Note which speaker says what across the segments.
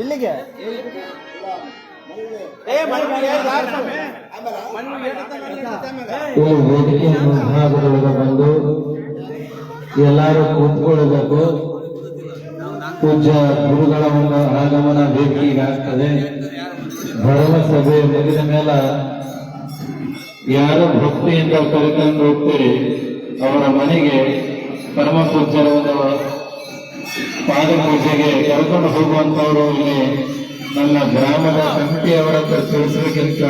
Speaker 1: ಇಲ್ಲಿಗೆ
Speaker 2: ವೇದಿಕೆ ಮುಂಭಾಗದೊಳಗೆ ಬಂದು ಎಲ್ಲರೂ ಕೂತ್ಕೊಳ್ಬೇಕು. ಪೂಜ್ಯ ಗುರುಗಳ ಒಂದು ಆಗಮನ ವೇದಿಕೆಗಾಗ್ತದೆ. ಧರ್ಮಸಭೆ ಮುಗಿದ ಮೇಲೆ ಯಾರು ಭಕ್ತಿಯಿಂದ ಕರೆಕೊಂಡು ಹೋಗ್ತೀರಿ ಅವರ ಮನೆಗೆ ಪರಮ ಪೂಜ್ಯರ ಒಂದು ಪಾದ ಪೂಜೆಗೆ ಕರ್ಕೊಂಡು ಹೋಗುವಂತವರು ಇಲ್ಲಿ ನನ್ನ ಗ್ರಾಮದ ಕಮಿಟಿಯವರ ಹತ್ರ ತಿಳಿಸಬೇಕಂತ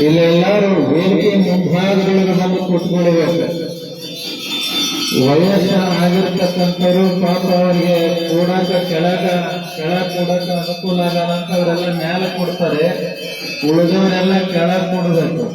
Speaker 2: ಇಲ್ಲಿ ಎಲ್ಲರೂ ವೇದಿಕೆ ಮುಂಭಾಗದೊಳಗೆ ಬಂದು ಕೂತ್ಕೊಳ್ಬೇಕು. ವಯಸ್ಸಾಗಿರ್ತಕ್ಕಂಥವ್ರು ಪಾಪ ಅವರಿಗೆ ಕೂಡಾಕ ಕೆಳಗ ಕೂಡಾಕ ಅನುಕೂಲ ಆಗಂತ ಅವರೆಲ್ಲ ಮ್ಯಾಲೆ ಕೊಡ್ತಾರೆ. ಉಳಿದವರೆಲ್ಲ ಕೆಳಗೆ ಕೊಡಬೇಕು.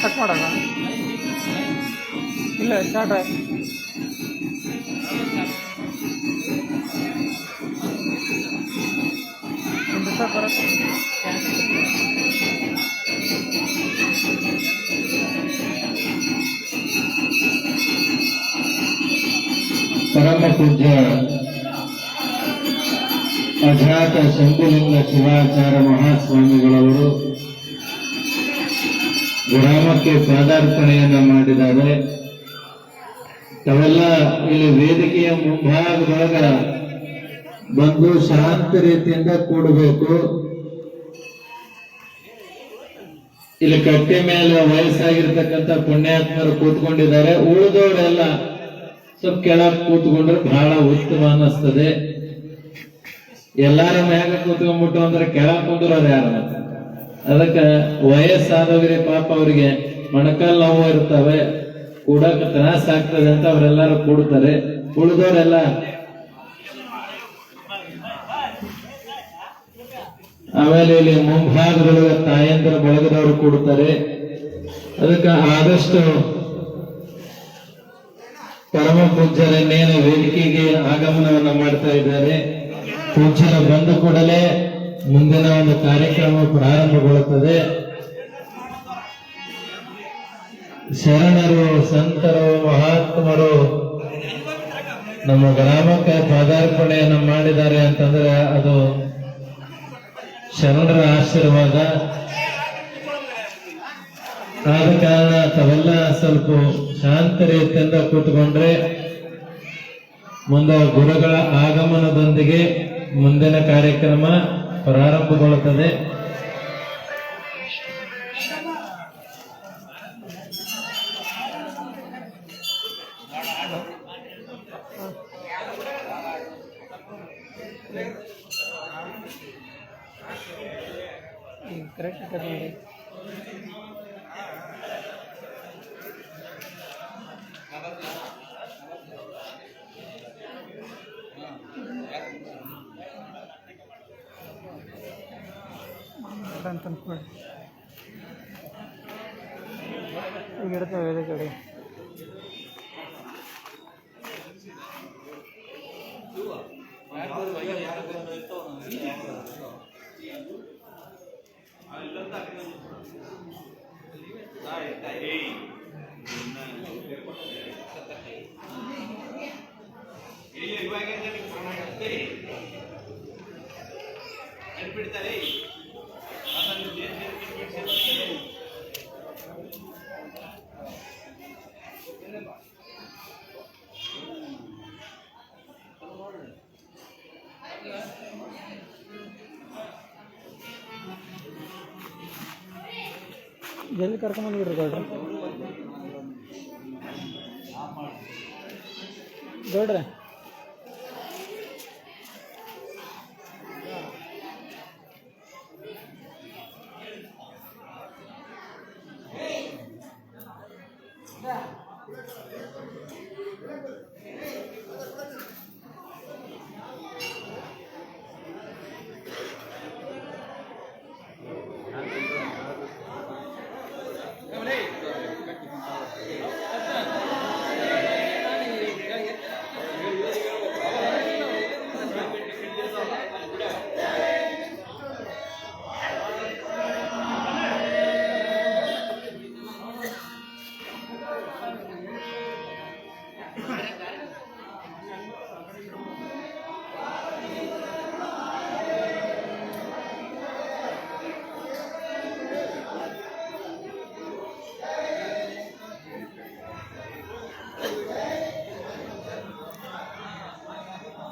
Speaker 1: ಕಟ್ ಮಾಡೋಣ ಇಲ್ಲ ಸ್ಟಾರ್ಟ್
Speaker 2: ಪರಮ ಪೂಜ್ಯ ಅಜಾತ ಶಂಭುಲಿಂಗ ಶಿವಾಚಾರ್ಯ ಮಹಾಸ್ವಾಮಿಗಳವರು ಗ್ರಾಮಕ್ಕೆ ಪಾದಾರ್ಪಣೆಯನ್ನ ಮಾಡಿದ್ದಾರೆ. ತಾವೆಲ್ಲ ಇಲ್ಲಿ ವೇದಿಕೆಯ ಮುಂಭಾಗದೊಳಗ ಬಂದು ಶಾಂತ ರೀತಿಯಿಂದ ಕೂಡಬೇಕು. ಇಲ್ಲಿ ಕಟ್ಟೆ ಮೇಲೆ ವಯಸ್ಸಾಗಿರ್ತಕ್ಕಂಥ ಪುಣ್ಯಾತ್ಮರು ಕೂತ್ಕೊಂಡಿದ್ದಾರೆ. ಉಳಿದವರೆಲ್ಲ ಸ್ವಲ್ಪ ಕೆಳಗೆ ಕೂತ್ಕೊಂಡ್ರೆ ಬಹಳ ಉತ್ತಮ ಅನ್ನಿಸ್ತದೆ. ಎಲ್ಲಾರ ಮ್ಯಾಗ ಕೂತ್ಕೊಂಡ್ಬಿಟ್ಟು ಅಂದ್ರೆ ಕೆಳಗೆ ಕುಂದ್ರೋದು ಯಾರ ಅದಕ್ಕೆ ವಯಸ್ಸಾದವರಿಗೆ ಪಾಪ ಅವರಿಗೆ ಮೊಣಕಾಲ್ ನೋವು ಇರ್ತವೆ, ಕೂಡಕ ತ್ರಾಸ ಆಗ್ತದೆ ಅಂತ ಅವರೆಲ್ಲರೂ ಕೂಡ್ತಾರೆ. ಉಳಿದವರೆಲ್ಲ ಆಮೇಲೆ ಇಲ್ಲಿ ಮುಂಭಾಗದೊಳಗೆ ತಾಯಂದ್ರ ಬಳಗದವರು ಕೂಡ್ತಾರೆ. ಅದಕ್ಕೆ ಆದಷ್ಟು ಪರಮ ಪೂಜ್ಯರನ್ನೇನು ವೇದಿಕೆಗೆ ಆಗಮನವನ್ನ ಮಾಡ್ತಾ ಇದ್ದಾರೆ. ಪೂಜ್ಯರ ಬಂದ ಕೂಡಲೇ ಮುಂದಿನ ಒಂದು ಕಾರ್ಯಕ್ರಮ ಪ್ರಾರಂಭಗೊಳ್ಳುತ್ತದೆ. ಶರಣರು, ಸಂತರು, ಮಹಾತ್ಮರು ನಮ್ಮ ಗ್ರಾಮಕ್ಕೆ ಪಾದಾರ್ಪಣೆಯನ್ನು ಮಾಡಿದ್ದಾರೆ ಅಂತಂದ್ರೆ ಅದು ಶರಣರ ಆಶೀರ್ವಾದ. ಆದ ಕಾರಣ ತಾವೆಲ್ಲ ಸ್ವಲ್ಪ ಶಾಂತ ರೀತಿಯಿಂದ ಕೂತ್ಕೊಂಡ್ರೆ ಮುಂದೆ ಗುರುಗಳ ಆಗಮನದೊಂದಿಗೆ ಮುಂದಿನ ಕಾರ್ಯಕ್ರಮ ಪ್ರಾರಂಭಗೊಳ್ಳುತ್ತದೆ.
Speaker 1: ಕರೆಕ್ಟ್ ಅಂತ ಅನ್ಕೊಳ್ಳಿ. ಈಗ ಇರ್ತವೆ ಬೇರೆ ಕಡೆ ಜಲ್ದಿ ಕರ್ಕೊಂಡ್ಬಂದ್ಬಿಡ್ರಿ ಗೌಡ್ರೆ.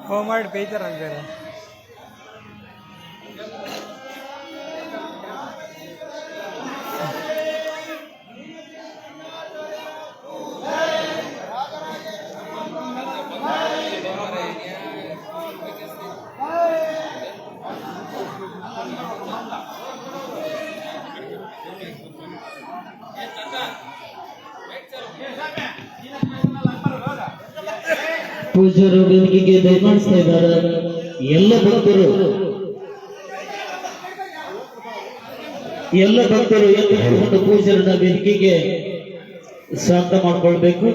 Speaker 1: ಹೋಮ್ ಮಾಡಿ ಬೇಯ್ತಾರ ಬೇರೆ.
Speaker 3: ಪೂಜ್ಯರು ವೇದಿಕೆಗೆ ದಯಮಾಡಿಸ್ತಾ ಇದ್ದಾರೆ. ಎಲ್ಲ ಭಕ್ತರು ಎತ್ತುಕೊಂಡು ಪೂಜ್ಯರನ್ನ ವೇದಿಕೆಗೆ ಸ್ವಾಗತ ಮಾಡಿಕೊಳ್ಬೇಕು.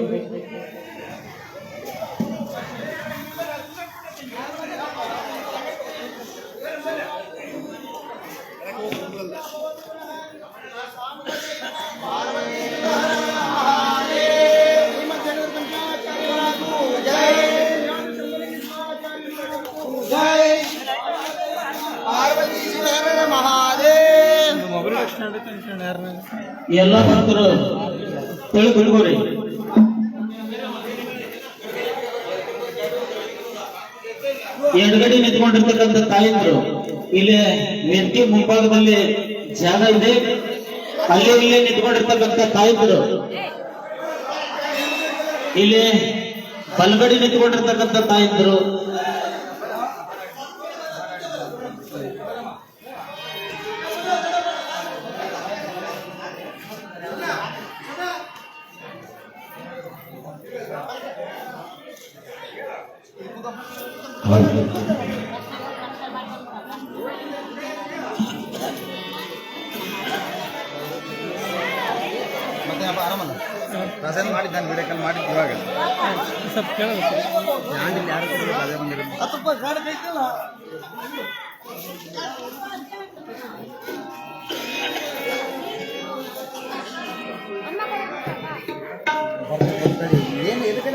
Speaker 3: ಎಲ್ಲ ಭಕ್ತರು ತಿಳ್ಕೊಳ್ರಿ. ಎಡಗಡೆ ನಿಂತ್ಕೊಂಡಿರ್ತಕ್ಕಂಥ ತಾಯಂದ್ರು ಇಲ್ಲಿ ವೇದಿಕೆ ಮುಂಭಾಗದಲ್ಲಿ ಜಾಗ ಇದೆ, ಅಲ್ಲಿ ಇಲ್ಲೇ ನಿಂತ್ಕೊಂಡಿರ್ತಕ್ಕಂಥ ತಾಯಂದ್ರು ಇಲ್ಲಿ ಬಲಗಡೆ ನಿಂತ್ಕೊಂಡಿರ್ತಕ್ಕಂಥ ತಾಯಂದ್ರು
Speaker 4: ಮತ್ತೆ ಆರಾಮಲ್ಲ ಪ್ರಸನ್ನ ಮಾಡಿದ್ದಾನೆ ವಿಡಿಯೋ ಕಾಲ್ ಮಾಡಿದ್ದು ಇವಾಗ
Speaker 1: ಸ್ವಲ್ಪ ಕೇಳಬೇಕು.
Speaker 4: ಯಾರು ಅದೇ ಬಂದಿರೋದು. ಏನು ಎದಕ್ಕೆ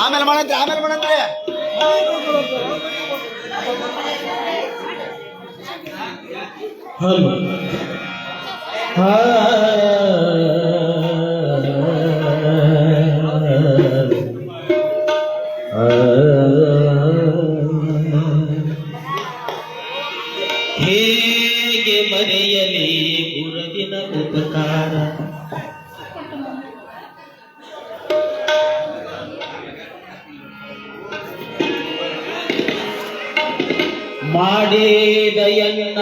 Speaker 4: ಆಮೇಲೆ ಮಾಡಂತ್ರಿ
Speaker 3: ಹೇಗೆ ಮರೆಯಲಿ ಗುರುವಿನ ಉಪಕಾರ, ಮಾಡಿದಯನ್ನ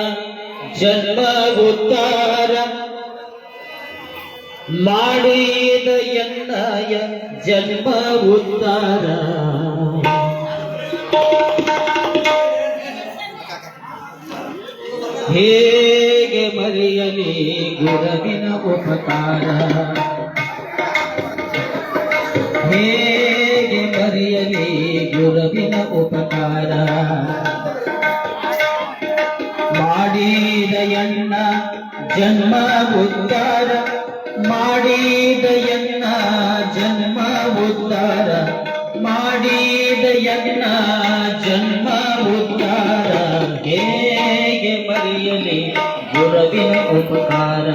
Speaker 3: ಜನ್ಮ ಉದ್ಧಾರ, ಮಾಡಿದಯನ್ನಯ ಜನ್ಮ ಉದ್ಧಾರ. ಹೇಗೆ ಮರೆಯಲಿ ಗುರುವಿನ ಉಪಕಾರ, ಹೇಗೆ ಮರೆಯಲಿ ಗುರುವಿನ ಉಪಕಾರ. ಮಾಡಿದಯನ್ನ ಜನ್ಮ ಉದ್ಧಾರ, ಮಾಡಿದಯನ್ನ ಜನ್ಮ ಉದ್ಧಾರ, ಮಾಡಿದಯನ್ನ ಜನ್ಮ ಉದ್ಧಾರ. ಹೇಗೆ ಮರೆಯಲಿ ಗುರುವಿನ ಉಪಕಾರ.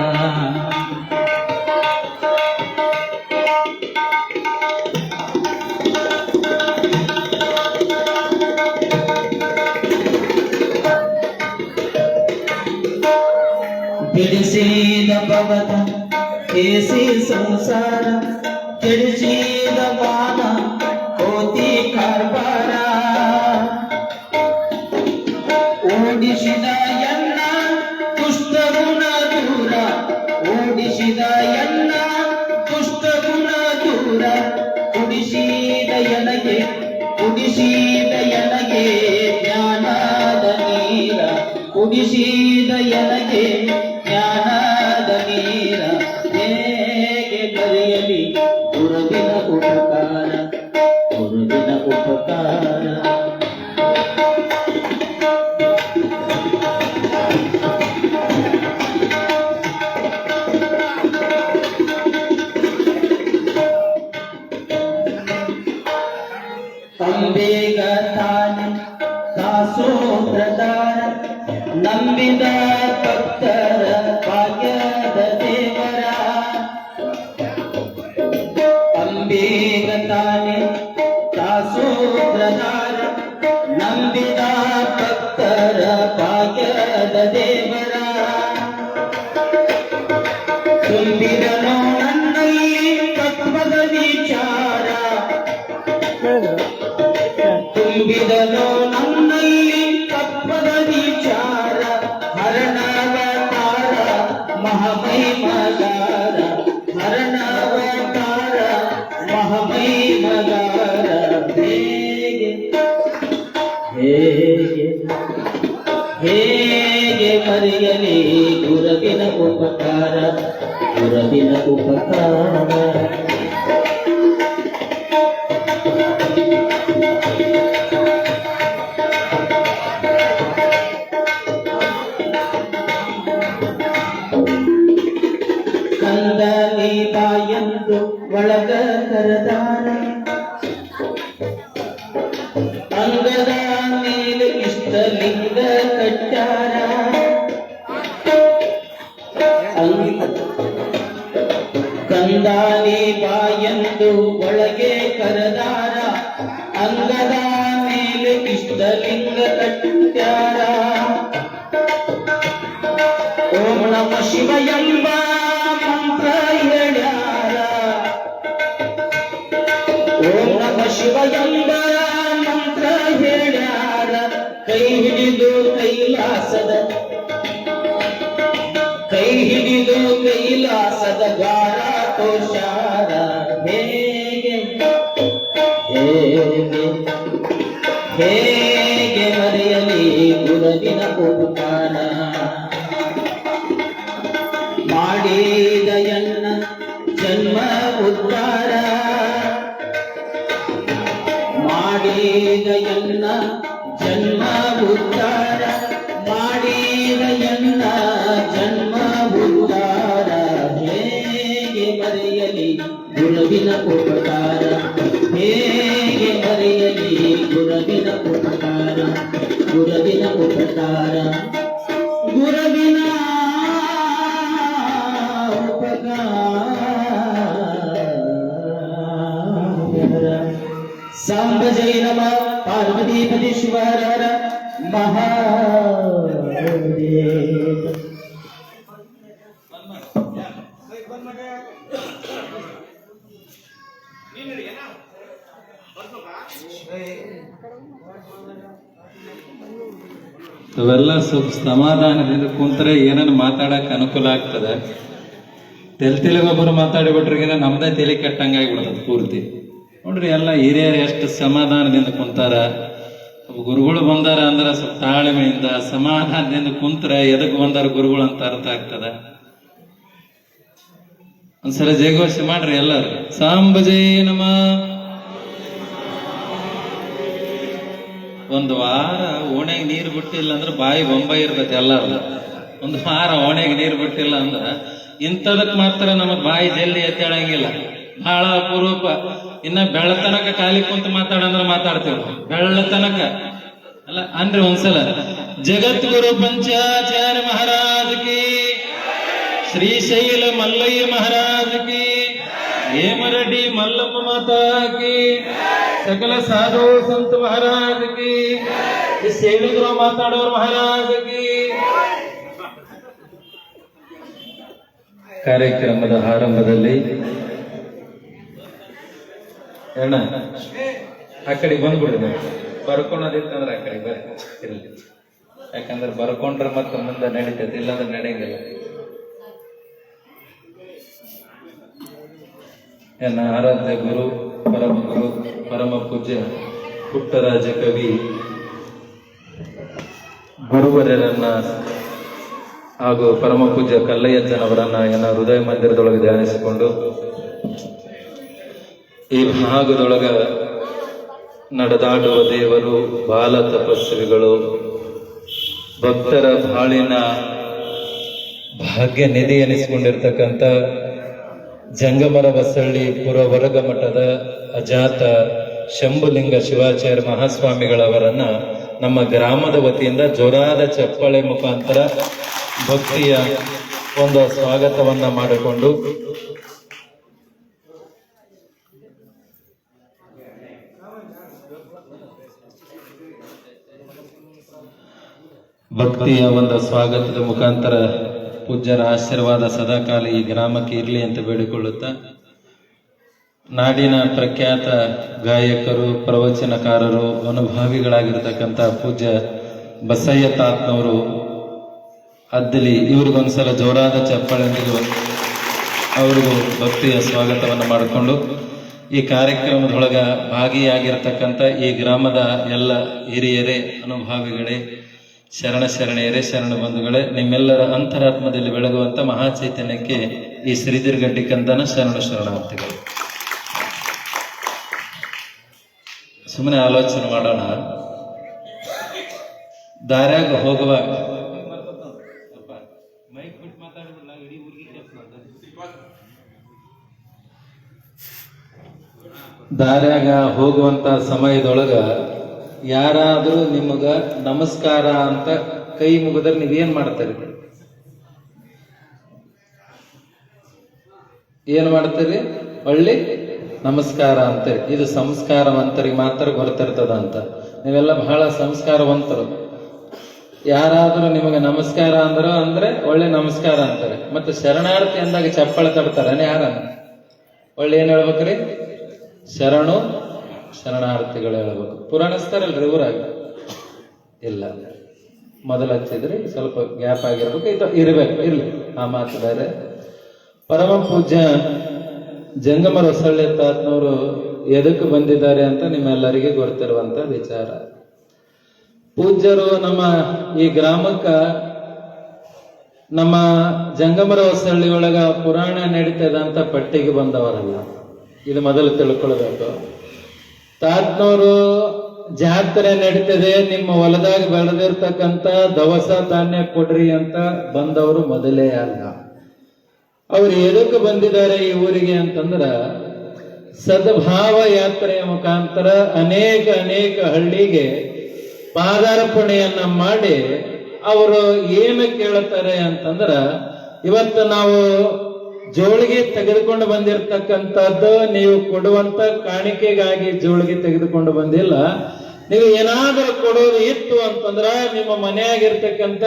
Speaker 3: ಕೆಡಿಸಿದ ಭವದ ಕೇಸಿ ಸಂಸಾರ, ಕೆಡಿಸಿದ ವಾದ ಕೋತಿ ಕಾರ್ಬಾರ. ಓಡಿಸಿದ ಎನ್ನ ದುಷ್ಟಗುಣ ದೂರ, ಓಡಿಸಿದ ಎನ್ನ ದುಷ್ಟಗುಣ ದೂರ. ಕುಡಿಸಿದ ಎನಗೆ, ಕುಡಿಸಿದ ಎನಗೆ ಜ್ಞಾನದ ನೀರ, ಕುಡಿಸಿದ ಎನಗೆ ಜ್ಞಾನದ ನೀರ. ಹೇಗೆ ಮರೆಯಲಿ ಗುರುವಿನ ಉಪಕಾರ, ಗುರುವಿನ ಉಪಕಾರ. ನಂಬಿದ ಭಕ್ತರ ಭಾಗ್ಯದ ದೇವರ ಅಂಬೇಗ ತಾನೆ ದಾಸೋದ್ರದಾರ ನಂಬಿದ ಭಕ್ತರ ಭಾಗ್ಯದ ದೇವರ ತುಂಬಿದನೋ ನನ್ನಲ್ಲಿ ತತ್ವದ ವಿಚಾರ ತುಂಬಿದನೋ ನನ್ನಲ್ಲಿ ತತ್ವದ ವಿಚಾರ ಹರಣವತಾರ ಮಹಾಮಹಿಮಗಾರ ಹರಣವತಾರ ಮಹಾಮಹಿಮಗಾರ ಹೇಗೆ ಹೇಗೆ ಹೇಗೆ ಮರೆಯಲಿ ಗುರುವಿನ ಉಪಕಾರ ಗುರುವಿನ ಉಪಕಾರ ಕಂದ ನೀ ಬಾಯಂದು ಒಳಗ ಕರದಾರ ಅಂಗದ ಮೇಲೆ ಇಷ್ಟಲಿಂಗ ಕಟ್ಟಾರ ಕಂದಾನಿ ಬಾಯಂದು ಒಳಗೆ ಕರದಾರ ಅಂಗದ ಮೇಲೆ ಇಷ್ಟಲಿಂಗ ಕಟ್ಟಾರ ಓಂ ನಮ ಶಿವ ಎಂಬ ಮಂತ್ರ ಹೇಳ್ಯಾರ ಓಂ ನಮ ಶಿವ ಎಂಬ ಮಂತ್ರ ಹೇಳ್ಯಾರ ಕೈ ಹಿಡಿದು ಕೈಲಾಸದ ಗಾರ ತೋಷಾರ ಹೇಗೆ ಹೇಗೆ ಹೇಗೆ ಮರೆಯಲಿ ಗುರುವಿನ ಉಪಕಾರ ಮಾಡಿದ ಎನ್ನ ಜನ್ಮ ಉದ್ಧಾರ ಮಾಡಿದ ಎನ್ನ ಜನ್ಮ ಉದ್ಧಾರ ಮಾಡಿದ ಎನ್ನ ಜನ್ಮ ಉದ್ಧಾರ ಹೇಗೆ ಮರೆಯಲಿ ಗುರುವಿನ ಉಪಕಾರ ಹೇಗೆ ಮರೆಯಲಿ ಗುರುವಿನ ಉಪಕಾರ ಗುರುವಿನ ಉಪಕಾರ ಗುರುವಿನ सांब जय नम पार्वतीपति शिवर महादेव
Speaker 2: ಅವೆಲ್ಲ ಸ್ವಲ್ಪ ಸಮಾಧಾನದಿಂದ ಕುಂತ್ರೆ ಏನನ್ನ ಮಾತಾಡಕ್ ಅನುಕೂಲ ಆಗ್ತದೆ. ತೆಲಿಗೊಬ್ಬರು ಮಾತಾಡಿಬಿಟ್ರಿಗಿನ ನಮ್ದೇ ತಲೆ ಕೆಟ್ಟಂಗಾಗಿಬಿಡೋದು ಪೂರ್ತಿ. ನೋಡ್ರಿ ಎಲ್ಲ ಹಿರಿಯರು ಎಷ್ಟು ಸಮಾಧಾನದಿಂದ ಕುಂತಾರ. ಗುರುಗಳು ಬಂದಾರ ಅಂದ್ರೆ ಸ್ವಲ್ಪ ತಾಳ್ಮೆಯಿಂದ ಸಮಾಧಾನದಿಂದ ಕುಂತ್ರೆ ಎದಕ್ ಬಂದಾರ ಗುರುಗಳು ಅಂತ ಅರ್ಥ ಆಗ್ತದ. ಒಂದ್ಸಲ ಜಯಘೋಷ ಮಾಡ್ರಿ ಎಲ್ಲಾರು. ಸಾಂಬ ಜಯ ನಮ. ಒಂದು ವಾರ ಓಣೆಗೆ ನೀರು ಬಿಟ್ಟಿಲ್ಲ ಅಂದ್ರೆ ಬಾಯಿ ಬೊಂಬಾಯಿ ಇರ್ತೈತಿ ಎಲ್ಲಾರು. ಒಂದು ವಾರ ಓಣೆಗೆ ನೀರು ಬಿಟ್ಟಿಲ್ಲ ಅಂದ್ರ ಇಂಥದಕ್ ಮಾತ್ರ ನಮಗ್ ಬಾಯಿ ಜಲ್ದಿ ಎತ್ತೇಳಂಗಿಲ್ಲ. ಬಹಳ ಅಪರೂಪ. ಇನ್ನ ಬೆಳ್ಳತನಕ ಖಾಲಿ ಕುಂತ ಮಾತಾಡಂದ್ರ ಮಾತಾಡ್ತೇವೆ. ಬೆಳ್ಳತನಕ ಅಲ್ಲ ಅನ್ರಿ ಒಂದ್ಸಲ. ಜಗದ್ಗುರು ಪಂಚಾಚಾರ್ಯ ಮಹಾರಾಜ್ ಕಿ, ಶ್ರೀಶೈಲ ಮಲ್ಲಯ್ಯ ಮಹಾರಾಜ್ ಕಿ, ಹೇಮರೆಡ್ಡಿ ಮಲ್ಲಪ್ಪ ಮಾತಾ ಕಿ, ಸಕಲ ಸಾಧು ಸಂತ ಮಹಾರಾಜ್ ಕಿ, ಹೇಳಿದ್ರು ಮಾತಾಡೋರು ಮಹಾರಾಜ್ ಕಿ. ಕಾರ್ಯಕ್ರಮದ ಆರಂಭದಲ್ಲಿ ಅಣ್ಣ ಆ ಕಡೆ ಬಂದ್ಬಿಡ್ರಿ. ಬರ್ಕೊಳೋದಿತ್ತಂದ್ರೆ ಆ ಕಡೆ ಬರ್ರಿ ಇರ್ಲಿ. ಯಾಕಂದ್ರೆ ಬರ್ಕೊಂಡ್ರೆ ಮತ್ತೆ ಮುಂದೆ ನಡೀತೈತಿ, ಇಲ್ಲಾಂದ್ರೆ ನಡೆಯಂಗಿಲ್ಲ. ನನ್ನ ಆರಾಧ್ಯ ಗುರು ಪರಮ ಪೂಜ್ಯ ಪುಟ್ಟರಾಜ ಕವಿ ಗುರುವರ್ಯರನ್ನ ಹಾಗೂ ಪರಮ ಪೂಜ್ಯ ಕಲ್ಲಯ್ಯಜ್ಜನವರನ್ನ ನನ್ನ ಹೃದಯ ಮಂದಿರದೊಳಗೆ ಧ್ಯಾನಿಸಿಕೊಂಡು ಈ ಭಾಗದೊಳಗ ನಡೆದಾಡುವ ದೇವರು, ಬಾಲ ತಪಸ್ವಿಗಳು, ಭಕ್ತರ ಬಾಳಿನ ಭಾಗ್ಯ ನಿಧಿ ಎನಿಸಿಕೊಂಡಿರ್ತಕ್ಕಂಥ ಜಂಗಮರ ಬಸಳ್ಳಿ ಪುರವರ್ಗ ಮಠದ ಅಜಾತ ಶಂಭುಲಿಂಗ ಶಿವಾಚಾರ್ಯ ಮಹಾಸ್ವಾಮಿಗಳವರನ್ನ ನಮ್ಮ ಗ್ರಾಮದ ವತಿಯಿಂದ ಜೋರಾದ ಚಪ್ಪಾಳೆ ಮುಖಾಂತರ ಭಕ್ತಿಯ ಒಂದು ಸ್ವಾಗತವನ್ನ ಮಾಡಿಕೊಂಡು ಭಕ್ತಿಯ ಒಂದು ಸ್ವಾಗತದ ಮುಖಾಂತರ ಪೂಜ್ಯರ ಆಶೀರ್ವಾದ ಸದಾಕಾಲ ಈ ಗ್ರಾಮಕ್ಕೆ ಇರಲಿ ಅಂತ ಬೇಡಿಕೊಳ್ಳುತ್ತಾ ನಾಡಿನ ಪ್ರಖ್ಯಾತ ಗಾಯಕರು, ಪ್ರವಚನಕಾರರು, ಅನುಭಾವಿಗಳಾಗಿರ್ತಕ್ಕಂಥ ಪೂಜ್ಯ ಬಸಯ್ಯ ತಾತ್ನವರು ಅದ್ದಲಿ ಇವ್ರಿಗೊಂದ್ಸಲ ಜೋರಾದ ಚಪ್ಪಾಳೆಯೊಂದಿಗೆ ಅವರಿಗೂ ಭಕ್ತಿಯ ಸ್ವಾಗತವನ್ನು ಮಾಡಿಕೊಂಡು ಈ ಕಾರ್ಯಕ್ರಮದೊಳಗ ಭಾಗಿಯಾಗಿರ್ತಕ್ಕಂಥ ಈ ಗ್ರಾಮದ ಎಲ್ಲ ಹಿರಿಯರೇ, ಅನುಭಾವಿಗಳೇ, ಶರಣೆಯರೇ, ಶರಣ ಬಂಧುಗಳೇ, ನಿಮ್ಮೆಲ್ಲರ ಅಂತರಾತ್ಮದಲ್ಲಿ ಬೆಳಗುವಂತ ಮಹಾ ಚೈತನ್ಯಕ್ಕೆ ಈ ಶ್ರೀಧರ್ಗಡ್ಡಿ ಕಂದನ ಶರಣಾರ್ಥಿಗಳು. ಸುಮ್ಮನೆ ಆಲೋಚನೆ ಮಾಡೋಣ. ದಾರ್ಯಾಗ ಹೋಗುವಾಗ ದಾರ್ಯಾಗ ಹೋಗುವಂತ ಸಮಯದೊಳಗ ಯಾರಾದ್ರೂ ನಿಮಗ ನಮಸ್ಕಾರ ಅಂತ ಕೈ ಮುಗಿದ್ರೆ ನೀವೇನ್ ಮಾಡ್ತೀರಿ? ಏನ್ ಮಾಡ್ತೀರಿ? ಒಳ್ಳೆ ನಮಸ್ಕಾರ ಅಂತೀರಿ. ಇದು ಸಂಸ್ಕಾರವಂತರಿಗೆ ಮಾತ್ರ ಗೊತ್ತಿರ್ತದ ಅಂತ. ನೀವೆಲ್ಲ ಬಹಳ ಸಂಸ್ಕಾರವಂತರು. ಯಾರಾದ್ರೂ ನಿಮಗೆ ನಮಸ್ಕಾರ ಅಂದ್ರೆ ಒಳ್ಳೆ ನಮಸ್ಕಾರ ಅಂತಾರೆ. ಮತ್ತೆ ಶರಣಾರ್ಥಿ ಅಂದಾಗ ಚಪ್ಪಳೆ ತಡ್ತಾರ ಯಾರ? ಒಳ್ಳೆ ಏನ್ ಹೇಳ್ಬೇಕ್ರಿ? ಶರಣಾರ್ಥಿಗಳು ಹೇಳ್ಬೇಕು. ಪುರಾಣಿಸ್ತಾರಲ್ರಿ ಊರಾಗ? ಇಲ್ಲ, ಮೊದಲು ಹಚ್ಚಿದ್ರಿ, ಸ್ವಲ್ಪ ಗ್ಯಾಪ್ ಆಗಿರ್ಬೇಕು, ಇದು ಇರ್ಬೇಕು. ಇರ್ಲಿ, ಆ ಮಾತು ಬೇರೆ. ಪರಮ ಪೂಜ್ಯ ಜಂಗಮ ರಸಳ್ಳಿ ತಾತ್ನವರು ಎದಕ್ಕೆ ಬಂದಿದ್ದಾರೆ ಅಂತ ನಿಮ್ಮೆಲ್ಲರಿಗೆ ಗೊತ್ತಿರುವಂತ ವಿಚಾರ. ಪೂಜ್ಯರು ನಮ್ಮ ಈ ಗ್ರಾಮಕ್ಕ, ನಮ್ಮ ಜಂಗಮರ ಹೊಸಳ್ಳಿ ಒಳಗ ಪುರಾಣ ನಡೀತದ ಅಂತ ಪಟ್ಟಿಗೆ ಬಂದವರಲ್ಲ. ಇದು ಮೊದಲು ತಿಳ್ಕೊಳ್ಬೇಕು. ತಾತ್ನವರು ಜಾತ್ರೆ ನಡೀತದೆ, ನಿಮ್ಮ ಹೊಲದಾಗ ಬೆಳೆದಿರ್ತಕ್ಕಂಥ ದವಸ ಧಾನ್ಯ ಕೊಡ್ರಿ ಅಂತ ಬಂದವರು ಮೊದಲೇ ಅಲ್ಲ. ಅವ್ರು ಎದಕ್ಕೆ ಬಂದಿದ್ದಾರೆ ಈ ಊರಿಗೆ ಅಂತಂದ್ರ, ಸದ್ಭಾವ ಯಾತ್ರೆಯ ಮುಖಾಂತರ ಅನೇಕ ಹಳ್ಳಿಗೆ ಪಾದಾರ್ಪಣೆಯನ್ನ ಮಾಡಿ ಅವರು ಏನು ಕೇಳುತ್ತಾರೆ ಅಂತಂದ್ರ, ಇವತ್ತು ನಾವು ಜೋಳಿಗೆ ತೆಗೆದುಕೊಂಡು ಬಂದಿರತಕ್ಕಂಥದ್ದು ನೀವು ಕೊಡುವಂತ ಕಾಣಿಕೆಗಾಗಿ ಜೋಳಿಗೆ ತೆಗೆದುಕೊಂಡು ಬಂದಿಲ್ಲ. ನೀವು ಏನಾದರೂ ಕೊಡೋದು ಇತ್ತು ಅಂತಂದ್ರ ನಿಮ್ಮ ಮನೆಯಾಗಿರ್ತಕ್ಕಂಥ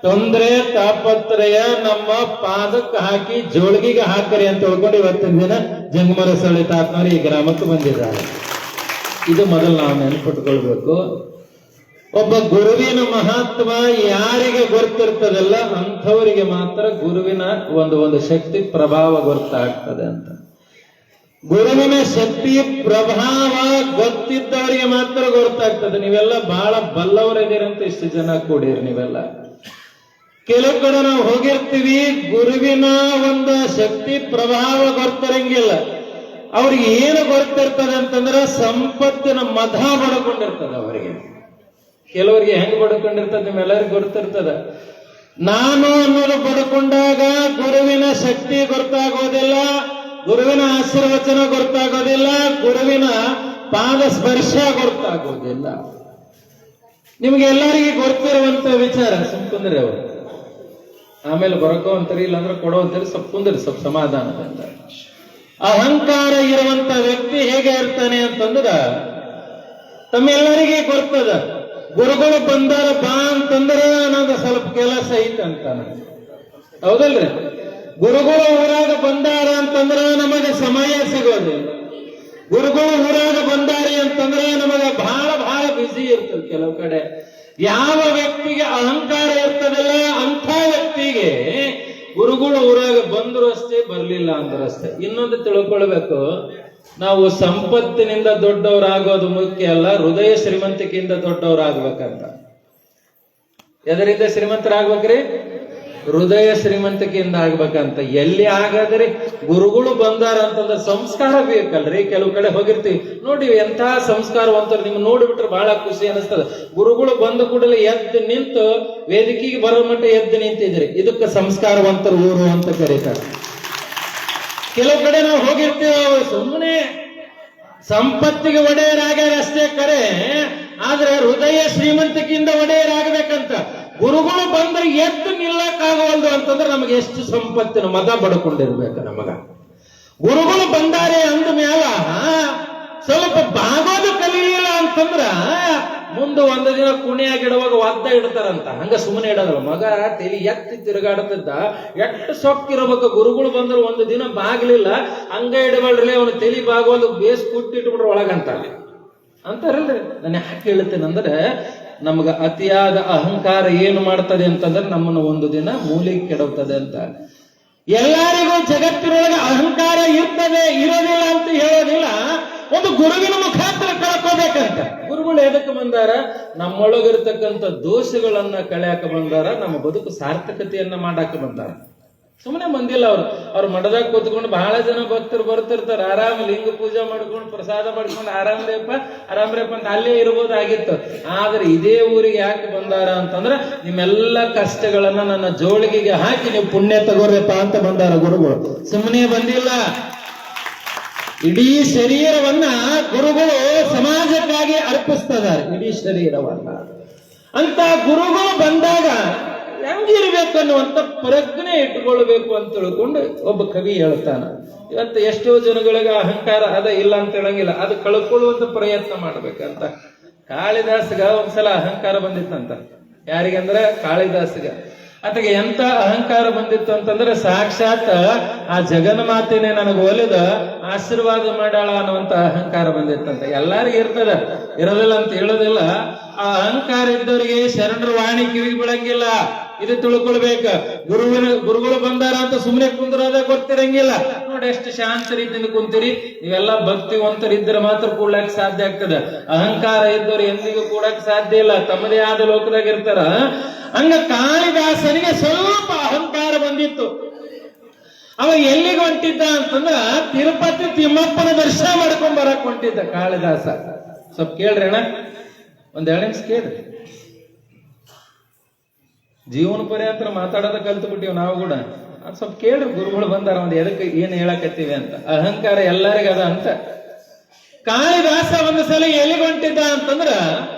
Speaker 2: ತೊಂದರೆ ತಾಪತ್ರಯ ನಮ್ಮ ಪಾದಕ್ಕೆ ಹಾಕಿ ಜೋಳಿಗೆಗೆ ಹಾಕರಿ ಅಂತ ಹೇಳ್ಕೊಂಡು ಇವತ್ತಿನ ದಿನ ಜಂಗಮರ ಸಳ್ಳಿ ತಾತ್ನವರು ಈ ಗ್ರಾಮಕ್ಕೆ ಬಂದಿದ್ದಾರೆ. ಇದು ಮೊದಲು ನಾವು ನೆನಪಿಟ್ಕೊಳ್ಬೇಕು. ಒಬ್ಬ ಗುರುವಿನ ಮಹತ್ವ ಯಾರಿಗೆ ಗೊತ್ತಿರ್ತದಲ್ಲ ಅಂಥವರಿಗೆ ಮಾತ್ರ ಗುರುವಿನ ಒಂದು ಶಕ್ತಿ ಪ್ರಭಾವ ಗೊತ್ತಾಗ್ತದೆ ಅಂತ. ಗುರುವಿನ ಶಕ್ತಿ ಪ್ರಭಾವ ಗೊತ್ತಿದ್ದವರಿಗೆ ಮಾತ್ರ ಗೊತ್ತಾಗ್ತದೆ. ನೀವೆಲ್ಲ ಬಹಳ ಬಲ್ಲವರಿದ್ದೀರಂತ ಇಷ್ಟು ಜನ ಕೂಡಿರಿ. ನೀವೆಲ್ಲ ಕೆಲವು ಕಡೆ ನಾವು ಹೋಗಿರ್ತೀವಿ, ಗುರುವಿನ ಒಂದು ಶಕ್ತಿ ಪ್ರಭಾವ ಗೊತ್ತಿರಂಗಿಲ್ಲ. ಅವ್ರಿಗೆ ಏನು ಗೊತ್ತಿರ್ತದೆ ಅಂತಂದ್ರೆ ಸಂಪತ್ತಿನ ಮದ ಬಡ್ಕೊಂಡಿರ್ತದೆ ಅವರಿಗೆ. ಕೆಲವರಿಗೆ ಹೆಂಗ್ ಬಡ್ಕೊಂಡಿರ್ತದೆ ನಿಮ್ಮೆಲ್ಲರಿಗೂ ಗೊತ್ತಿರ್ತದ. ನಾನು ಅನ್ನೋದು ಬಡ್ಕೊಂಡಾಗ ಗುರುವಿನ ಶಕ್ತಿ ಗೊತ್ತಾಗೋದಿಲ್ಲ, ಗುರುವಿನ ಆಶೀರ್ವಚನ ಗೊತ್ತಾಗೋದಿಲ್ಲ, ಗುರುವಿನ ಪಾದ ಸ್ಪರ್ಶ ಗೊತ್ತಾಗೋದಿಲ್ಲ. ನಿಮ್ಗೆ ಎಲ್ಲರಿಗೆ ಗೊತ್ತಿರುವಂತ ವಿಚಾರ. ಸುಮ್ಕುಂದ್ರಿ ಅವರು ಆಮೇಲೆ ಬರಕೋ ಅಂತಾರಿ, ಇಲ್ಲಾಂದ್ರೆ ಕೊಡೋ ಅಂತಾರಿ. ಸ್ವಲ್ಪ ಕುಂದ್ರಿ, ಸ್ವಲ್ಪ ಸಮಾಧಾನದಿಂದ. ಅಹಂಕಾರ ಇರುವಂತ ವ್ಯಕ್ತಿ ಹೇಗೆ ಇರ್ತಾನೆ ಅಂತಂದ್ರ, ತಮ್ಮೆಲ್ಲರಿಗೆ ಗೊತ್ತದ, ಗುರುಗಳು ಬಂದಾರ ಬಾ ಅಂತಂದ್ರ ನಂದು ಸ್ವಲ್ಪ ಕೆಲಸ ಐತಂತಾನ. ಹೌದಲ್ರಿ? ಗುರುಗಳು ಊರಾಗ ಬಂದಾರ ಅಂತಂದ್ರ ನಮಗೆ ಸಮಯ ಸಿಗೋದಿಲ್ಲ. ಗುರುಗಳು ಊರಾಗ ಬಂದಾರಿ ಅಂತಂದ್ರೆ ನಮಗೆ ಬಹಳ ಬಿಸಿ ಇರ್ತದೆ. ಕೆಲವು ಕಡೆ ಯಾವ ವ್ಯಕ್ತಿಗೆ ಅಹಂಕಾರ ಇರ್ತದಲ್ಲ ಅಂಥ ವ್ಯಕ್ತಿಗೆ ಗುರುಗಳು ಊರಾಗ ಬಂದ್ರು ಅಷ್ಟೇ, ಬರ್ಲಿಲ್ಲ ಅಂದ್ರು ಅಷ್ಟೇ. ಇನ್ನೊಂದು ತಿಳ್ಕೊಳ್ಬೇಕು, ನಾವು ಸಂಪತ್ತಿನಿಂದ ದೊಡ್ಡವರಾಗೋದು ಮುಖ್ಯ ಅಲ್ಲ, ಹೃದಯ ಶ್ರೀಮಂತಿಕೆಯಿಂದ ದೊಡ್ಡವರಾಗ್ಬೇಕಂತ. ಎದರಿಂದ ಶ್ರೀಮಂತರಾಗ್ಬೇಕ್ರಿ? ಹೃದಯ ಶ್ರೀಮಂತಿಕೆಯಿಂದ ಆಗ್ಬೇಕಂತ. ಎಲ್ಲಿ ಆಗಾದ್ರಿ? ಗುರುಗಳು ಬಂದಾರ ಅಂತಂದ್ರೆ ಸಂಸ್ಕಾರ ಬೇಕಲ್ರಿ. ಕೆಲವು ಕಡೆ ಹೋಗಿರ್ತೀವಿ ನೋಡಿ, ಎಂಥ ಸಂಸ್ಕಾರವಂತರು. ನಿಮ್ಗೆ ನೋಡಿಬಿಟ್ರೆ ಬಹಳ ಖುಷಿ ಅನಿಸ್ತದ. ಗುರುಗಳು ಬಂದ ಕೂಡಲೇ ಎದ್ದು ನಿಂತು ವೇದಿಕೆಗೆ ಬರೋ ಮಟ್ಟ ಎದ್ದು ನಿಂತಿದ್ರಿ, ಇದಕ್ಕೆ ಸಂಸ್ಕಾರವಂತರು ಊರು ಅಂತ ಕರೀತಾರೆ. ಕೆಲವು ಕಡೆ ನಾವು ಹೋಗಿರ್ತೀವಿ, ಸುಮ್ಮನೆ ಸಂಪತ್ತಿಗೆ ಒಡೆಯರಾಗ್ಯಾರ ಅಷ್ಟೇ ಕರೆ,
Speaker 5: ಆದ್ರೆ ಹೃದಯ ಶ್ರೀಮಂತಿಕೆಯಿಂದ ಒಡೆಯರಾಗಬೇಕಂತ. ಗುರುಗಳು ಬಂದ್ರೆ ಎದ್ದು ನಿಲ್ಲಕ್ಕಾಗವಲ್ದು ಅಂತಂದ್ರೆ ನಮಗೆ ಎಷ್ಟು ಸಂಪತ್ತಿನ ಮದ ಬಡ್ಕೊಂಡಿರ್ಬೇಕು ನಮಗ. ಗುರುಗಳು ಬಂದಾರೆ ಅಂದ ಮ್ಯಾಲ ಸ್ವಲ್ಪ ಬಾಗೋದು ಕಲೀಲಿಲ್ಲ ಅಂತಂದ್ರ ಮುಂದೆ ಒಂದು ದಿನ ಕುಣಿಯಾಗಿಡುವಾಗ ಒದ್ದ ಇಡ್ತಾರಂತ. ಹಂಗ ಸುಮ್ಮನೆ ಇಡೋದಲ್ಲ. ಮಗ ತಲೆ ಎತ್ತಿ ತಿರುಗಾಡ್ತಿದ್ದ, ಎಷ್ಟು ಸೊಕ್ಕಿರ್ಬೇಕು. ಗುರುಗಳು ಬಂದ್ರು ಒಂದು ದಿನ ಬಾಗ್ಲಿಲ್ಲ, ಹಂಗ ಇಡಬೇಡ್ರಿ, ಅವನು ತಲೆ ಬಾಗೋದು ಬೇಸ್ ಕುಟ್ಟಿಟ್ಬಿಟ್ರೆ ಒಳಗಂತ ಅಂತಾರಲ್ರಿ. ನಾನು ಯಾಕೆ ಹೇಳ್ತೇನೆ ಅಂದ್ರೆ, ನಮ್ಗ ಅತಿಯಾದ ಅಹಂಕಾರ ಏನು ಮಾಡ್ತದೆ ಅಂತಂದ್ರೆ ನಮ್ಮನ್ನು ಒಂದು ದಿನ ಮೂಲೆಗೆ ಕೆಡುತ್ತದೆ ಅಂತ. ಎಲ್ಲರಿಗೂ ಜಗತ್ತಿನೊಳಗೆ ಅಹಂಕಾರ ಇರ್ತದೆ, ಇರೋದಿಲ್ಲ ಅಂತ ಹೇಳೋದಿಲ್ಲ. ಒಂದು ಗುರುವಿನ ಮುಖಾಂತರ ಕಳ್ಕೋಬೇಕಂತ. ಗುರುಗಳು ಎದಕ್ಕೆ ಬಂದಾರ? ನಮ್ಮೊಳಗಿರ್ತಕ್ಕಂಥ ದೋಷಗಳನ್ನ ಕಳೆಯಾಕ ಬಂದಾರ, ನಮ್ಮ ಬದುಕು ಸಾರ್ಥಕತೆಯನ್ನ ಮಾಡಾಕ ಬಂದಾರ. ಸುಮ್ಮನೆ ಬಂದಿಲ್ಲ ಅವ್ರು. ಅವ್ರ ಮಠದಾಗ ಕೂತ್ಕೊಂಡು ಬಹಳ ಜನ ಭಕ್ತರು ಬರ್ತಿರ್ತಾರ, ಆರಾಮ ಲಿಂಗ ಪೂಜೆ ಮಾಡ್ಕೊಂಡು ಪ್ರಸಾದ ಮಾಡ್ಕೊಂಡು ಆರಾಮ್ರೇಪ ಅಂತ ಅಲ್ಲೇ ಇರ್ಬೋದಾಗಿತ್ತು. ಆದ್ರೆ ಇದೇ ಊರಿಗೆ ಯಾಕೆ ಬಂದಾರ ಅಂತಂದ್ರೆ, ನಿಮ್ಮೆಲ್ಲ ಕಷ್ಟಗಳನ್ನ ನನ್ನ ಜೋಳಿಗೆಗೆ ಹಾಕಿ ನೀವು ಪುಣ್ಯ ತಗೋರಪ್ಪ ಅಂತ ಬಂದಾರ ಗುರುಗಳು. ಸುಮ್ಮನೆ ಬಂದಿಲ್ಲ. ಇಡೀ ಶರೀರವನ್ನ ಗುರುಗಳು ಸಮಾಜಕ್ಕಾಗಿ ಅರ್ಪಿಸ್ತದಾರೆ, ಇಡೀ ಶರೀರವನ್ನ. ಅಂತ ಗುರುಗಳು ಬಂದಾಗ ಹೆಂಗಿರ್ಬೇಕು ಅನ್ನುವಂತ ಪ್ರಜ್ಞೆ ಇಟ್ಕೊಳ್ಬೇಕು ಅಂತ ತಿಳ್ಕೊಂಡು ಒಬ್ಬ ಕವಿ ಹೇಳ್ತಾನ. ಇವತ್ತು ಎಷ್ಟೋ ಜನಗಳಿಗೆ ಅಹಂಕಾರ ಅದ ಇಲ್ಲ ಅಂತ ಹೇಳಂಗಿಲ್ಲ, ಅದು ಕಳ್ಕೊಳ್ಳುವಂತ ಪ್ರಯತ್ನ ಮಾಡ್ಬೇಕಂತ. ಕಾಳಿದಾಸಗ ಒಂದ್ಸಲ ಅಹಂಕಾರ ಬಂದಿತ್ತಂತ. ಯಾರಿಗಂದ್ರೆ ಕಾಳಿದಾಸಗ. ಆತಗೆ ಎಂತ ಅಹಂಕಾರ ಬಂದಿತ್ತು ಅಂತಂದ್ರೆ, ಸಾಕ್ಷಾತ್ ಆ ಜಗನ್ಮಾತೆನೆ ನನಗೆ ಒಲಿದ ಆಶೀರ್ವಾದ ಮಾಡಾಳ ಅನ್ನುವಂತ ಅಹಂಕಾರ ಬಂದಿತ್ತಂತ. ಎಲ್ಲರಿಗೂ ಇರ್ತದ, ಇರೋದಿಲ್ಲ ಅಂತ ಹೇಳೋದಿಲ್ಲ. ಆ ಅಹಂಕಾರ ಇದ್ದವರಿಗೆ ಶರಣರ ವಾಣಿ ಕಿವಿಗೆ ಬಿಡಂಗಿಲ್ಲ. ಇದು ತಿಳ್ಕೊಳ್ಬೇಕ. ಗುರುಗಳು ಬಂದಾರ ಅಂತ ಸುಮ್ಮನೆ ಕುಂದ್ರದ ಗೊತ್ತಿರಂಗಿಲ್ಲ. ನೋಡಿ ಎಷ್ಟು ಶಾಂತ ರೀತಿಯಿಂದ ಕುಂತೀರಿ. ನೀವೆಲ್ಲ ಭಕ್ತಿವಂತರಿದ್ರೆ ಮಾತ್ರ ಕೂಡಕ್ ಸಾಧ್ಯ ಆಗ್ತದೆ. ಅಹಂಕಾರ ಇದ್ದವ್ರು ಎಂದಿಗೂ ಕೂಡಕ್ ಸಾಧ್ಯ ಇಲ್ಲ, ತಮ್ಮದೇ ಆದ ಲೋಕದಾಗ ಇರ್ತಾರ. ಹಂಗ ಕಾಳಿದಾಸನಿಗೆ ಸ್ವಲ್ಪ ಅಹಂಕಾರ ಬಂದಿತ್ತು. ಅವ ಎಲ್ಲಿಗೆ ಹೊಂಟಿದ್ದ ಅಂತಂದ್ರ ತಿರುಪತಿ ತಿಮ್ಮಪ್ಪನ ದರ್ಶನ ಮಾಡ್ಕೊಂಡ್ ಬರಕ್ ಹೊಂಟಿದ್ದ ಕಾಳಿದಾಸ. ಸ್ವಲ್ಪ ಕೇಳ್ರಿ ಅಣ್ಣ, ಒಂದ್ 2 ನಿಮಿಷ ಕೇಳ್ರಿ. ಜೀವನ ಪರ್ಯಂತರ ಮಾತಾಡೋದ ಕಲ್ತು ಬಿಟ್ಟಿವ್ ನಾವು ಕೂಡ. ಅದ್ ಸ್ವಲ್ಪ ಕೇಳ್ರಿ, ಗುರುಗಳು ಬಂದಾರ ಒಂದ್ ಎದಕ್ಕೆ ಏನ್ ಹೇಳಕತ್ತೀವಿ ಅಂತ. ಅಹಂಕಾರ ಎಲ್ಲರಿಗ ಅದ ಅಂತ. ಕಾಳಿದಾಸ ಒಂದು ಸಲ ಎಲ್ಲಿಗೆ ಹೊಂಟಿದ್ದ ಅಂತಂದ್ರ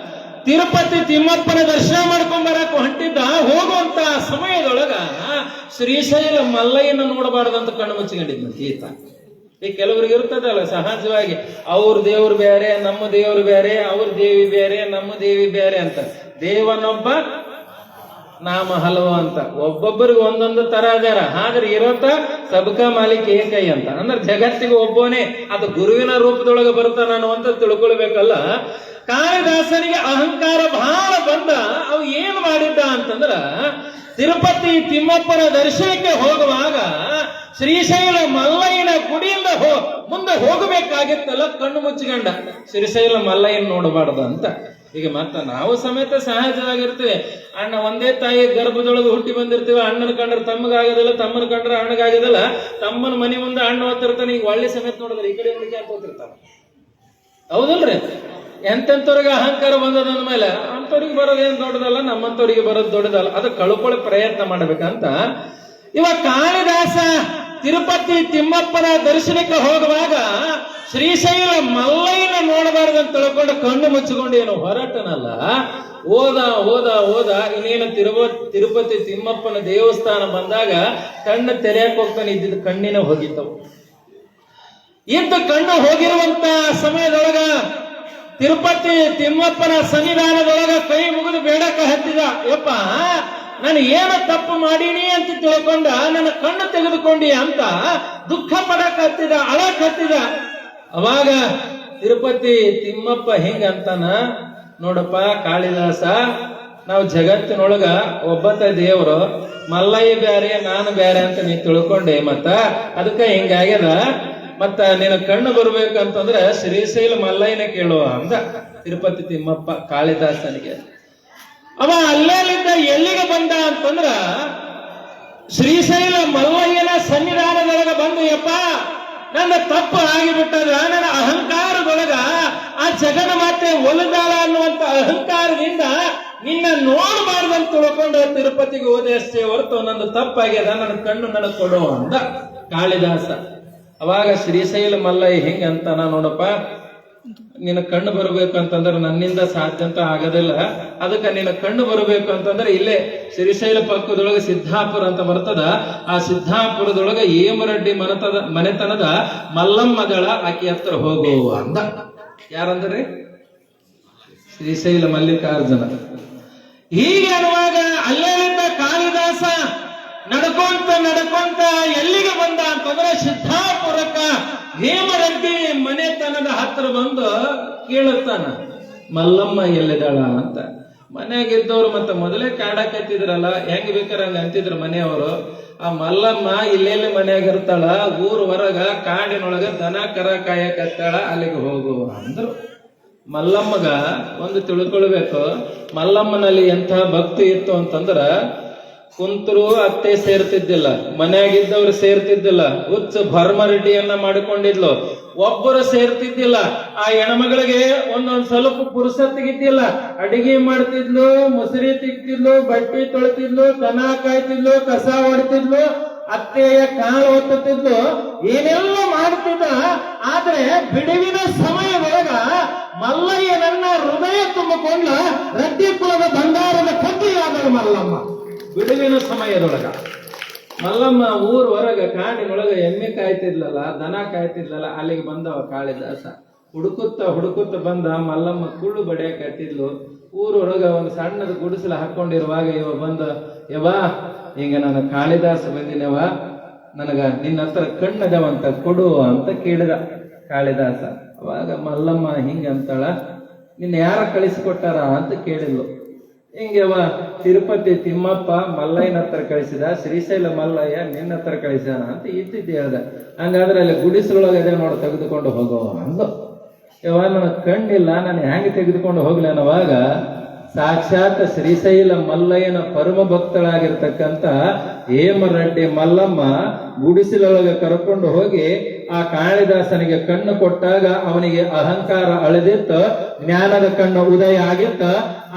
Speaker 5: ತಿರುಪತಿ ತಿಮ್ಮಪ್ಪನ ದರ್ಶನ ಮಾಡ್ಕೊಂಡ್ ಬರಕ್ ಹೊಂಟಿದ್ದ. ಹೋಗುವಂತ ಸಮಯದೊಳಗ ಶ್ರೀಶೈಲ ಮಲ್ಲಯ್ಯನ ನೋಡಬಾರ್ದಂತ ಕಣ್ಣು ಮುಚ್ಚಿಕೊಂಡಿದ್ದ ಈತ. ಈ ಕೆಲವ್ರಿಗೆ ಇರ್ತದಲ್ಲ ಸಹಜವಾಗಿ, ಅವ್ರ ದೇವ್ರು ಬೇರೆ, ನಮ್ಮ ದೇವ್ರು ಬೇರೆ, ಅವ್ರ ದೇವಿ ಬೇರೆ, ನಮ್ಮ ದೇವಿ ಬೇರೆ ಅಂತ. ದೇವನೊಬ್ಬ ನಾಮ ಹಲವು ಅಂತ. ಒಬ್ಬೊಬ್ಬರಿಗೆ ಒಂದೊಂದು ತರ ಅದಾರ. ಆದ್ರೆ ಇರೋತ ಸಬ್ಕ ಮಾಲಿಕ್ ಏಕೈ ಅಂತ. ಅಂದ್ರೆ ಜಗತ್ತಿಗೆ ಒಬ್ಬನೇ, ಅದು ಗುರುವಿನ ರೂಪದೊಳಗೆ ಬರ್ತಾನ ಅನ್ನುವಂತ ತಿಳ್ಕೊಳ್ಬೇಕಲ್ಲ. ಕಾಳಿದಾಸನಿಗೆ ಅಹಂಕಾರ ಬಹಳ ಬಂದ. ಅವು ಏನ್ ಮಾಡಿದ್ದ ಅಂತಂದ್ರ, ತಿರುಪತಿ ತಿಮ್ಮಪ್ಪನ ದರ್ಶನಕ್ಕೆ ಹೋಗುವಾಗ ಶ್ರೀಶೈಲ ಮಲ್ಲಯ್ಯನ ಗುಡಿಯಿಂದ ಮುಂದೆ ಹೋಗಬೇಕಾಗಿತ್ತಲ್ಲ, ಕಣ್ಣು ಮುಚ್ಚಿಕೊಂಡ. ಶ್ರೀಶೈಲ ಮಲ್ಲಯ್ಯನ ನೋಡಬಾರ್ದು ಅಂತ. ಈಗ ಮತ್ತ ನಾವು ಸಮೇತ ಸಹಜವಾಗಿರ್ತೇವೆ. ಅಣ್ಣ ಒಂದೇ ತಾಯಿ ಗರ್ಭದೊಳಗೆ ಹುಟ್ಟಿ ಬಂದಿರ್ತೀವಿ. ಅಣ್ಣನ ಕಂಡ್ರೆ ತಮ್ಮಗಾಗೋದಿಲ್ಲ, ತಮ್ಮನ ಕಂಡ್ರೆ ಅಣ್ಣಗಾಗೋದಿಲ್ಲ. ತಮ್ಮನ ಮನೆ ಮುಂದೆ ಅಣ್ಣ ಓದ್ತಿರ್ತಾನೆ, ಈಗ ಒಳ್ಳೆ ಸಮೇತ ನೋಡಿದ್ರೆ ಈ ಕಡೆ ಅಂತ ಓದ್ತಿರ್ತಾನೆ. ಹೌದಲ್ರಿ? ಎಂತೆಂಥವ್ರಿಗೆ ಅಹಂಕಾರ ಬಂದದ ಅಂದ್ಮೇಲೆ ಅಂಥವ್ರಿಗೆ ಬರೋದು ಏನ್ ದೊಡ್ಡದಲ್ಲ, ನಮ್ಮಂಥವ್ರಿಗೆ ಬರೋದು ದೊಡ್ಡದಲ್ಲ. ಅದು ಕಳ್ಕೊಳ್ಳೋ ಪ್ರಯತ್ನ ಮಾಡ್ಬೇಕಂತ ಇವಾಗ ಕಾಳಿದಾಸ ತಿರುಪತಿ ತಿಮ್ಮಪ್ಪನ ದರ್ಶನಕ್ಕೆ ಹೋಗುವಾಗ ಶ್ರೀಶೈಲ ಮಲ್ಲಯ್ಯನ ನೋಡಬಾರ್ದಂತ ತಿಳ್ಕೊಂಡು ಕಣ್ಣು ಮುಚ್ಚಿಕೊಂಡು ಏನು ಹೊರಟನಲ್ಲ. ಓದ ಇನ್ನೇನು ತಿರುಪತಿ ತಿಮ್ಮಪ್ಪನ ದೇವಸ್ಥಾನ ಬಂದಾಗ ಕಣ್ಣು ತೆರೆಯಕ್ಕೆ ಹೋಗ್ತಾನೆ. ಇದ್ದಿದ್ದು ಕಣ್ಣಿನ ಹೋಗಿದ್ದವು. ಕಣ್ಣು ಹೋಗಿರುವಂತ ಸಮಯದೊಳಗ ತಿರುಪತಿ ತಿಮ್ಮಪ್ಪನ ಸನ್ನಿಧಾನದೊಳಗ ಕೈ ಮುಗಿದು ಬೇಡಕ ಹತ್ತಿದ. ಯಪ್ಪ, ನಾನು ಏನು ತಪ್ಪು ಮಾಡೀನಿ ಅಂತ ತಿಳ್ಕೊಂಡ ನನ್ನ ಕಣ್ಣು ತೆಗೆದುಕೊಂಡಿ ಅಂತ ದುಃಖ ಪಡಕ್ ಹತ್ತಿದ, ಅಳಕ್ ಹತ್ತಿದ. ಅವಾಗ ತಿರುಪತಿ ತಿಮ್ಮಪ್ಪ ಹಿಂಗಂತಾನ, ನೋಡಪ್ಪ ಕಾಳಿದಾಸ, ನಾವು ಜಗತ್ತಿನೊಳಗ ಒಬ್ಬತ್ತ ದೇವ್ರು, ಮಲ್ಲಯ್ಯ ಬ್ಯಾರೆ ನಾನು ಬ್ಯಾರೆ ಅಂತ ನೀ ತಿಳ್ಕೊಂಡೆ. ಮತ್ತ ಅದಕ್ಕ ಹಿಂಗಾಗ್ಯದ. ಮತ್ತ ನಿನ್ನ ಕಣ್ಣು ಬರ್ಬೇಕಂತಂದ್ರ ಶ್ರೀಶೈಲ ಮಲ್ಲಯ್ಯನ ಕೇಳುವ ಅಂದ ತಿರುಪತಿ ತಿಮ್ಮಪ್ಪ ಕಾಳಿದಾಸನಿಗೆ. ಅವ ಅಲ್ಲಿಂದ ಎಲ್ಲಿಗೆ ಬಂದ ಅಂತಂದ್ರ ಶ್ರೀಶೈಲ ಮಲ್ಲಯ್ಯನ ಸನ್ನಿಧಾನದೊಳಗ ಬಂದು, ಯಪ್ಪ ನನ್ನ ತಪ್ಪು ಆಗಿಬಿಟ್ಟದ, ನನ್ನ ಅಹಂಕಾರದೊಳಗ ಆ ಜಗನ್ಮಾತೆ ಒಲಿದಾಳ ಅನ್ನುವಂತ ಅಹಂಕಾರದಿಂದ ನಿನ್ನ ನೋಡಬಾರ್ದಂತ ತಿಳ್ಕೊಂಡು ತಿರುಪತಿಗೆ ಹೋದೆ ಅಷ್ಟೇ ಹೊರತು ನನ್ನ ತಪ್ಪಾಗ್ಯದ, ನನ್ನ ಕಣ್ಣು ನನಗೆ ಕೊಡು ಅಂದ ಕಾಳಿದಾಸ. ಅವಾಗ ಶ್ರೀಶೈಲ ಮಲ್ಲಯ್ಯ ಹಿಂಗಂತಾನ, ನೋಡಪ್ಪ ನಿನ್ನ ಕಣ್ಣು ಬರಬೇಕು ಅಂತಂದ್ರೆ ನನ್ನಿಂದ ಸಾಧ್ಯ ಅಂತ ಆಗೋದಿಲ್ಲ. ಅದಕ್ಕೆ ನಿನ್ನ ಕಣ್ಣು ಬರಬೇಕು ಅಂತಂದ್ರೆ ಇಲ್ಲೇ ಶ್ರೀಶೈಲ ಪಕ್ಕದೊಳಗೆ ಸಿದ್ದಾಪುರ ಅಂತ ಬರ್ತದ. ಆ ಸಿದ್ದಾಪುರದೊಳಗೆ ಹೇಮರೆಡ್ಡಿ ಮನೆತನದ ಮಲ್ಲಮ್ಮಗಳ ಆಕಿ ಹತ್ರ ಹೋಗು ಅಂದ. ಯಾರಂದ್ರಿ? ಶ್ರೀಶೈಲ ಮಲ್ಲಿಕಾರ್ಜುನ. ಹೀಗೆ ಅನ್ನುವಾಗ ಅಲ್ಲೇಲಿಂದ ಕಾಳಿದಾಸ ನಡ್ಕೊಂತ ಎಲ್ಲಿಗೆ ಬಂದ ಅಂತಂದ್ರೆ ಸಿದ್ದಾಪುರಕ್ಕ ಹೇಮರೆಡ್ಡಿ ಮನೆತನದ ಹತ್ರ ಬಂದು ಕೇಳುತ್ತಾನ, ಮಲ್ಲಮ್ಮ ಎಲ್ಲಿದ್ದಾಳ ಅಂತ. ಮನೆಯಾಗಿದ್ದವ್ರು ಮತ್ತೆ ಮೊದಲೇ ಕಾಡಕತ್ತಿದ್ರಲ್ಲ, ಹೆಂಗ್ ಬೇಕಾರೆ ಹಂಗ ಅಂತಿದ್ರು ಮನೆಯವರು. ಆ ಮಲ್ಲಮ್ಮ ಇಲ್ಲೆಲ್ಲಿ ಮನೆಯಾಗಿರ್ತಾಳ, ಊರ್ ಹೊರಗ ಕಾಡಿನೊಳಗ ದನ ಕರ ಕಾಯಕತ್ತಾಳ, ಅಲ್ಲಿಗೆ ಹೋಗು ಅಂದ್ರು. ಮಲ್ಲಮ್ಮಗ ಒಂದು ತಿಳ್ಕೊಳ್ಬೇಕು, ಮಲ್ಲಮ್ಮನಲ್ಲಿ ಎಂಥ ಭಕ್ತಿ ಇತ್ತು ಅಂತಂದ್ರ ಕುಂತರು ಅತ್ತೆ ಸೇರ್ತಿದ್ದಿಲ್ಲ, ಮನೆಯಾಗಿದ್ದವ್ರು ಸೇರ್ತಿದ್ದಿಲ್ಲ, ಹುಚ್ಚ ಭರ್ಮರೆಡ್ಡಿಯನ್ನ ಮಾಡಿಕೊಂಡಿದ್ಲು, ಒಬ್ಬರು ಸೇರ್ತಿದ್ದಿಲ್ಲ. ಆ ಹೆಣ್ಮಗಳಿಗೆ ಒಂದೊಂದ್ ಸ್ವಲ್ಪ ಪುರುಸತ್ತಿಗಿದ್ದಿಲ್ಲ. ಅಡಿಗೆ ಮಾಡ್ತಿದ್ಲು, ಮುಸುರಿ ತಿಕ್ತಿದ್ಲು, ಬಟ್ಟೆ ತೊಳಿತಿದ್ಲು, ದನ ಕಾಯ್ತಿದ್ಲು, ಕಸ ಹೊಡ್ತಿದ್ಲು, ಅತ್ತೆಯ ಕಾಲು ಒತ್ತುತ್ತಿದ್ಲು, ಏನೆಲ್ಲ ಮಾಡ್ತಿದ್ದ. ಆದ್ರೆ ಬಿಡುವಿನ ಸಮಯದೊಳಗ ಮಲ್ಲಯ್ಯನನ್ನ ಹೃದಯ ತುಂಬಿಕೊಂಡ ರೆಡ್ಡಿ ಕುಲದ ಬಂಗಾರದ ಕತ್ತಿಯಾದಳು ಮಲ್ಲಮ್ಮ. ಬಿಡುವಿನ ಸಮಯದೊಳಗ ಮಲ್ಲಮ್ಮ ಊರ್ ಹೊರಗ ಕಾಡಿನೊಳಗ ಎಮ್ಮೆ ಕಾಯ್ತಿದ್ಲಲ್ಲ, ದನ ಕಾಯ್ತಿದ್ಲಲ್ಲ, ಅಲ್ಲಿಗೆ ಬಂದವ ಕಾಳಿದಾಸ. ಹುಡುಕುತ್ತ ಬಂದ ಮಲ್ಲಮ್ಮ ಕುಳ್ಳು ಬಡಿಯಕ್ ಕಟ್ಟಿದ್ಲು. ಊರೊಳಗ ಒಂದು ಸಣ್ಣದ ಗುಡಿಸಲ ಹಾಕೊಂಡಿರುವಾಗ ಇವ ಬಂದ, ಯವಾ ಹಿಂಗ ನಾನು ಕಾಳಿದಾಸ ಬಂದಿನವ, ನನಗ ನಿನ್ನ ಹತ್ರ ಕಣ್ಣದವಂತ ಕೊಡು ಅಂತ ಕೇಳಿದ ಕಾಳಿದಾಸ. ಅವಾಗ ಮಲ್ಲಮ್ಮ ಹಿಂಗಂತಾಳ, ನಿನ್ನ ಯಾರ ಕಳಿಸಿಕೊಟ್ಟಾರ ಅಂತ ಕೇಳಿದ್ಲು. ಹಿಂಗೆವ ತಿರುಪತಿ ತಿಮ್ಮಪ್ಪ ಮಲ್ಲಯ್ಯನ ಹತ್ರ ಕಳಿಸಿದ, ಶ್ರೀಶೈಲ ಮಲ್ಲಯ್ಯ ನಿನ್ನ ಹತ್ರ ಕಳಿಸಿದ ಅಂತ ಇತ್ತಿದ್ದು ಹೇಳ್ದ. ಹಂಗಾದ್ರೆ ಅಲ್ಲಿ ಗುಡಿಸಲೊಳಗೆ ಇದೆ ನೋಡಿ, ತೆಗೆದುಕೊಂಡು ಹೋಗೋ ಅಂದು. ಯವ ನನಗೆ ಕಣ್ಣಿಲ್ಲ, ನಾನು ಹೆಂಗೆ ತೆಗೆದುಕೊಂಡು ಹೋಗ್ಲಿ ಅನ್ನೋವಾಗ ಸಾಕ್ಷಾತ್ ಶ್ರೀಶೈಲ ಮಲ್ಲಯ್ಯನ ಪರಮ ಭಕ್ತಳಾಗಿರ್ತಕ್ಕಂಥ ಹೇಮರೆಡ್ಡಿ ಮಲ್ಲಮ್ಮ ಗುಡಿಸಲೊಳಗೆ ಕರ್ಕೊಂಡು ಹೋಗಿ ಆ ಕಾಳಿದಾಸನಿಗೆ ಕಣ್ಣು ಕೊಟ್ಟಾಗ ಅವನಿಗೆ ಅಹಂಕಾರ ಅಳೆದಿತ್ತು, ಜ್ಞಾನದ ಕಣ್ಣು ಉದಯ ಆಗಿತ್ತ.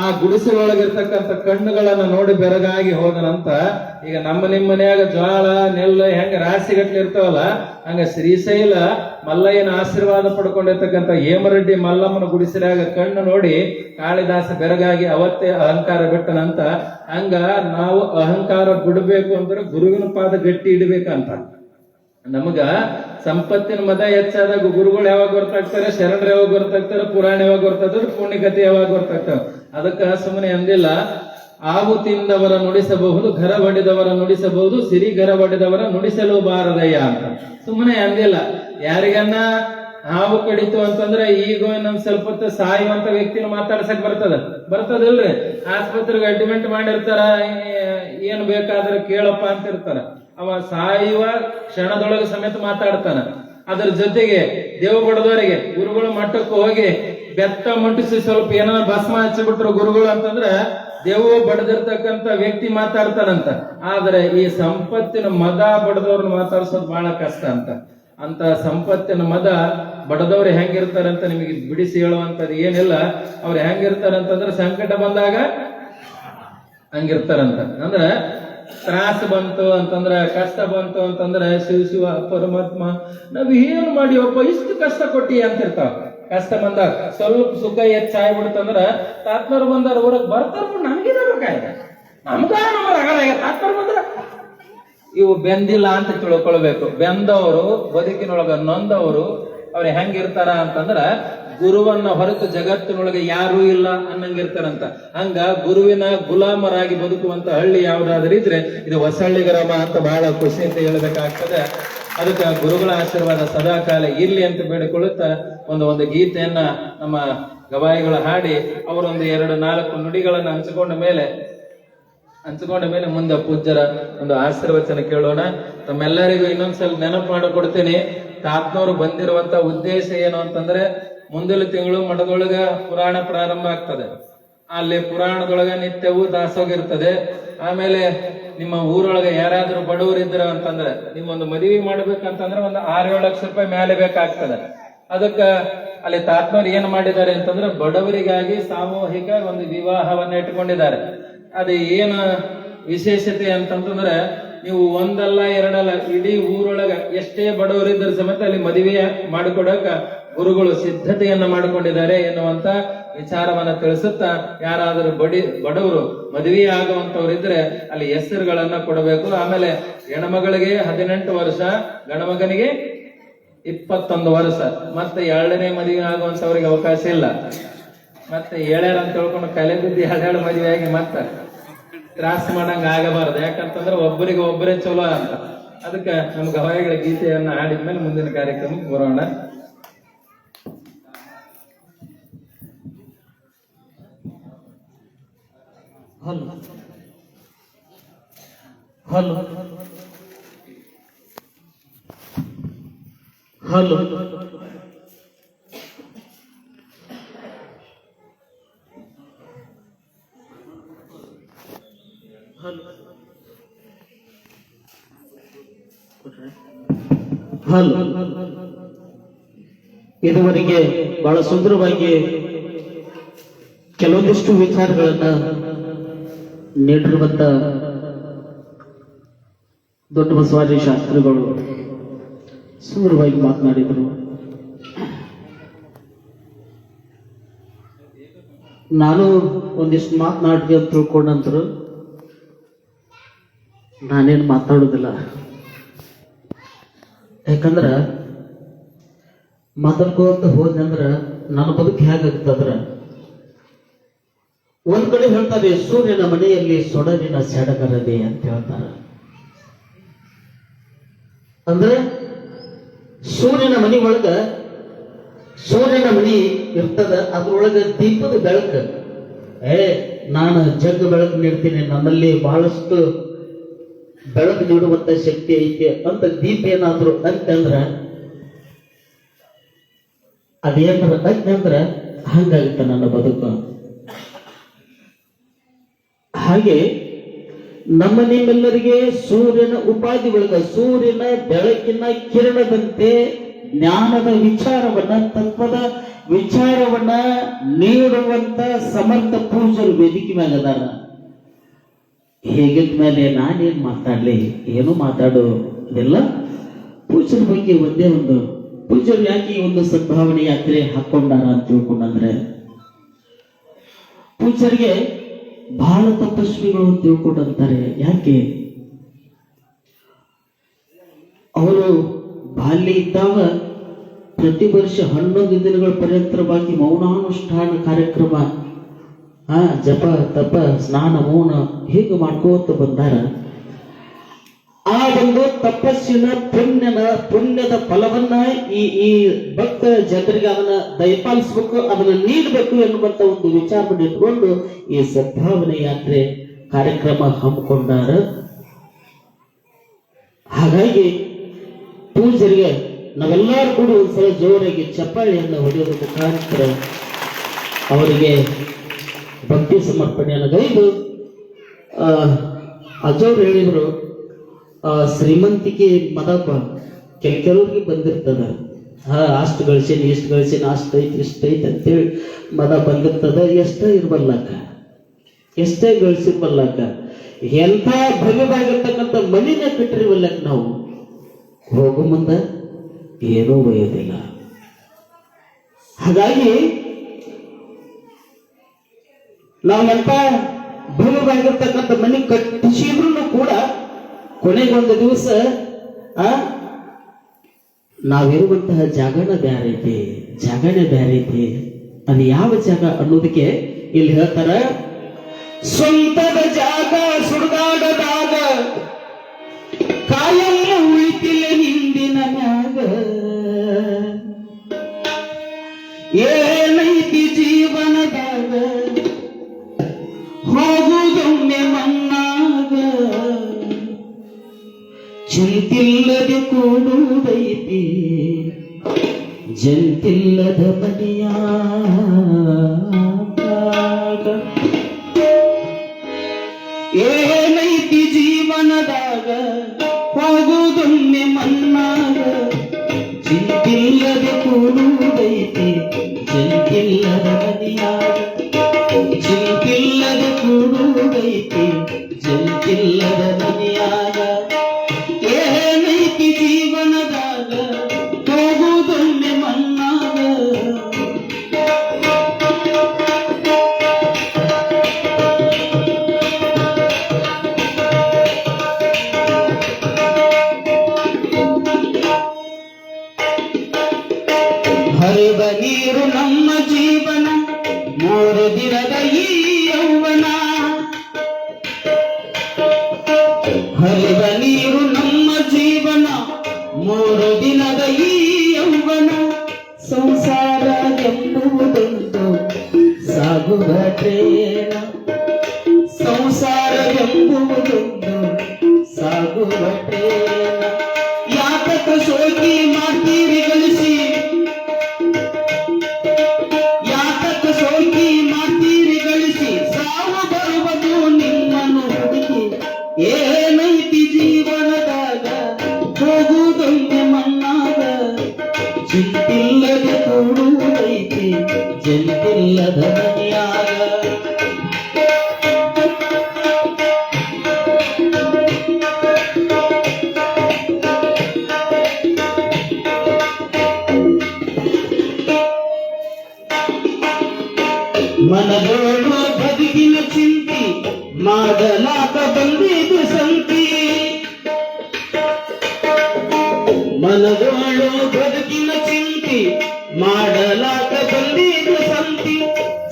Speaker 5: ಆ ಗುಡಿಸಲೊಳಗಿರ್ತಕ್ಕಂಥ ಕಣ್ಣುಗಳನ್ನ ನೋಡಿ ಬೆರಗಾಗಿ ಹೋದನಂತ. ಈಗ ನಮ್ಮ ಮನ್ಯಾಗ ಜ್ವಾಳ ನೆಲ್ಲು ಹೆಂಗ ರಾಶಿಗಟ್ಲೆ ಇರ್ತಾವಲ್ಲ, ಹಂಗ ಶ್ರೀಶೈಲ ಮಲ್ಲಯ್ಯನ ಆಶೀರ್ವಾದ ಪಡ್ಕೊಂಡಿರ್ತಕ್ಕಂಥ ಹೇಮರೆಡ್ಡಿ ಮಲ್ಲಮ್ಮನ ಗುಡಿಸಲಾಗ ಕಣ್ಣು ನೋಡಿ ಕಾಳಿದಾಸ ಬೆರಗಾಗಿ ಅವತ್ತೇ ಅಹಂಕಾರ ಬಿಟ್ಟನಂತ. ಹಂಗ ನಾವು ಅಹಂಕಾರ ಬಿಡಬೇಕು ಅಂದ್ರೆ ಗುರುವಿನ ಪಾದ ಗಟ್ಟಿ ಇಡ್ಬೇಕಂತ. ನಮಗ ಸಂಪತ್ತಿನ ಮದ ಹೆಚ್ಚಾದಾಗ ಗುರುಗಳು ಯಾವಾಗ ಗೊತ್ತಾಗ್ತಾರೆ, ಶರಣರು ಯಾವಾಗ ಗೊತ್ತಾಗ್ತಾರೆ, ಪುರಾಣ ಯಾವಾಗ ಗೊತ್ತಾಗ್ತಾರೆ, ಪುಣ್ಯಕಥೆ ಯಾವಾಗ ಗೊತ್ತಾಗ್ತಾವ. ಅದಕ್ಕ ಸುಮ್ಮನೆ ಅಂದಿಲ್ಲ, ಆವು ತಿಂದವರ ನುಡಿಸಬಹುದು, ಘರ ಬಡಿದವರ ನುಡಿಸಬಹುದು, ಸಿರಿ ಘರ ಬಡಿದವರ ನುಡಿಸಲು ಬಾರದಯ್ಯ ಅಂತ ಸುಮ್ಮನೆ ಅಂದಿಲ್ಲ. ಯಾರಿಗನ್ನ ಹಾವು ಕಡಿತು ಅಂತಂದ್ರೆ ಈಗ ಇನ್ನೊಂದ್ ಸ್ವಲ್ಪ ಹೊತ್ತು ಸಾಯುವಂತ ವ್ಯಕ್ತಿನ ಮಾತಾಡ್ಸಕ್ ಬರ್ತದಲ್ರಿ. ಆಸ್ಪತ್ರೆಗೆ ಅಡ್ಮಿಟ್ ಮಾಡಿರ್ತಾರ, ಏನ್ ಬೇಕಾದ್ರೆ ಕೇಳಪ್ಪ ಅಂತ ಇರ್ತಾರ. ಅವ ಸಾಯುವ ಕ್ಷಣದೊಳಗೆ ಸಮೇತ ಮಾತಾಡ್ತಾನ. ಅದ್ರ ಜೊತೆಗೆ ದೇವಗಡದವರಿಗೆ ಗುರುಗಳು ಮಟ್ಟಕ್ಕೆ ಹೋಗಿ ಬೆತ್ತ ಮುಟ್ಟಿಸಿ ಸ್ವಲ್ಪ ಏನಾರ ಭಸ್ಮ ಹಚ್ಚಿಬಿಟ್ರು ಗುರುಗಳು ಅಂತಂದ್ರ ದೇವು ಬಡದಿರ್ತಕ್ಕಂಥ ವ್ಯಕ್ತಿ ಮಾತಾಡ್ತಾನಂತ. ಆದ್ರೆ ಈ ಸಂಪತ್ತಿನ ಮದ ಬಡದವ್ರನ್ನ ಮಾತಾಡ್ಸೋದು ಬಹಳ ಕಷ್ಟ ಅಂತ ಸಂಪತ್ತಿನ ಮದ ಬಡದವ್ರು ಹೆಂಗಿರ್ತಾರಂತ ನಿಮಗೆ ಬಿಡಿಸಿ ಹೇಳುವಂತದ್ದು ಏನಿಲ್ಲ. ಅವ್ರು ಹೆಂಗಿರ್ತಾರಂತಂದ್ರೆ ಸಂಕಟ ಬಂದಾಗ ಹಂಗಿರ್ತಾರಂತ. ಅಂದ್ರೆ ತ್ರಾಸ ಬಂತು ಅಂತಂದ್ರ, ಕಷ್ಟ ಬಂತು ಅಂತಂದ್ರ, ಶಿವ ಪರಮಾತ್ಮ ನಾವ್ ಏನ್ ಮಾಡಿವಪ್ಪ ಇಷ್ಟು ಕಷ್ಟ ಕೊಟ್ಟಿ ಅಂತಿರ್ತಾವ. ಕಷ್ಟ ಬಂದಾಗ ಸ್ವಲ್ಪ ಸುಖ ಹೆಚ್ಚಾಗ್ಬಿಡ್ತಂದ್ರ ತಾತ್ಮರು ಬಂದಾರ ಊರಕ್ ಬರ್ತಾರ, ನಮ್ಗಿರಬೇಕಾಯ್ತು, ನಮ್ಗ ನಮ್ಮ ರಗಡ ತಾತ್ಮರು ಬಂದ್ರ ಇವು ಬೆಂದಿಲ್ಲ ಅಂತ ತಿಳ್ಕೊಳ್ಬೇಕು. ಬೆಂದವರು ಬದುಕಿನೊಳಗ ನೊಂದವರು ಅವ್ರು ಹೆಂಗಿರ್ತಾರ ಅಂತಂದ್ರ ಗುರುವನ್ನ ಹೊರತು ಜಗತ್ತಿನೊಳಗೆ ಯಾರೂ ಇಲ್ಲ ಅನ್ನಂಗಿರ್ತಾರಂತ. ಹಂಗ ಗುರುವಿನ ಗುಲಾಮರಾಗಿ ಬದುಕುವಂತ ಹಳ್ಳಿ ಯಾವ್ದಾದ್ರೂ ಇದ್ರೆ ಇದು ಹೊಸಹಳ್ಳಿ ಗ್ರಾಮ ಅಂತ ಬಹಳ ಖುಷಿಯಿಂದ ಹೇಳ್ಬೇಕಾಗ್ತದೆ. ಅದಕ್ಕೆ ಗುರುಗಳ ಆಶೀರ್ವಾದ ಸದಾ ಕಾಲ ಇರ್ಲಿ ಅಂತ ಬೇಡಿಕೊಳ್ಳುತ್ತಾ ಒಂದು ಗೀತೆಯನ್ನ ನಮ್ಮ ಗವಾಯಿಗಳು ಹಾಡಿ ಅವರೊಂದು 2-4 ನುಡಿಗಳನ್ನ ಹಂಚಿಕೊಂಡ ಮೇಲೆ ಮುಂದೆ ಪೂಜ್ಯರ ಒಂದು ಆಶೀರ್ವಚನ ಕೇಳೋಣ. ತಮ್ಮೆಲ್ಲರಿಗೂ ಇನ್ನೊಂದ್ಸಲ ನೆನಪು ಮಾಡಿಕೊಡ್ತೀನಿ. ತಾತ್ನವ್ರು ಬಂದಿರುವಂತ ಉದ್ದೇಶ ಏನು ಅಂತಂದ್ರೆ, ಮುಂದಿನ ತಿಂಗಳು ಮಠದೊಳಗ ಪುರಾಣ ಪ್ರಾರಂಭ ಆಗ್ತದೆ. ಅಲ್ಲಿ ಪುರಾಣದೊಳಗ ನಿತ್ಯವೂ ದಾಸೋಗಿರ್ತದೆ. ಆಮೇಲೆ ನಿಮ್ಮ ಊರೊಳಗೆ ಯಾರಾದ್ರೂ ಬಡವರಿದ್ರ ಅಂತಂದ್ರೆ, ನಿಮ್ಮೊಂದು ಮದುವೆ ಮಾಡ್ಬೇಕಂತಂದ್ರೆ ಒಂದು 6-7 ಲಕ್ಷ ರೂಪಾಯಿ ಮೇಲೆ ಬೇಕಾಗ್ತದೆ. ಅದಕ್ಕ ಅಲ್ಲಿ ತಾತ್ನವ್ರು ಏನ್ ಮಾಡಿದ್ದಾರೆ ಅಂತಂದ್ರೆ, ಬಡವರಿಗಾಗಿ ಸಾಮೂಹಿಕ ಒಂದು ವಿವಾಹವನ್ನ ಇಟ್ಕೊಂಡಿದ್ದಾರೆ. ಅದು ಏನು ವಿಶೇಷತೆ ಅಂತಂತಂದ್ರೆ, ನೀವು 1 ಅಲ್ಲ 2 ಅಲ್ಲ, ಇಡೀ ಊರೊಳಗ ಎಷ್ಟೇ ಬಡವರಿದ್ರ ಸಮೇತ ಅಲ್ಲಿ ಮದುವೆ ಮಾಡಿಕೊಡಕ ಗುರುಗಳು ಸಿದ್ಧತೆಯನ್ನ ಮಾಡಿಕೊಂಡಿದ್ದಾರೆ ಎನ್ನುವಂತ ವಿಚಾರವನ್ನ ತಿಳಿಸುತ್ತಾ, ಯಾರಾದರೂ ಬಡವರು ಮದುವೆ ಆಗುವಂತವ್ರಿದ್ರೆ ಅಲ್ಲಿ ಹೆಸರುಗಳನ್ನ ಕೊಡಬೇಕು. ಆಮೇಲೆ ಹೆಣ್ಮಗಳಿಗೆ 18 ವರ್ಷ, ಗಣಮಗನಿಗೆ 21 ವರ್ಷ. ಮತ್ತೆ 2ನೇ ಮದುವೆ ಆಗುವಂತವ್ರಿಗೆ ಅವಕಾಶ ಇಲ್ಲ. ಮತ್ತೆ ಹೇಳ್ಯಾರ ಅಂತ ತಿಳ್ಕೊಂಡು ಕಲೆ ಬಿದ್ದು 2 ಮದುವೆ ಆಗಿ ಮತ್ತೆ ತ್ರಾಸ ಮಾಡಂಗ ಆಗಬಾರದು. ಯಾಕಂತಂದ್ರೆ ಒಬ್ಬರಿಗೆ ಒಬ್ಬರೇ ಚಲೋ ಅಂತ. ಅದಕ್ಕೆ ನಮ್ಮ ಗವಾಯಿಗಳ ಗೀತೆಯನ್ನ ಹಾಡಿದ್ಮೇಲೆ ಮುಂದಿನ ಕಾರ್ಯಕ್ರಮಕ್ಕೆ ಬರೋಣ.
Speaker 3: Hello hello hello hello. ಇದುವರೆಗೆ ಬಹಳ ಸುಂದರವಾಗಿ ಕೆಲವೊಂದಿಷ್ಟು ವಿಚಾರಗಳನ್ನ ನೀಡಿರುವಂತ ದೊಡ್ಡ ಬಸವಾದಿ ಶಾಸ್ತ್ರಿಗಳು ಸುಂದರವಾಗಿ ಮಾತನಾಡಿದರು. ನಾನು ಒಂದಿಷ್ಟು ಮಾತನಾಡಿದೆ ಅಂತ ತಿಳ್ಕೊಂಡಂತರು ನಾನೇನು ಮಾತಾಡೋದಿಲ್ಲ. ಯಾಕಂದ್ರ ಮಾತಾಡ್ಕೋತ ಹೋದಂದ್ರ ನನ್ನ ಬದುಕು ಹೇಗಾಗ್ತದ್ರ, ಒಂದ್ ಕಡೆ ಹೇಳ್ತಾರೆ ಸೂರ್ಯನ ಮನೆಯಲ್ಲಿ ಸೊಡರಿನ ಸೆಡಗರದೆ ಅಂತ ಹೇಳ್ತಾರ. ಅಂದ್ರೆ ಸೂರ್ಯನ ಮನಿ ಒಳಗ ಸೂರ್ಯನ ಮನಿ ಇರ್ತದ, ಅದ್ರೊಳಗ ದೀಪದ ಬೆಳಕು. ನಾನು ಜಗ್ಗ ಬೆಳಕು ನೀಡ್ತೀನಿ, ನನ್ನಲ್ಲಿ ಬಹಳಷ್ಟು ಬೆಳಕು ನೀಡುವಂತ ಶಕ್ತಿ ಐತೆ ಅಂತ ದೀಪ ಏನಾದ್ರು ಅಂತಂದ್ರ ಅದೇನಾರ ಅಂತಂದ್ರ ಹಂಗಾಗುತ್ತೆ ನನ್ನ ಬದುಕು. ಹಾಗೆ ನಮ್ಮ ನಿಮ್ಮೆಲ್ಲರಿಗೆ ಸೂರ್ಯನ ಉಪಾಧಿ ಒಳಗ ಸೂರ್ಯನ ಬೆಳಕಿನ ಕಿರಣದಂತೆ ಜ್ಞಾನದ ವಿಚಾರವನ್ನ, ತತ್ವದ ವಿಚಾರವನ್ನ ನೀಡುವಂತ ಸಮರ್ಥ ಪೂಜರು ವೇದಿಕೆ ಮೇಲೆ ಅದಾರ. ಹೇಗಿದ್ದ ಮೇಲೆ ನಾನೇನ್ ಮಾತಾಡ್ಲಿ, ಏನು ಮಾತಾಡೋದಿಲ್ಲ. ಪೂಜರ ಬಗ್ಗೆ ಒಂದೇ ಒಂದು, ಪೂಜರು ಯಾಕೆ ಈ ಒಂದು ಸದ್ಭಾವನೆ ಯಾತ್ರೆ ಹಾಕೊಂಡಾರ ಅಂತ ತಿಳ್ಕೊಂಡಂದ್ರೆ, ಪೂಜರಿಗೆ ಬಹಳ ತಪಸ್ವಿಗಳು ಅಂತ ತಿಳ್ಕೊಂಡಂತಾರೆ. ಯಾಕೆ? ಅವರು ಬಾಲ್ಯ ಇದ್ದಾಗ ಪ್ರತಿ ವರ್ಷ 11 ದಿನಗಳ ಪರ್ಯಂತರವಾಗಿ ಮೌನಾನುಷ್ಠಾನ ಕಾರ್ಯಕ್ರಮ, ಜಪ ತಪ ಸ್ನಾನ ಮೌನ ಹೀಗೆ ಮಾಡ್ಕೋತ ಬಂದಾರ. ಆ ಒಂದು ತಪಸ್ಸಿನ ಪುಣ್ಯದ ಫಲವನ್ನ ಈ ಭಕ್ತ ಜನರಿಗೆ ಅದನ್ನ ದಯಪಾಲಿಸ್ಬೇಕು, ಅದನ್ನ ನೀಡಬೇಕು ಎನ್ನುವಂತ ಒಂದು ವಿಚಾರವನ್ನು ಇಟ್ಕೊಂಡು ಈ ಸದ್ಭಾವನೆ ಯಾತ್ರೆ ಕಾರ್ಯಕ್ರಮ ಹಮ್ಮಿಕೊಂಡಾರ. ಹಾಗಾಗಿ ಪೂಜರಿಗೆ ನಾವೆಲ್ಲರೂ ಕೂಡ ಒಂದ್ಸಲ ಜೋರಾಗಿ ಚಪ್ಪಾಳಿಯನ್ನು ಹೊಡೆಯೋದ್ರ ಮುಖಾಂತರ ಅವರಿಗೆ ಭಕ್ತಿ ಸಮರ್ಪಣೆಯನ್ನು ಗೈದು, ಅಜೋರು ಹೇಳಿದ್ರು ಶ್ರೀಮಂತಿಕೆ ಮದಪ ಕೆಲವ್ರಿಗೆ ಬಂದಿರ್ತದ. ಅಷ್ಟು ಗಳಿಸೀನಿ ಇಷ್ಟು ಗಳಿಸೀನಿ, ಅಷ್ಟು ಐತಿ ಇಷ್ಟ ಐತಿ ಅಂತೇಳಿ ಮದ ಬಂದಿರ್ತದ. ಎಷ್ಟೇ ಇರ್ಬಲ್ಲಕ್ಕ, ಎಷ್ಟೇ ಗಳಿಸಿರ್ಬಲ್ಲಕ್ಕ, ಎಂಥ ಭವ್ಯವಾಗಿರ್ತಕ್ಕಂಥ ಮನಿನ ಕಟ್ಟಿರ್ಬಲ್ಲಕ್ಕ ನಾವು ಹೋಗೋ ಮುಂದ ಏನೂ ಒಯ್ಯೋದಿಲ್ಲ. ಹಾಗಾಗಿ ನಾವೆಂತ ಭವ್ಯವಾಗಿರ್ತಕ್ಕಂಥ ಮನೆ ಕಟ್ಟಿಸಿದ್ರು ಕೂಡ ಕೊನೆಗೊಂದು ದಿವಸ ನಾವಿರುವಂತಹ ಜಾಗನ ಬ್ಯಾರೈತಿ, ಜಾಗನೇ ಬ್ಯಾರೈತಿ. ಅದು ಯಾವ ಜಾಗ ಅನ್ನೋದಕ್ಕೆ ಇಲ್ಲಿ ಹೇಳ್ತಾರ, ಸ್ವಂತದ ಜಾಗ ಸುಡುಗಾಡದಾಗ ಕಾಯಲ್ಲ ಉಳಿತಿಲ್ಲ ಹಿಂದಿನ ಮ್ಯಾಗ, ಏನೈತಿ ಜೀವನದಾಗ ಹೋಗುದೊಮ್ಮೆ ಮನ್ನಾಗ, ಚಿಂತಿಲ್ಲದೆ ಕೂಡುವುದೈತಿ ಜಂತಿಲ್ಲದ ಮನೆಯಾಗ, ಏನೈತಿ ಜೀವನದಾಗ ಹೋಗುದೊಮ್ಮೆ ಮನ್ನಾಗ, ಚಿಂತಿಲ್ಲದೆ ಕೂಡುವುದೈತಿ ಜಂತಿಲ್ಲದ ಮನೆಯಾಗ, ಚಿಂತಿಲ್ಲದೆ ಕೂಡುವುದೈತಿ ಜಂತಿಲ್ಲದ ಮನೆಯಾಗ, ಏನೈತಿ ಜೀವನದಾಗ ಹೋಗುದೊಮ್ಮೆ ಮನ್ನಾಗ, ಹರಿದ ನೀರು ನಮ್ಮ ಜೀವನ, 3 ದಿನದ ಈ ಯೌವನ. ಸಂಸಾರ ಎಂಬುವುದೊಂದು ಸಾಗುವ ಟ್ರೇನ, ಸಂಸಾರ ಎಂಬುವುದೊಂದು ಸಾಗುವ ಟ್ರೇನ. ಯಾತಕ ಸೋಕಿ ಮಾಡ್ತೀರಿ ಗಳಿಸಿ, ಯಾತಕ ಸೋಕಿ ಮಾಡ್ತೀರಿ ಗಳಿಸಿ, ಸಾವು ಬರುವುದು ನಿಮ್ಮನ್ನು ಹುಡುಕಿ. ಏನೈತಿ ಜೀವನದಾಗ ಹೋಗುವುದೊಮ್ಮೆ ಮಣ್ಣಾಗ, ಚಿಂತಿಲ್ಲದೆ ಕೂಡುವುದೈತಿ ಜಂತಿಲ್ಲದ ಮನೆಯಾಗ. ಮನದೋಳು ಬದುಕಿನ ಚಿಂತಿ, ಮಾಡಲಾಕ ಬಂದಿದ್ದು ಸಂತಿ. ಮನದೋಳು ಬದುಕಿನ ಚಿಂತಿ, ಮಾಡಲಾಕ ಬಂದಿದ್ದು ಸಂತಿ.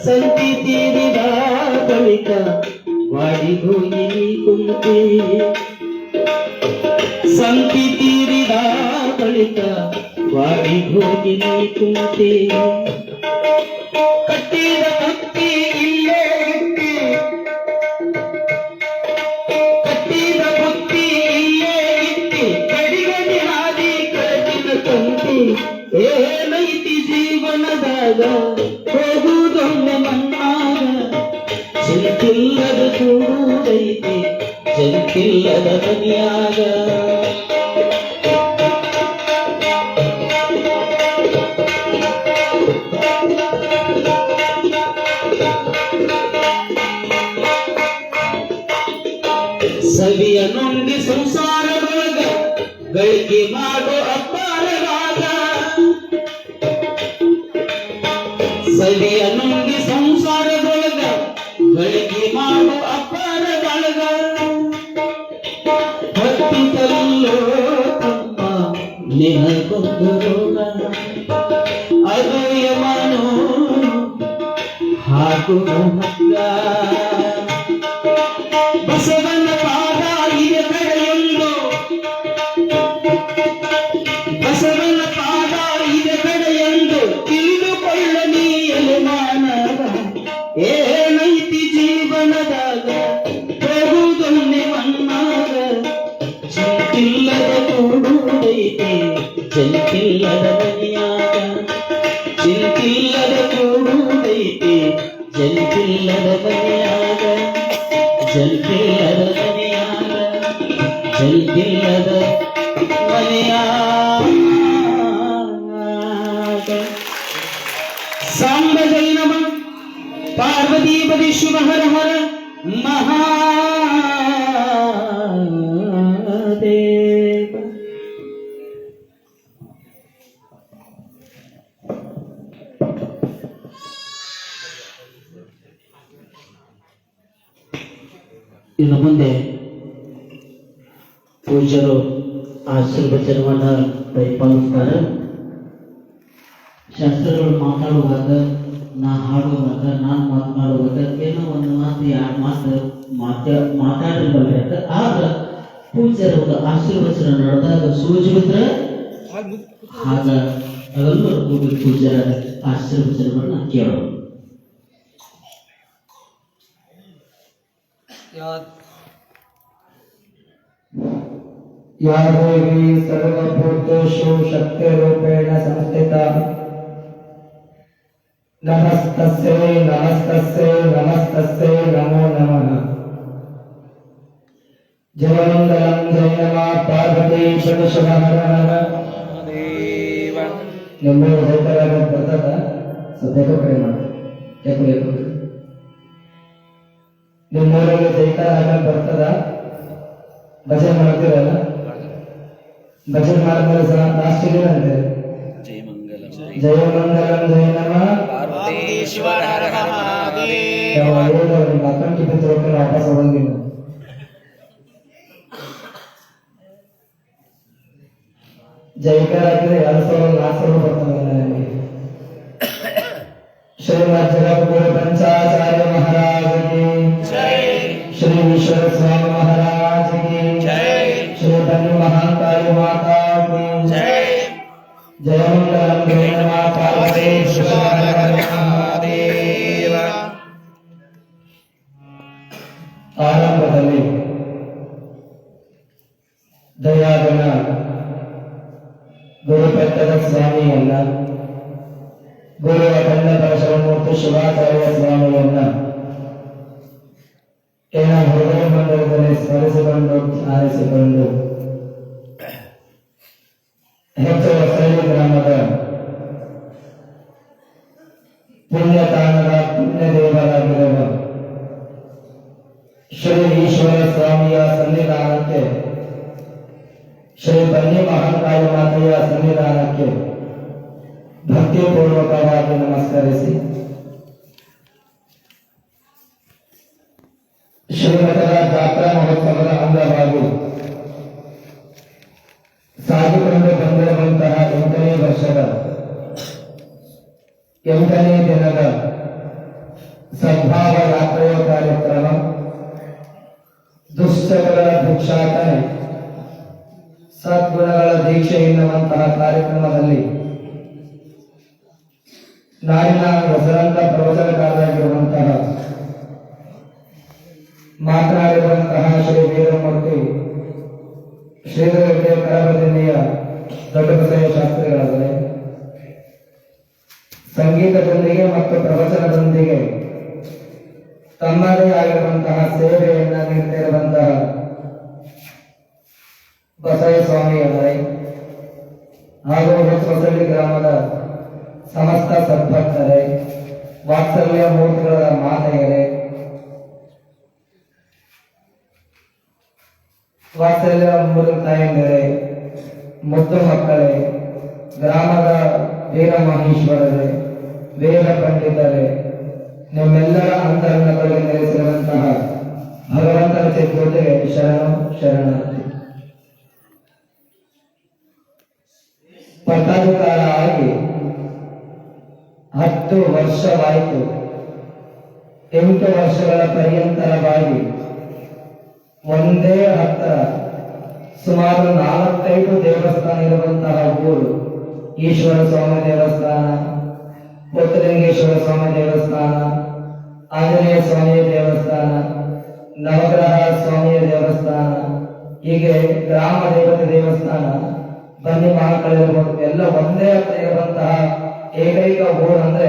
Speaker 3: ಸಂತಿ ತೀರಿದ ಬಳಿಕ ವಾಡಿಗೋಗಿ ಕುಂತಿ, ಸಂತಿ ತೀರಿದ ಬಳಿಕ ವಾಡಿಗೋಗಿ ಕುಂತಿ. ಕಟ್ಟಿದ ಬುತ್ತಿ ಇಲ್ಲೇ ಇಟ್ಟಿ, ಕಟ್ಟಿದ ಬುತ್ತಿ ಇಲ್ಲೇ ಇಟ್ಟಿ, ಗಡಿಗಡಿ ಹಾದಿ ಕಟ್ಟಿದ ತಂತಿ. ಏನೈತಿ ಜೀವನದಾಗ ಹೋಗುವುದೊಮ್ಮೆ ಮಣ್ಣಾಗ, ಚಿಂತಿಲ್ಲದ ಕೂಡುವುದೈತಿ ಜಂತಿಲ್ಲದ ಮನೆಯಾಗ. ಸವಿಯ ನುಂಗಿ ಸಂಸಾರದೊಳಗ ಗಳಿಕೆ ಮಾಡೋ ಅಪಾರವಾಗ, ಸವಿಯ ನುಂಗಿ ಸಂಸಾರದೊಳಗ ಗಳಿಕೆ ಮಾಡೋ ಅಪಾರದೊಳಗ. ಹತ್ತಿತಲ್ಲೋ ತಮ್ಮ ನಿನಗೊಂದು ರೋಗ, ಅದು ಯಮನೋ ಹಾಗೂ ಹಗ್ಗ. ಬಸವನ ಪಾದ ಇದೆ ಕಡೆಯೊಂದು, ಬಸವನ ಪಾದ ಇದೆ ಕಡೆಯೊಂದು, ತಿಳಿದುಕೊಳ್ಳಲಿ ಮಾನವ. ಏನೈತಿ ಜೀವನದಾಗ ಹೋಗುವುದೊಮ್ಮೆ ಮಣ್ಣಾಗ, ಚಿಂತಿಲ್ಲದ ಕೂಡುವುದೈತಿ ಜಂತಿಲ್ಲದ ಮನೆಯಾಗ. ಚಿಂತಿಲ್ಲದ ಕೂಡುವುದೈತಿ ಜಂತಿಲ್ಲದ ಮನೆಯಾಗ, ಜಂತಿಲ್ಲದ ಮನೆಯಾಗ, ಜಂತಿಲ್ಲದ ಮನೆಯಾಗ. ಸಾಂಬ ಜೈ ನಮಃ, ಪಾರ್ವತಿ ಪದಿ ಶಿವ ಹರ ಹರ ಮಹಾದೇವ. ಇನ್ನು ಮುಂದೆ ಪೂಜ್ಯರು ಆಶೀರ್ವಚನವನ್ನ ಕೈಪಾಲಿಸ್ತಾರೆ. ಶಾಸ್ತ್ರಗಳು ಮಾತಾಡುವಾಗ, ನಾ ಹಾಡುವಾಗ, ನಾನು ಮಾತನಾಡುವಾಗ ಏನೋ ಒಂದು ಮಾತು 2 ಮಾತು ಮಾತಾಡಿರ್ಬೇಕು. ಆಗ ಪೂಜ್ಯರ ಒಂದು ಆಶೀರ್ವಚನ ನಡೆದಾಗ ಸೂಜಿ ಬಿದ್ರೆ ಆಗ ಎಲ್ಲರೂ ಕೂಡಿ ಪೂಜ್ಯರ ಆಶೀರ್ವಚನವನ್ನ ಕೇಳೋಣ.
Speaker 1: या देवी सर्वभूतेषु शक्तिरूपेण संस्थिता, नमस्तस्यै नमस्तस्यै नमस्तस्यै नमो नमः. जयमंगलम जय नमः पार्वती शिव शिव हर हर महादेव. नंबर होता बರ್ತದ ಸದ್ಯಕ್ಕೆ ಕರೆ ಮಾಡಿ ಯಾಕೆ ನಿಮ್ಮೂರಲ್ಲಿ ಜೈಕಾರ ಬರ್ತದ ಭಜನೆ ಮಾಡ್ತೀರಲ್ಲ, ಭಜನೆ ಮಾಡಿದ್ಮೇಲೆ ಸಹ ಲಾಸ್ಟ್ ಏನಂತೆ ಜಯ ಮಂಗಲಂ ಜಯ ನಮಃ ಪಾರ್ವತೀಶ್ವರ ಹರ ಹರ ಮಹಾದೇವ. ನಿಮ್ಮ ಅಕ್ಕಂಕಿ ಬಿದ್ದೋಕೆ ವಾಪಸ್ ಹೋಗಂಗಿಲ್ಲ. ಜೈಕಾರ ಹಾಕಿದ್ರೆ 2400 ಬರ್ತದೆ ನನಗೆ. ಶ್ರೀಮದ್ ಜಗದ್ಗುರು पंचाचार्य महाराज की जय, श्री विश्व स्वामी महाराज की जय. ದೇವಾನಂದೇ ನಮಃ ಪಾರ್ವತಿ ಮಹಾದೇವ. ಆರಂಭದಲ್ಲಿ ದಯಾಗಣ ಗುರುಪಟ್ಟದ ಸ್ವಾಮಿಯನ್ನ, ಗುರು ಅಖಂಡ ಪರಶುರಾಮೂರ್ತಿ ಶಿವಾಚಾರ್ಯ ಸ್ವಾಮಿಯನ್ನ ಎಲ್ಲ ಹೃದಯ ಮಂಡಲದಲ್ಲಿ ಸ್ಮರಿಸಿಕೊಂಡು ಆರಿಸಿಕೊಂಡು ಹೆಚ್ಚು ಹೊಸಳ್ಳಿ ಗ್ರಾಮದ ಪುಣ್ಯತಾಣದ ಪುಣ್ಯ ದೇವರಾಗಿರುವ ಶ್ರೀ ಈಶ್ವರ ಸ್ವಾಮಿಯ ಸನ್ನಿಧಾನಕ್ಕೆ, ಶ್ರೀ ಬನ್ನಿ ಮಹಾಕಾಳಿ ಮಾತೆಯ ಸನ್ನಿಧಾನಕ್ಕೆ ಭಕ್ತಿಪೂರ್ವಕವಾಗಿ ನಮಸ್ಕರಿಸಿ ಶ್ರೀಮಠದ ಜಾತ್ರಾ ಮಹೋತ್ಸವದ ಅಂಗವಾಗಿ ಸಾಗಿಕೊಂಡು ಬಂದಿರುವಂತಹ 8ನೇ ವರ್ಷದ 8ನೇ ದಿನದ ಸದ್ಭಾವ ಯಾತ್ರೆಯ ಕಾರ್ಯಕ್ರಮ ದುಷ್ಟಗಳ ಭಿಕ್ಷಾಟನೆ ಸದ್ಗುಣಗಳ ದೀಕ್ಷೆ ಎನ್ನುವಂತಹ ಕಾರ್ಯಕ್ರಮದಲ್ಲಿ ನಾಡಿನ ಹೆಸರಾಂತ ಪ್ರವಚನಕಾರರಾಗಿರುವಂತಹ ಮಾತನಾಡಿರುವಂತಹ ಶ್ರೀ ವೀರಮೂರ್ತಿ ಶ್ರೀಧರ ಕರಬದಿನಿಯ ದೊಡ್ಡ ಬಸಯ್ಯ ಶಾಸ್ತ್ರಿಗಳಾದರೆ ಸಂಗೀತದೊಂದಿಗೆ ಮತ್ತು ಪ್ರವಚನದೊಂದಿಗೆ ತಮ್ಮದೇ ಆಗಿರುವಂತಹ ಸೇವೆಯನ್ನ ನೀಡುತ್ತಿರುವಂತಹ ಬಸಯ್ಯ ಸ್ವಾಮಿಯವರೇ ಹಾಗೂ ಹೊಸಳ್ಳಿ ಗ್ರಾಮದ ಸಮಸ್ತ ಸದ್ಭಕ್ತರೇ, ವಾತ್ಸಲ್ಯ ಮೂರ್ತಿಗಳ ಮಾತೆಯರೇ, ವಾತ್ಸಲ್ಯ ಮೂರು ತಾಯಂದಿರೇ, ಮುದ್ದು ಮಕ್ಕಳೇ, ಗ್ರಾಮದ ವೀರ ಮಹೇಶ್ವರರೇ, ವೇದ ಪಂಡಿತರೇ, ನಿಮ್ಮೆಲ್ಲರ ಅಂತರಂಗದಲ್ಲಿ ನೆಲೆಸಿರುವಂತಹ ಭಗವಂತನ ಜೊತೆಗೆ ಶರಣು ಶರಣಾರ್ಥಿ. ಪಟ್ಟಾಧಿಕಾರ ಆಗಿ 10 ವರ್ಷವಾಯಿತು. 8 ವರ್ಷಗಳ ಪರ್ಯಂತರವಾಗಿ ಒಂದೇ ಹತ್ತಿರ ಸುಮಾರು 4-5 ದೇವಸ್ಥಾನ ಇರುವಂತಹ ಊರು. ಈಶ್ವರ ಸ್ವಾಮಿ ದೇವಸ್ಥಾನ, ಪುತ್ರಲಿಂಗೇಶ್ವರ ಸ್ವಾಮಿ ದೇವಸ್ಥಾನ, ಆಂಜನೇಯ ಸ್ವಾಮಿಯ ದೇವಸ್ಥಾನ, ನವಗ್ರಹ ಸ್ವಾಮಿಯ ದೇವಸ್ಥಾನ, ಹೀಗೆ ಗ್ರಾಮ ದೇವತೆ ದೇವಸ್ಥಾನ, ಬನ್ನಿ ಮಹಾಕಾಳಿ ಎಲ್ಲ ಒಂದೇ ಹತ್ರ ಇರುವಂತಹ ಏಕೈಕ ಊರು ಅಂದ್ರೆ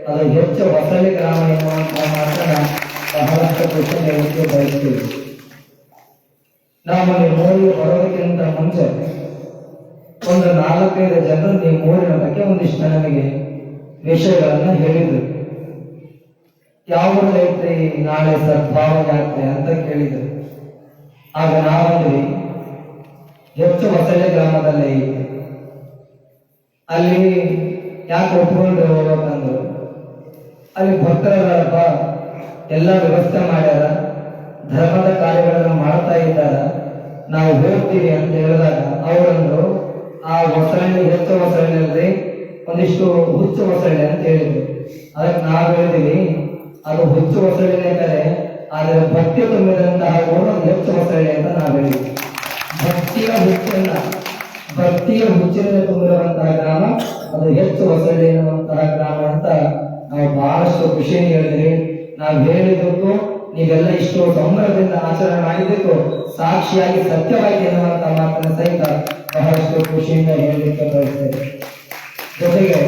Speaker 1: ಅದು ಹೆಚ್ಚು ಹೊಸಳ್ಳಿ ಗ್ರಾಮ ಎನ್ನುವಂತಹ ಮಾತನ್ನ ಬಹಳಷ್ಟು ಖುಷಿ ಹೇಳಲಿಕ್ಕೆ ಬಯಸ್ತೀವಿ. ನಾವು ನಿಮ್ಮ ಊರಿಗೆ ಬರೋದಕ್ಕಿಂತ ಮುಂಚೆ ಒಂದು 4-5 ಜನರು ನಿಮ್ಮ ಊರಿನ ಬಗ್ಗೆ ಒಂದಿಷ್ಟು ನನಗೆ ವಿಷಯಗಳನ್ನ ಹೇಳಿದ್ರು. ಯಾವ ಊರೈತ್ರಿ ನಾಳೆ ಸದ್ಭಾವ ಯಾತ್ರೆ ಅಂತ ಕೇಳಿದ್ರು. ಆಗ ನಾವಂದ್ವಿ ಹೆಚ್ಚು ಹೊಸಳ್ಳಿ ಗ್ರಾಮದಲ್ಲೇ ಐತೆ, ಅಲ್ಲಿ ಯಾಕೆ ಒಪ್ಕೊಂಡು ಹೋಗ್ಬೇಕಂದ್ರು. ಅಲ್ಲಿ ಭಕ್ತರಪ್ಪ ಎಲ್ಲ ವ್ಯವಸ್ಥೆ ಮಾಡ್ಯಾರ, ಧರ್ಮದ ಕಾರ್ಯಗಳನ್ನು ಮಾಡ್ತಾ ಇದ್ದಾರ, ನಾವು ಹೋಗ್ತೀವಿ ಅಂತ ಹೇಳಿದಾಗ ಅವರಂದ್ರು ಆ ಹೊಸಳ್ಳಿ ಹೆಚ್ಚು ಹೊಸಳ್ಳಿಯಲ್ಲಿ ಒಂದಿಷ್ಟು ಹುಚ್ಚು ಹೊಸಳ್ಳಿ ಅಂತ ಹೇಳಿದ್ರು. ಅದಕ್ಕೆ ನಾವು ಹೇಳಿದೀವಿ ಅದು ಹುಚ್ಚು ಹೊಸಳ್ಳಿನೇ ಕರೆ, ಆದರೆ ಭಕ್ತಿ ತುಂಬಿದಂತಹ ಊರು ಹೆಚ್ಚು ಹೊಸಳ್ಳಿ ಅಂತ ನಾವು ಹೇಳಿದ್ವಿ. ಭಕ್ತಿಯ ಹುಚ್ಚಿನ ತುಂಬಿರುವಂತಹ ಗ್ರಾಮ ಅದು ಹೆಚ್ಚು ಹೊಸಳ್ಳಿ ಎನ್ನುವಂತಹ ಗ್ರಾಮ ಅಂತ ನಾವು ಬಹಳಷ್ಟು ಖುಷಿಯನ್ನು ಹೇಳಿದ್ವಿ. ನಾವು ಹೇಳಿದ್ದಕ್ಕೂ ನೀವೆಲ್ಲ ಇಷ್ಟು ಸಂಭ್ರಮದಿಂದ ಆಚರಣೆ ಮಾಡಿದ್ದಕ್ಕೂ ಸಾಕ್ಷಿಯಾಗಿ ಸತ್ಯವಾಗಿ ಎನ್ನುವಂತಹ ಮಾತನ್ನು ಸಹಿತ ಬಹಳಷ್ಟು ಖುಷಿಯಿಂದ ಹೇಳಲಿಕ್ಕೆ ಬಯಸ್ತೇವೆ. ಜೊತೆಗೆ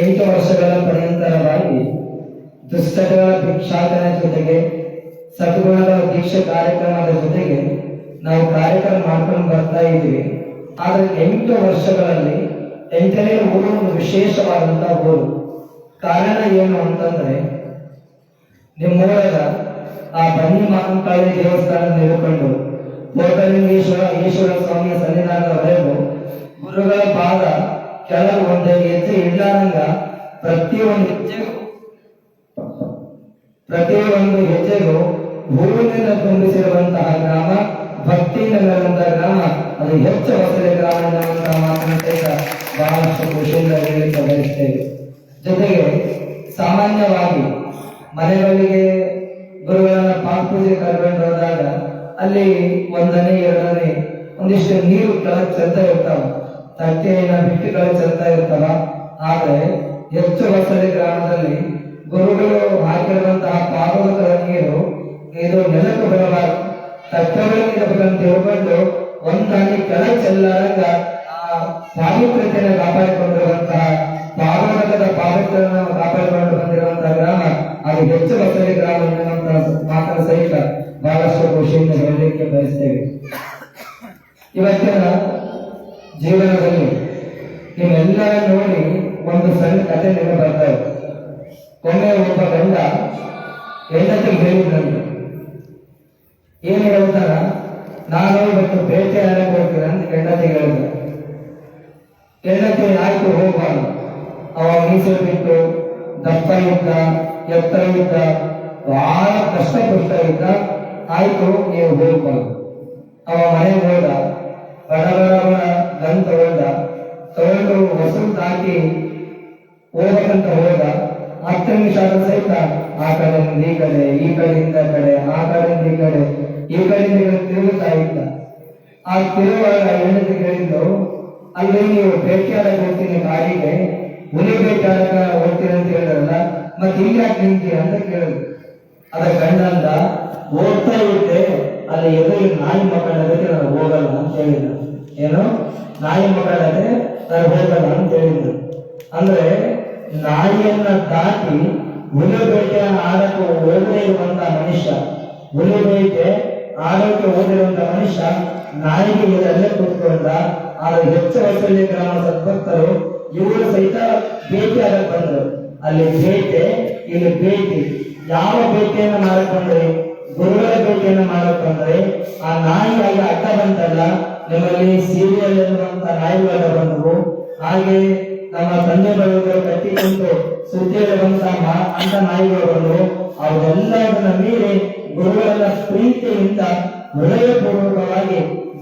Speaker 1: 8 ವರ್ಷಗಳ ಪರ್ಯಂತರವಾಗಿ ದುಷ್ಟಗಳ ಭಿಕ್ಷಾಟನೆ ಜೊತೆಗೆ ಸದ್ಗುಣಗಳ ದೀಕ್ಷೆ ಕಾರ್ಯಕ್ರಮದ ಜೊತೆಗೆ ನಾವು ಕಾರ್ಯಕ್ರಮ ಮಾಡ್ಕೊಂಡು ಬರ್ತಾ ಇದ್ದೀವಿ. ಆದ್ರೆ 8 ವರ್ಷಗಳಲ್ಲಿ 8ನೇ ಊರು ಒಂದು ವಿಶೇಷವಾದಂತಹ ಊರು. ಕಾರಣ ಏನು ಅಂತಂದ್ರೆ ನಿಮ್ಮೂರಾಗ ಆ ಬನ್ನಿ ಮಹಾಕಾಳಿ ದೇವಸ್ಥಾನ ನಿಲ್ಕೊಂಡು ಈಶ್ವರ ಸ್ವಾಮಿಯ ಸನ್ನಿಧಾನದವರೆಗೂ ಗುರುಗಳ ಪಾದ ಕೆಳಗೆ ಒಂದು ಹೆಜ್ಜೆ ಇಡ್ಲಾರಂಗ ಪ್ರತಿಯೊಂದು ಹೆಜ್ಜೆಗೂ ಹೂವಿನಿಂದ ತುಂಬಿಸಿರುವಂತಹ ಗ್ರಾಮ, ಭಕ್ತಿಯಿಂದ ನೆಲೆಸಿರುವಂತಹ ಗ್ರಾಮ ಅದು ಹೆಚ್ಚು ಹೊಸಳ್ಳಿ ಗ್ರಾಮ ಎನ್ನುವಂತಹ ಮಾತನ್ನು ಸಹಿತ ಬಹಳಷ್ಟು ಖುಷಿಯಿಂದ ಹೇಳಲಿಕ್ಕೆ ಬಯಸ್ತೇವೆ. ಜೊತೆಗೆ ಸಾಮಾನ್ಯವಾಗಿ ಮನೆಗಳಿಗೆ ಗುರುಗಳನ್ನ ಪಾಠ ಪೂಜೆ ಕರ್ಕೊಂಡು ಹೋದಾಗ ಅಲ್ಲಿ 1ನೇ 2ನೇ ಒಂದಿಷ್ಟು ನೀರು ಕೆಳಗೆ ಚೆಲ್ತಾ ಇರ್ತಾವ, ತಟ್ಟೆಯನ್ನ ಬಿಟ್ಟು ಕೆಳಗೆ ಚೆಲ್ತಾ ಇರ್ತಾವ. ಆದ್ರೆ ಹೆಚ್ಚು ಹೊಸಳಿ ಗ್ರಾಮದಲ್ಲಿ ಗುರುಗಳು ಹಾಕಿರುವಂತಹ ಪಾದದ ನೀರು ಇದು ನೆಲಕ್ಕೆ ಬರಬಾರದು, ತಟ್ಟಗಳಿಂದ ತಿಳ್ಕೊಂಡು ಒಂದಾಗಿ ಕೆಳಗೆ ಚೆಲ್ಲಾಗ ಆ ಪಾವಿತ್ರ್ಯತೆಯನ್ನು ಕಾಪಾಡಿಕೊಂಡಿರುವಂತಹ ಪಾವನದ ಪಾವಿತ್ರ್ಯವನ್ನು ಕಾಪಾಡಿಕೊಂಡು ಬಂದಿರುವಂತಹ ಗ್ರಾಮ ಅದು ಹೆಚ್ಚು ಹೊಸಳಿ ಗ್ರಾಮ ಎನ್ನುವಂತಹ ಮಾತನ್ನು ಸಹಿತ ಬಹಳಷ್ಟು ಖುಷಿಯಿಂದ ಹೇಳಲಿಕ್ಕೆ ಬಯಸ್ತೇವೆ. ಇವತ್ತಿನ ಜೀವನದಲ್ಲಿ ನೀವೆಲ್ಲರ ನೋಡಿ ಒಂದು ಸಣ್ಣ ಕಥೆ ನಿಮಗೆ ಬರ್ತವೆ. ಒಮ್ಮೆ ಒಬ್ಬ ಗಂಡ ಹೆಂಡತಿಗೆ ಹೇಳಿದಂತೆ, ಏನ್ ಹೇಳ್ತಾರ, ನಾನು ಇವತ್ತು ಬೇಟೆ ಆಡಕ್ಕೆ ಹೋಗ್ತೀನಿ ಅಂತ ಹೆಂಡತಿಗೆ ಹೇಳಿದ. ಹೆಂಡತಿ ಆಯ್ತು ಹೋಗುವ. ಅವ ಮೀಸೆ ಬಿಟ್ಟು ದಪ್ಪ ಇದ್ದ, ಎತ್ತರ ಇದ್ದ, ಬಹಳ ಕಷ್ಟಪಡ್ತ ಇದ್ದ. ಆಯ್ತು ನೀವು ಹೋಗ್ಬಾರ್ದು. ಅವ ಮನೆಗೆ ಹೋದ, ಬಡ ಗನ್ ತಗೊಂಡು ಹೊಸರು ದಾಟಿ ಹೋಗ್ಬೇಕಂತ ಹೋದ. 10 ನಿಮಿಷ ಆದ ಸಹಿತ ಆ ಕಡೆಯಿಂದ ಈ ಕಡೆ, ಈ ಕಡೆಯಿಂದ ಕಡೆ, ಆ ಕಡೆಯಿಂದ ಈ ಕಡೆ, ಈ ಕಡೆಯಿಂದ ತಿರುಗುತ್ತಾ ಇದ್ದ. ಆ ತಿರುವಾಗ ಹೆಂಡತಿ ಹೇಳಿದ್ದು, ಅಲ್ಲಿ ನೀವು ಭೇಟಿಯಾಡಕ್ಕೆ ಹೋಗ್ತೀನಿ ಕಾಡಿಗೆ, ಹುಲಿ ಭೇಟಿಯಾಡಕ ಹೋಗ್ತೀನಿ ಅಂತ ಹೇಳಿದ್ರಲ್ಲ, ಮತ್ತೆ ಇಲ್ಲಿ ಯಾಕೆ ನಿಂತೀರ ಅಂತ ಕೇಳಿದ್ರು. ಅದ ಗಂಡಂದ, ಹೋಗ್ತಾ ಇದ್ದೆ, ಅಲ್ಲಿ ಎದುರಿಗೆ ನಾಯಿ ಮಕ್ಕಳಕ್ಕೆ ನಾನು ಹೋಗಲ್ಲ ಅಂತ ಹೇಳಿದ್ರು. ಏನು, ನಾಯಿ ಮಕ್ಕಳಕ್ಕೆ ನಾನು ಹೋಗಲ್ಲ ಅಂತ ಹೇಳಿದ್ರು. ಅಂದ್ರೆ ನಾಯಿಯನ್ನ ದಾಟಿ ಹುಲಿ ಬೇಟೆ ಆಡಕ್ಕೆ ಹೋಗದೇ ಇರುವಂತ ಮನುಷ್ಯ, ಹುಲಿ ಬೇಟೆ ಆಡಕ್ಕೆ ಹೋಗಿರುವಂತ ಮನುಷ್ಯ ನಾಯಿಗೆ ಇದರಲ್ಲೇ ಕೂತ್ಕೊಂಡ. ಆದ್ರೆ ಹೆಚ್ಚು ಹೊಸಳ್ಳಿ ಗ್ರಾಮ ಸದ್ಭಕ್ತರು ಇವರು ಸಹಿತ ಭೇಟಿ ಆಗಕ್ಕೆ ಬಂದರು. ಅಲ್ಲಿ ಬೇಟೆ, ಇಲ್ಲಿ ಭೇಟಿ. ಯಾವ ಭೇಟಿಯನ್ನ ಮಾಡಕ್ ಬಂದ್ರಿ? ಗುರುಗಳ ಭೇಟಿಯನ್ನ ಮಾಡಕ್ ಬಂದ್ರೆ ಆ ನಾಯಿಯಾಗಿ ಅಡ್ಡ ಬಂತಲ್ಲ, ನಿಮ್ಮಲ್ಲಿ ಸೀರಿಯಲ್ ಎನ್ನುವಂತ ನಾಯಿಗಳು ಬಂದವು. ಹಾಗೆ ನಮ್ಮ ತಂದೆ ಬರುವರು ಕಟ್ಟಿ ಕುಂತು ಸುದ್ದಿಯಲ್ಲಿ ಅಂತ ನಾಯಿಗಳು ಬಂದವು. ಅವೆಲ್ಲವನ್ನ ಮೀರಿ ಗುರುಗಳ ಪ್ರೀತಿಯಿಂದ ಹೃದಯಪೂರ್ವಕವಾಗಿ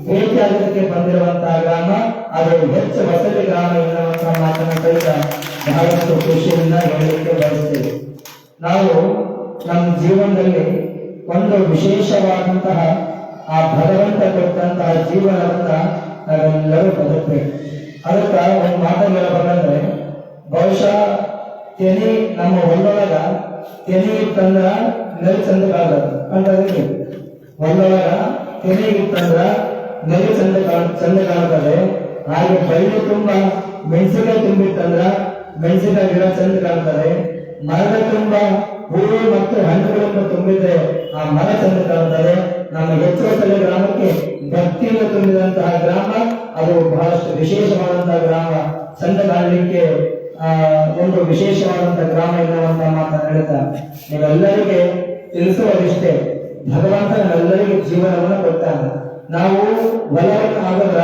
Speaker 1: ಭೇಟಿ ಆಗೋದಕ್ಕೆ ಬಂದಿರುವಂತಹ ಗ್ರಾಮ ಅದು ಹೆಚ್ಚು ಹೊಸಳಿ ಗ್ರಾಮ ಎನ್ನುವಂತಹ ಮಾತನ್ನು ಸಹಿತ ಬಹಳಷ್ಟು ಖುಷಿಯಿಂದ ಹೇಳಲಿಕ್ಕೆ ಬಯಸ್ತೇವೆ. ನಾವು ನಮ್ಮ ಜೀವನದಲ್ಲಿ ಒಂದು ವಿಶೇಷವಾದಂತಹ ಆ ಭಗವಂತ ಕೊಟ್ಟಂತಹ ಜೀವನವನ್ನ ನಾವೆಲ್ಲರೂ ಬದುಕಬೇಕು. ಅದಕ್ಕ ಒಂದು ಮಾತನ್ನು ಹೇಳಬೇಕಂದ್ರೆ, ಬಹುಶಃ ತೆನಿ ನಮ್ಮ ಹೊಲದೊಳಗ ತೆನಿ ಇತ್ತಂದ್ರ ನೆಲ ಚಂದ ಕಾಣ್ತದೆ. ಹೊಲದೊಳಗ ತೆನಿ ಇತ್ತಂದ್ರ ನೆಲ ಚಂದ ಕಾಣ್ತದೆ. ಹಾಗೆ ಬಯಲು ತುಂಬಾ ಮೆಣಸಿನಕಾಯಿ ತುಂಬಿತ್ತಂದ್ರ ಮೆಣಸಿನಕಾಯಿ ಗಿಡ ಚಂದ ಕಾಣ್ತದೆ. ಮರದ ತುಂಬಾ ಹೂವು ಮತ್ತು ಹಣ್ಣುಗಳಿಂದ ತುಂಬಿದ್ರೆ ಆ ಮರ ಚಂದ ಕಾಣ್ತದೆ. ನಮ್ಮ ಹೆಚ್ಚು ಹೊಸಳ್ಳಿ ಗ್ರಾಮಕ್ಕೆ ಭಕ್ತಿಯಿಂದ ತುಂಬಿದಂತಹ ಗ್ರಾಮ ಅದು ಬಹಳಷ್ಟು ವಿಶೇಷವಾದಂತಹ ಗ್ರಾಮ. ಚಂದ ಕಾಣಲಿಕ್ಕೆ ಒಂದು ವಿಶೇಷವಾದಂತಹ ಗ್ರಾಮ ಎನ್ನುವಂತಹ ಮಾತನ್ನು ಹೇಳ್ತಾ ನೀವೆಲ್ಲರಿಗೆ ತಿಳಿಸುವುದಿಷ್ಟೇ, ಭಗವಂತ ನಮ್ಮೆಲ್ಲರಿಗೆ ಜೀವನವನ್ನು ಕೊಡ್ತಾನೆ. ನಾವು ಹೊಲವನ್ನು ಆಗೋದ್ರ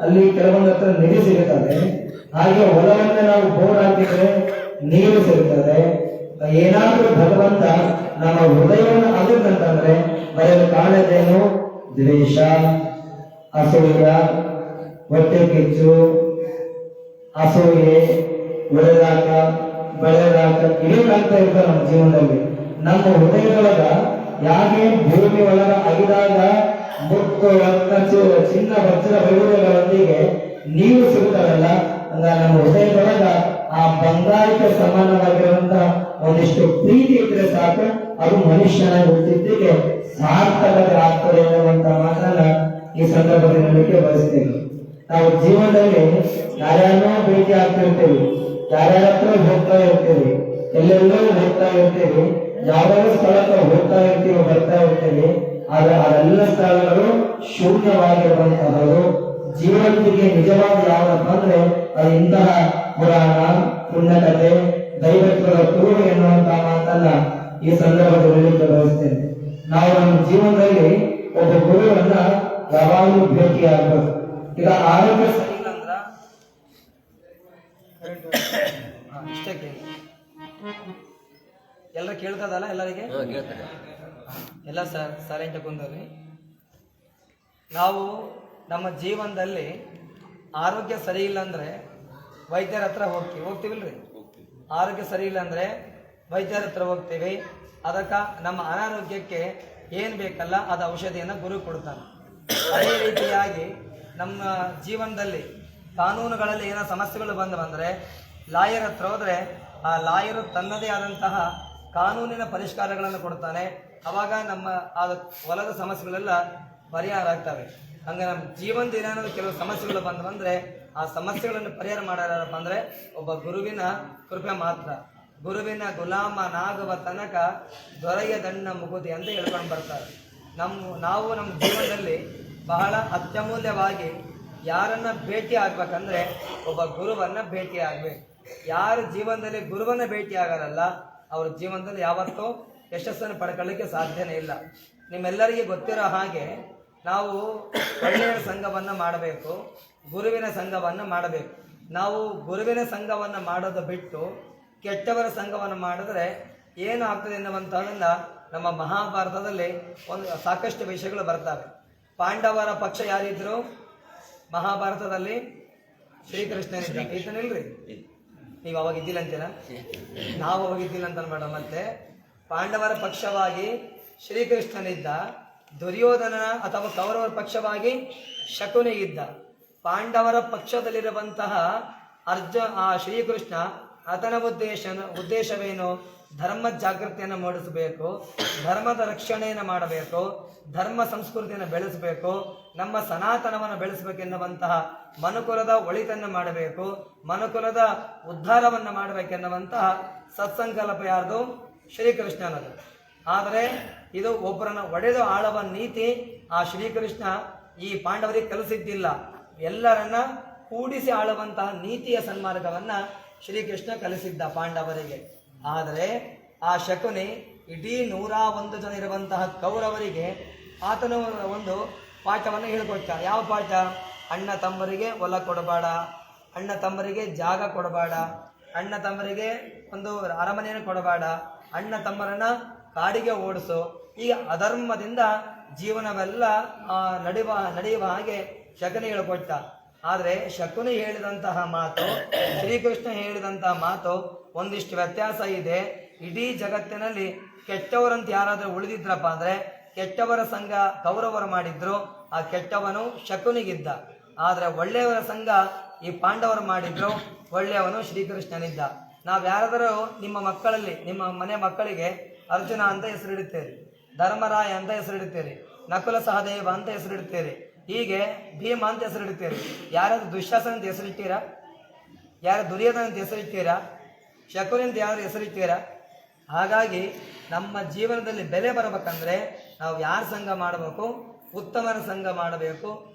Speaker 1: ಅಲ್ಲಿ ಕೆಲವೊಂದು ಹತ್ರ ನಿಧಿ ಸಿಗುತ್ತದೆ. ಹಾಗೆ ಹೊಲವನ್ನ ನಾವು ಬೋರ್ ಹಾಕಿದ್ರೆ ನೀರು ಸಿಗುತ್ತದೆ. ಏನಾದ್ರೂ ಭಗವಂತ ನಮ್ಮ ಹೃದಯವನ್ನು ಆಗುತ್ತಂತಂದ್ರೆ ಬರೆಯಲು ಕಾಣದೇನು? ದ್ವೇಷ, ಅಸೂಯ, ಹೊಟ್ಟೆ ಕಿಚ್ಚು, ಅಸೂಯೆ, ಒಡೆದಾಟ, ಬೆಳೆದಾಟ ಇದೇ ಕಾಣ್ತಾ ಇರ್ತಾರೆ ನಮ್ಮ ಜೀವನದಲ್ಲಿ. ನಮ್ಮ ಹೃದಯದೊಳಗ ಯಾಕೆ ಭೂಮಿ ಒಳಗ ಅಗಿದಾಗ ಮುತ್ತು, ರತ್ನ, ಚಿನ್ನ, ವಜ್ರ, ವೈಢೂರ್ಯಗಳೊಂದಿಗೆ ನೀವು ಸಿಗುತ್ತಾರಲ್ಲ, ಅಂದ್ರೆ ನಮ್ಮ ಹೃದಯದೊಳಗ ಆ ಬಂಗಾರಕ್ಕೆ ಸಮಾನವಾಗಿರುವಂತಹ ಒಂದಿಷ್ಟು ಪ್ರೀತಿ ಇದ್ರೆ ಸಾಕು, ಅದು ಮನುಷ್ಯನ ಹುಟ್ಟಿದ್ದಕ್ಕೆ ಸಾರ್ಥಕತೆ ಆಗ್ತದೆ ಎನ್ನುವಂತ ಮಾತನ್ನ ಈ ಸಂದರ್ಭದಲ್ಲಿ ಹೇಳಲಿಕ್ಕೆ ಬಯಸ್ತೇವೆ. ನಾವು ಜೀವನದಲ್ಲಿ ಯಾರ್ಯಾರನ್ನೋ ಭೇಟಿ ಆಗ್ತಿರ್ತೇವೆ, ಯಾರ್ಯಾರ ಹತ್ರ ಹೋಗ್ತಾ ಇರ್ತೇವೆ, ಎಲ್ಲೆಲ್ಲೋ ಹೋಗ್ತಾ ಇರ್ತೇವೆ, ಯಾವ್ಯಾವ ಸ್ಥಳಕ್ಕೆ ಹೋಗ್ತಾ ಇರ್ತೀವಿ, ಬರ್ತಾ ಇರ್ತೇವೆ. ಆದ್ರೆ ಅದೆಲ್ಲ ಸ್ಥಳಗಳು ಶೂನ್ಯವಾಗಿರುವಂತಹದ್ದು. ಜೀವನಕ್ಕೆ ನಿಜವಾದ ಯಾವ್ದಪ್ಪ ಅಂದ್ರೆ ಅದು ಇಂತಹ ಪುರಾಣ, ಪುಣ್ಯಕಥೆ, ದೈವತ್ವದ ಕುರುಡು ಎನ್ನುವಂತಹ ಮಾತನ್ನ ಈ ಸಂದರ್ಭದಲ್ಲಿ ಹೇಳಲಿಕ್ಕೆ ಬಯಸ್ತೇನೆ. ನಾವು ನಮ್ಮ ಜೀವನದಲ್ಲಿ ಒಬ್ಬ ಗುರುವನ್ನ ಯಾವಾಗಲೂ ಭೇಟಿ ಆಗಬೇಕು. ಈಗ ಆರೋಗ್ಯ ಸರಿ ಇಲ್ಲ ಅಂದ್ರ ಇಷ್ಟೇ ಕೇಳಿ, ಎಲ್ಲ ಕೇಳ್ತದಲ್ಲ ಎಲ್ಲರಿಗೆ? ಎಲ್ಲ ಸೈಲೆಂಟ್ ಕುಂದ್ರಿ. ನಾವು ನಮ್ಮ ಜೀವನದಲ್ಲಿ ಆರೋಗ್ಯ ಸರಿ ಇಲ್ಲ ಅಂದ್ರೆ ವೈದ್ಯರ ಹತ್ರ ಹೋಗ್ತೀವಿಲ್ರಿ? ಆರೋಗ್ಯ ಸರಿ ಇಲ್ಲ ಅಂದ್ರೆ ವೈದ್ಯರ ಹತ್ರ ಹೋಗ್ತೀವಿ. ಅದಕ್ಕೆ ನಮ್ಮ ಅನಾರೋಗ್ಯಕ್ಕೆ ಏನು ಬೇಕಲ್ಲ ಅದು ಔಷಧಿಯನ್ನು ಗುರು ಕೊಡ್ತಾನೆ. ಅದೇ ರೀತಿಯಾಗಿ ನಮ್ಮ ಜೀವನದಲ್ಲಿ ಕಾನೂನುಗಳಲ್ಲಿ ಏನೋ ಸಮಸ್ಯೆಗಳು ಬಂದರೆ
Speaker 6: ಲಾಯರ್ ಹತ್ರ ಹೋದರೆ ಆ ಲಾಯರು ತನ್ನದೇ ಆದಂತಹ ಕಾನೂನಿನ ಪರಿಷ್ಕಾರಗಳನ್ನು ಕೊಡ್ತಾನೆ. ಅವಾಗ ನಮ್ಮ ಆ ಹೊಲದ ಸಮಸ್ಯೆಗಳೆಲ್ಲ ಪರಿಹಾರ ಆಗ್ತವೆ. ಹಂಗೆ ನಮ್ಮ ಜೀವನದ ಏನಾದರೂ ಕೆಲವು ಸಮಸ್ಯೆಗಳು ಬಂದರೆ ಆ ಸಮಸ್ಯೆಗಳನ್ನು ಪರಿಹಾರ ಮಾಡೋರಪ್ಪ ಅಂದರೆ ಒಬ್ಬ ಗುರುವಿನ ಕೃಪೆ ಮಾತ್ರ. ಗುರುವಿನ ಗುಲಾಮನಾಗುವ ತನಕ ದೊರೆಯದಣ್ಣ ಮುಗುದಿ ಅಂತ ಹೇಳ್ಕೊಂಡು ಬರ್ತಾರೆ. ನಾವು ನಮ್ಮ ಜೀವನದಲ್ಲಿ ಬಹಳ ಅತ್ಯಮೂಲ್ಯವಾಗಿ ಯಾರನ್ನ ಭೇಟಿ ಆಗ್ಬೇಕಂದ್ರೆ ಒಬ್ಬ ಗುರುವನ್ನ ಭೇಟಿ ಆಗ್ಬೇಕು. ಯಾರ ಜೀವನದಲ್ಲಿ ಗುರುವನ್ನ ಭೇಟಿ ಆಗೋದಲ್ಲ ಅವ್ರ ಜೀವನದಲ್ಲಿ ಯಾವತ್ತೂ ಯಶಸ್ಸನ್ನು ಪಡ್ಕೊಳ್ಳಿಕ್ಕೆ ಸಾಧ್ಯನೇ ಇಲ್ಲ. ನಿಮ್ಮೆಲ್ಲರಿಗೆ ಗೊತ್ತಿರೋ ಹಾಗೆ ನಾವು ಒಳ್ಳೆಯ ಸಂಘವನ್ನು ಮಾಡಬೇಕು, ಗುರುವಿನ ಸಂಘವನ್ನು ಮಾಡಬೇಕು. ನಾವು ಗುರುವಿನ ಸಂಘವನ್ನು ಮಾಡೋದು ಬಿಟ್ಟು ಕೆಟ್ಟವರ ಸಂಘವನ್ನು ಮಾಡಿದ್ರೆ ಏನು ಆಗ್ತದೆ ಎನ್ನುವಂಥದ್ದನ್ನು ನಮ್ಮ ಮಹಾಭಾರತದಲ್ಲಿ ಸಾಕಷ್ಟು ವಿಷಯಗಳು ಬರ್ತವೆ. ಪಾಂಡವರ ಪಕ್ಷ ಯಾರಿದ್ರು ಮಹಾಭಾರತದಲ್ಲಿ? ಶ್ರೀಕೃಷ್ಣನಿದ್ದ. ಈತನಿಲ್ರಿ? ನೀವು ಅವಾಗ ಇದ್ದಿಲ್ಲ ಅಂತೀರಾ? ನಾವು ಅವಾಗ ಇದ್ದಿಲ್ಲ ಅಂತ ಮೇಡಮ್. ಮತ್ತೆ ಪಾಂಡವರ ಪಕ್ಷವಾಗಿ ಶ್ರೀಕೃಷ್ಣನಿದ್ದ, ದುರ್ಯೋಧನ ಅಥವಾ ಕೌರವರ ಪಕ್ಷವಾಗಿ ಶಕುನಿ ಇದ್ದ. ಪಾಂಡವರ ಪಕ್ಷದಲ್ಲಿರುವಂತಹ ಶ್ರೀಕೃಷ್ಣ ಆತನ ಉದ್ದೇಶವೇನು? ಧರ್ಮ ಜಾಗೃತಿಯನ್ನು ಮೂಡಿಸಬೇಕು, ಧರ್ಮದ ರಕ್ಷಣೆಯನ್ನು ಮಾಡಬೇಕು, ಧರ್ಮ ಸಂಸ್ಕೃತಿಯನ್ನು ಬೆಳೆಸಬೇಕು, ನಮ್ಮ ಸನಾತನವನ್ನು ಬೆಳೆಸಬೇಕೆನ್ನುವಂತಹ ಮನುಕುಲದ ಒಳಿತನ್ನು ಮಾಡಬೇಕು, ಮನುಕುಲದ ಉದ್ಧಾರವನ್ನು ಮಾಡಬೇಕೆನ್ನುವಂತಹ ಸತ್ಸಂಕಲ್ಪ ಯಾರ್ದು? ಶ್ರೀಕೃಷ್ಣನದು. ಆದರೆ ಇದು ಒಬ್ಬರನ್ನು ಒಡೆದು ಆಳುವ ನೀತಿ ಆ ಶ್ರೀಕೃಷ್ಣ ಈ ಪಾಂಡವರಿಗೆ ಕಲಿಸಿದ್ದಿಲ್ಲ. ಎಲ್ಲರನ್ನ ಕೂಡಿಸಿ ಆಳುವಂತಹ ನೀತಿಯ ಸನ್ಮಾರ್ಗವನ್ನು ಶ್ರೀಕೃಷ್ಣ ಕಲಿಸಿದ್ದ ಪಾಂಡವರಿಗೆ. ಆದರೆ ಆ ಶಕುನಿ ಇಡೀ 101 ಜನ ಇರುವಂತಹ ಕೌರವರಿಗೆ ಆತನು ಒಂದು ಪಾಠವನ್ನು ಹೇಳಿಕೊಟ್ಟ. ಯಾವ ಪಾಠ? ಅಣ್ಣ ತಮ್ಮರಿಗೆ ಹೊಲ ಕೊಡಬೇಡ, ಅಣ್ಣ ತಮ್ಮರಿಗೆ ಜಾಗ ಕೊಡಬೇಡ, ಅಣ್ಣ ತಮ್ಮರಿಗೆ ಒಂದು ಅರಮನೆಯನ್ನು ಕೊಡಬೇಡ, ಅಣ್ಣ ತಮ್ಮರನ್ನ ಕಾಡಿಗೆ ಓಡಿಸು. ಈ ಅಧರ್ಮದಿಂದ ಜೀವನವೆಲ್ಲ ನಡೆಯುವ ಹಾಗೆ ಶಕುನಿ ಹೇಳಿಕೊಟ್ಟ. ಆದರೆ ಶಕುನಿ ಹೇಳಿದಂತಹ ಮಾತು, ಶ್ರೀಕೃಷ್ಣ ಹೇಳಿದಂತಹ ಮಾತು ಒಂದಿಷ್ಟು ವ್ಯತ್ಯಾಸ ಇದೆ. ಇಡೀ ಜಗತ್ತಿನಲ್ಲಿ ಕೆಟ್ಟವರಂತ ಯಾರಾದರೂ ಉಳಿದಿದ್ರಪ್ಪ ಅಂದರೆ ಕೆಟ್ಟವರ ಸಂಘ ಕೌರವರು ಮಾಡಿದ್ರು, ಆ ಕೆಟ್ಟವನು ಶಕುನಿಗಿದ್ದ. ಆದರೆ ಒಳ್ಳೆಯವರ ಸಂಘ ಈ ಪಾಂಡವರು ಮಾಡಿದ್ರು, ಒಳ್ಳೆಯವನು ಶ್ರೀಕೃಷ್ಣನಿದ್ದ. ನಾವು ಯಾರಾದರೂ ನಿಮ್ಮ ಮಕ್ಕಳಲ್ಲಿ, ನಿಮ್ಮ ಮನೆ ಮಕ್ಕಳಿಗೆ ಅರ್ಜುನ ಅಂತ ಹೆಸರಿಡುತ್ತೇರಿ, ಧರ್ಮರಾಯ ಅಂತ ಹೆಸರಿಡುತ್ತೀರಿ, ನಕುಲ ಸಹದೇವ ಅಂತ ಹೆಸರಿಡುತ್ತೀರಿ, ಹೀಗೆ ಭೀಮ ಅಂತ ಹೆಸರಿಡುತ್ತೀರಿ. ಯಾರಾದ್ರೂ ದುಶ್ಯಾಸನ ಅಂತ ಹೆಸರಿಟ್ಟೀರಾ? ಯಾರು ದುರ್ಯೋಧನ ಅಂತ ಹೆಸರಿಟ್ಟೀರಾ? ಶಕುನಿ ಅಂತ ಯಾರು ಹೆಸರಿಟ್ಟೀರಾ? ಹಾಗಾಗಿ ನಮ್ಮ ಜೀವನದಲ್ಲಿ ಬೆಲೆ ಬರಬೇಕಂದ್ರೆ ನಾವು ಯಾರ ಸಂಘ ಮಾಡಬೇಕು? ಉತ್ತಮರ ಸಂಘ ಮಾಡಬೇಕು.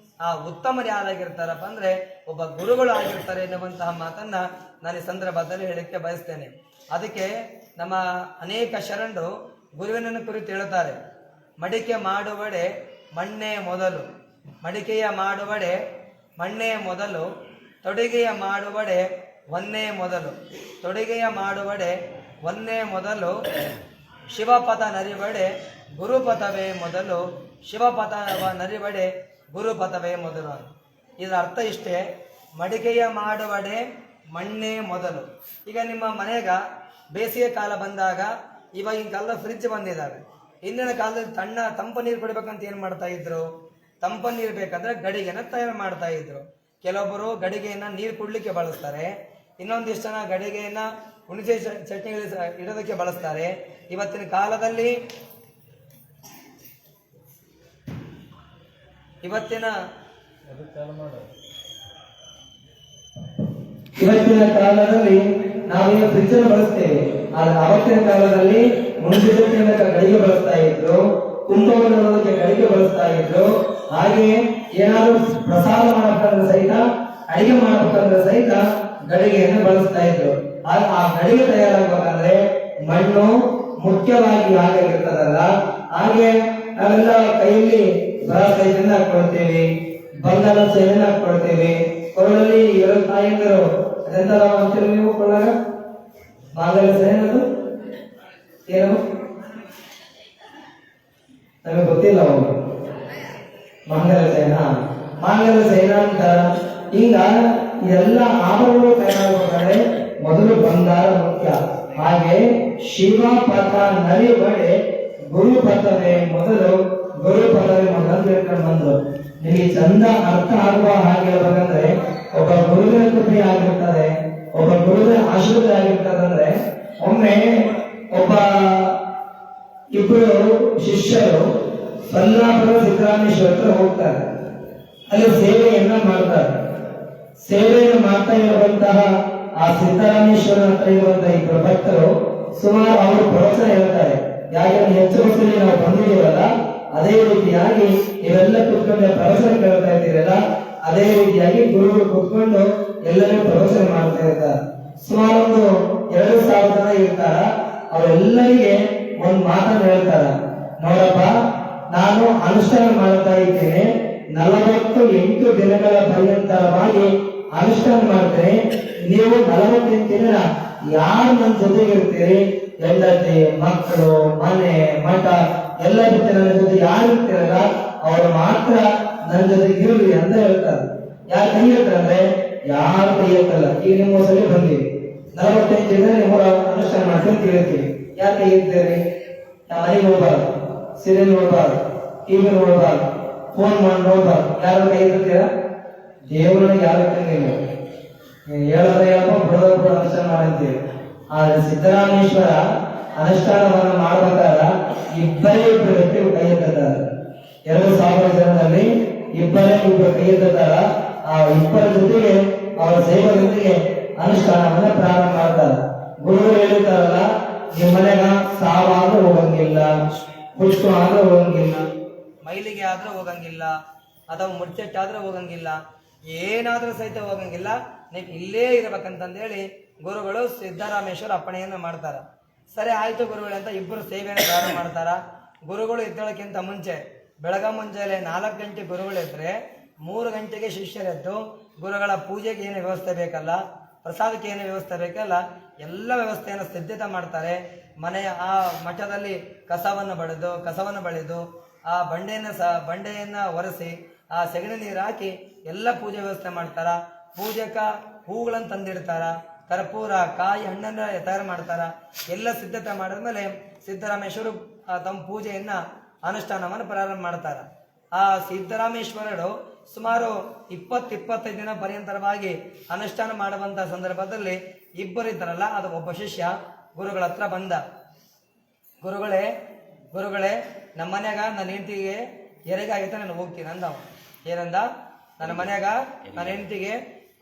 Speaker 6: ಆ ಉತ್ತಮರು ಯಾರಾಗಿರ್ತಾರಪ್ಪ ಅಂದರೆ ಒಬ್ಬ ಗುರುಗಳು ಆಗಿರ್ತಾರೆ ಎನ್ನುವಂತಹ ಮಾತನ್ನು ನಾನು ಈ ಸಂದರ್ಭದಲ್ಲಿ ಹೇಳಕ್ಕೆ ಬಯಸ್ತೇನೆ. ಅದಕ್ಕೆ ನಮ್ಮ ಅನೇಕ ಶರಣರು ಗುರುವಿನ ಕುರಿತು ಹೇಳುತ್ತಾರೆ, ಮಡಿಕೆ ಮಾಡುವಡೆ ಮಣ್ಣೇ ಮೊದಲು, ಮಡಿಕೆಯ ಮಾಡುವಡೆ ಮಣ್ಣೇ ಮೊದಲು, ತೊಡಿಗೆಯ ಮಾಡುವಡೆ ಒನ್ನೇ ಮೊದಲು, ತೊಡಿಗೆಯ ಮಾಡುವಡೆ ಒನ್ನೇ ಮೊದಲು, ಶಿವಪಥ ನರಿವಡೆ ಗುರುಪಥವೇ ಮೊದಲು, ಶಿವಪಥವ ನರಿವಡೆ ಗುರುಪಥವೇ ಮೊದಲು. ಇದರ ಅರ್ಥ ಇಷ್ಟೇ, ಮಡಿಕೆಯ ಮಾಡುವಡೆ ಮಣ್ಣೇ ಮೊದಲು. ಈಗ ನಿಮ್ಮ ಮನೆಗ ಬೇಸಿಗೆ ಕಾಲ ಬಂದಾಗ, ಇವಾಗಿನ ಕಾಲದ ಫ್ರಿಡ್ಜ್ ಬಂದಿದ್ದಾವೆ. ಹಿಂದಿನ ಕಾಲದಲ್ಲಿ ತಂಪು ನೀರು ಕುಡಿಬೇಕಂತ ಏನು ಮಾಡ್ತಾ ಇದ್ರು? ತಂಪು ನೀರು ಬೇಕಂದ್ರೆ ಗಡಿಗೆನ ತಯಾರು ಮಾಡ್ತಾ ಇದ್ರು. ಕೆಲವೊಬ್ಬರು ಗಡಿಗೆಯನ್ನ ನೀರು ಕುಡ್ಲಿಕ್ಕೆ ಬಳಸ್ತಾರೆ, ಇನ್ನೊಂದಿಷ್ಟು ಜನ ಗಡಿಗೆಯನ್ನ ಹುಣಸೆ ಚಟ್ನಿ ಇಡೋದಕ್ಕೆ ಬಳಸ್ತಾರೆ. ಇವತ್ತಿನ ಕಾಲದಲ್ಲಿ
Speaker 1: ನಾವೀಗ ಫ್ರಿಡ್ಜ್ ಬಳಸ್ತೇವೆ, ಆದ್ರೆ ಅವತ್ತಿನ ಕಾಲದಲ್ಲಿ ಹುಣಸೆ ಚಟ್ನಿಯ ಗಡಿಗೆ ಬಳಸ್ತಾ ಇದ್ರು, ಕುಂಕುಮವನ್ನು ನೋಡೋದಕ್ಕೆ ಗಡಿಗೆ ಬಳಸ್ತಾ ಇದ್ರು. ಹಾಗೆಯೇ ಏನಾದ್ರು ಪ್ರಸಾದ ಮಾಡಬೇಕಂದ್ರೆ ಸಹಿತ, ಅಡಿಗೆ ಮಾಡಬೇಕಂದ್ರೆ ಸಹಿತ ಗಡಿಗೆಯನ್ನು ಬಳಸ್ತಾ ಇದ್ರು. ಆ ಗಡಿಗೆ ತಯಾರಾಗಬೇಕಂದ್ರೆ ಮಣ್ಣು ಮುಖ್ಯವಾಗಿ ಆಗಿರ್ತದಲ್ಲ, ಹಾಗೆ ನಾವೆಲ್ಲ ಕೈಯಲ್ಲಿ ಬರಸೈತನ್ನ ಹಾಕೊಳ್ತೇವೆ, ಬಂಗಾರ ಸೈಲನ್ನ ಹಾಕೊಳ್ತೇವೆ, ಕೊರಳಲ್ಲಿ 2 ತಾಯಿಯಂದರು ಅದೆಂತ ಅಂತೀರಿ ನೀವು? ಕೊಳ್ಳಾಗ ಮಾಂಗಲ್ಯ ಸೈನದು ಏನು ನಮಗೆ ಗೊತ್ತಿಲ್ಲ. ಅವರು ಮಾಂಗಲ್ಯ ಸೈನ, ಮಾಂಗಲ್ಯ ಸೈನ ಅಂತ ಈಗ ಎಲ್ಲ ಆಭರಣಗಳು ತಯಾರಾಗಬೇಕಾದ್ರೆ ಮೊದಲು ಬಂಗಾರ ಮುಖ್ಯ. ಹಾಗೆ ಶಿವಪಥ ನರಿವಡೆ ಗುರುಪಥವೇ ಮೊದಲು, ಗುರುಪಥವೇ ಮೊದಲು ತಿಳ್ಕೊಂಡು ಬಂದ್ರು. ನಿಮಗೆ ಚಂದ ಅರ್ಥ ಆಗುವ ಹಾಗೆ ಹೇಳ್ಬೇಕಂದ್ರೆ ಒಬ್ಬ ಗುರುವಿನ ಕೃಪೆ ಆಗಿರ್ತದೆ, ಒಬ್ಬ ಗುರುವಿನ ಆಶೀರ್ವಾದ ಆಗಿರ್ತದಂದ್ರೆ, ಒಮ್ಮೆ ಒಬ್ಬ ಇಬ್ಬರು ಶಿಷ್ಯರು ಸೊಲ್ಲಾಪುರ ಸಿದ್ದರಾಮೇಶ್ವರ ಹತ್ರ ಹೋಗ್ತಾರೆ. ಅಲ್ಲಿ ಸೇವೆಯನ್ನ ಮಾಡ್ತಾರೆ. ಸೇವೆಯನ್ನು ಮಾಡ್ತಾ ಇರುವಂತಹ ಆ ಸಿದ್ದರಾಮೇಶ್ವರ ಹತ್ರ ಇರುವಂತಹ ಇಬ್ಬರು ಭಕ್ತರು ಸುಮಾರು ಅವರು ಪ್ರವಚನ ಹೇಳ್ತಾರೆ. ಯಾಕಂದ್ರೆ ಹೆಚ್ಚು ವರ್ಷದಲ್ಲಿ ನಾವು ಬಂದಿದ್ದೀವಲ್ಲ, ಅದೇ ರೀತಿಯಾಗಿ ನೀವೆಲ್ಲ ಕೂತ್ಕೊಂಡು ಪ್ರವಚನ ಕೇಳ್ತಾ ಇದ್ದೀರಲ್ಲ, ಅದೇ ರೀತಿಯಾಗಿ ಗುರುಗಳು ಕೂತ್ಕೊಂಡು ಎಲ್ಲರೂ ಪ್ರವಚನ ಮಾಡ್ತಾ ಇರ್ತಾರೆ. ಸುಮಾರು ಒಂದು 2,000 ಜನ ಇರ್ತಾರ. ಅವರೆಲ್ಲರಿಗೆ ಒಂದು ಮಾತನ್ನು ಹೇಳ್ತಾರ, ನೋಡಪ್ಪ, ನಾನು ಅನುಷ್ಠಾನ ಮಾಡ್ತಾ ಇದ್ದೇನೆ, 48 ದಿನಗಳ ಪರ್ಯಂತರವಾಗಿ ಅನುಷ್ಠಾನ ಮಾಡ್ತೇನೆ. ನೀವು 48 ದಿನ ಯಾರು ನನ್ನ ಜೊತೆಗೆ ಇರ್ತೀರಿ, ಹೆಂಡತಿ, ಮಕ್ಕಳು, ಮನೆ, ಮಠ ಎಲ್ಲ ಬಿಟ್ಟು ನನ್ನ ಜೊತೆ ಯಾರು ಇರ್ತೀರಲ್ಲ ಅವ್ರು ಮಾತ್ರ ನನ್ನ ಜೊತೆಗೆ ಇರ್ಲಿ ಅಂತ ಹೇಳ್ತಾರೆ. ಯಾರು ಕೈ ಇರ್ತಾರಂದ್ರೆ ಯಾರು ಕೈ ಇರ್ತಲ್ಲ. ಈಗ ನಿಮ್ಮ ಸಲ ಬಂದೀವಿ, 48 ದಿನ ನೀವು ಅನುಷ್ಠಾನ ಮಾಡ್ತೀನಿ ಅಂತ ಹೇಳ್ತೀವಿ. ಯಾರು ಕೈ ಇರ್ತೀರಿ? ಮನೆಗೆ ಹೋಗ್ಬಾರ್ದು, ಸೀರಿಯಲ್ ನೋಡ್ಬಾರ್ದು, ಟಿವಿ ನೋಡ್ಬಾರ್ದು, ಫೋನ್ ಮಾಡಿ ನೋಡ್ಬಾರ್ದು. ಯಾರು ಕೈ ಇರ್ತೀರಾ? ದೇವರನ್ನ ಯಾರು ಇಟ್ಟಂಗಿಲ್ಲ. ಹೇಳೋದ ಬಿಡೋದ ಅನುಷ್ಠಾನ ಮಾಡಂತೀವಿ. ಆದ್ರೆ ಸಿದ್ದರಾಮೇಶ್ವರ ಅನುಷ್ಠಾನವನ್ನ ಮಾಡ್ಬೇಕಾದ ಇಬ್ಬರು ವ್ಯಕ್ತಿಗಳು ಕೈ ಎತ್ತಿದ್ದಾರೆ. 2,000 ಜನದಲ್ಲಿ ಇಬ್ಬರು ಕೈ ಎತ್ತಿದ್ದಾರ. ಆ ಇಬ್ಬರ ಜೊತೆಗೆ ಅವರ ಸೇವಕರೊಂದಿಗೆ ಅನುಷ್ಠಾನವನ್ನ ಪ್ರಾರಂಭ ಮಾಡ್ತಾರೆ. ಗುರುಗಳು ಹೇಳಿರ್ತಾರಲ್ಲ, ನಿಮ್ಮ ಮನೆಗ ಸಾವಾದ್ರೂ ಹೋಗಂಗಿಲ್ಲ, ಹುಟ್ಟು ಆದ್ರೂ ಹೋಗಂಗಿಲ್ಲ,
Speaker 6: ಮೈಲಿಗೆ ಆದ್ರೂ ಹೋಗಂಗಿಲ್ಲ, ಅಥವಾ ಮುಚ್ಚೆಟ್ಟಾದ್ರೂ ಹೋಗಂಗಿಲ್ಲ, ಏನಾದ್ರೂ ಸಹಿತ ಹೋಗಂಗಿಲ್ಲ, ನೀವು ಇಲ್ಲೇ ಇರ್ಬೇಕಂತಂದೇಳಿ ಗುರುಗಳು ಸಿದ್ದರಾಮೇಶ್ವರ ಅಪ್ಪಣೆಯನ್ನು ಮಾಡ್ತಾರ. ಸರಿ ಆಯ್ತು ಗುರುಗಳು ಅಂತ ಇಬ್ಬರು ಸೇವೆಯನ್ನು ಪ್ರಾರಂಭ ಮಾಡ್ತಾರ. ಗುರುಗಳು ಎದ್ದೇಳಕ್ಕಿಂತ ಮುಂಚೆ ಬೆಳಗ ಮುಂಜಾನೆ 4 ಗಂಟೆ ಗುರುಗಳು ಎದ್ರೆ 3 ಗಂಟೆಗೆ ಶಿಷ್ಯರೆದ್ದು ಗುರುಗಳ ಪೂಜೆಗೆ ಏನು ವ್ಯವಸ್ಥೆ ಬೇಕಲ್ಲ, ಪ್ರಸಾದಕ್ಕೆ ಏನು ವ್ಯವಸ್ಥೆ ಬೇಕಲ್ಲ, ಎಲ್ಲ ವ್ಯವಸ್ಥೆಯನ್ನು ಸಿದ್ಧತೆ ಮಾಡ್ತಾರೆ. ಮನೆಯ ಆ ಮಠದಲ್ಲಿ ಕಸವನ್ನು ಬಳಿದು ಆ ಬಂಡೆಯನ್ನ ಒರೆಸಿ ಆ ಸೆಗಣಿ ನೀರು ಹಾಕಿ ಎಲ್ಲ ಪೂಜೆ ವ್ಯವಸ್ಥೆ ಮಾಡ್ತಾರ. ಪೂಜಕ ಹೂಗಳನ್ನು ತಂದಿಡ್ತಾರ, ಕರ್ಪೂರ, ಕಾಯಿ, ಹಣ್ಣನ್ನ ತಯಾರು ಮಾಡ್ತಾರ. ಎಲ್ಲ ಸಿದ್ಧತೆ ಮಾಡಿದ್ಮೇಲೆ ಸಿದ್ದರಾಮೇಶ್ವರ ತಮ್ಮ ಪೂಜೆಯನ್ನ ಅನುಷ್ಠಾನವನ್ನು ಪ್ರಾರಂಭ ಮಾಡ್ತಾರ. ಆ ಸಿದ್ದರಾಮೇಶ್ವರರು ಸುಮಾರು 20-25 ದಿನ ಪರ್ಯಂತರವಾಗಿ ಅನುಷ್ಠಾನ ಮಾಡುವಂತಹ ಸಂದರ್ಭದಲ್ಲಿ ಇಬ್ಬರಿದ್ದಾರಲ್ಲ, ಅದು ಒಬ್ಬ ಶಿಷ್ಯ ಗುರುಗಳ ಹತ್ರ ಬಂದ. ಗುರುಗಳೇ ನಮ್ಮ ಮನ್ಯಾಗ ನನ್ನ ಹೆಂಡತಿಗೆ ಹೆರಿಗೆ ನಾನು ಹೋಗ್ತೀನಿ ಅಂದ. ಏನಂದ? ನನ್ನ ಮನ್ಯಾಗ ನನ್ನ ಹೆಂಡತಿಗೆ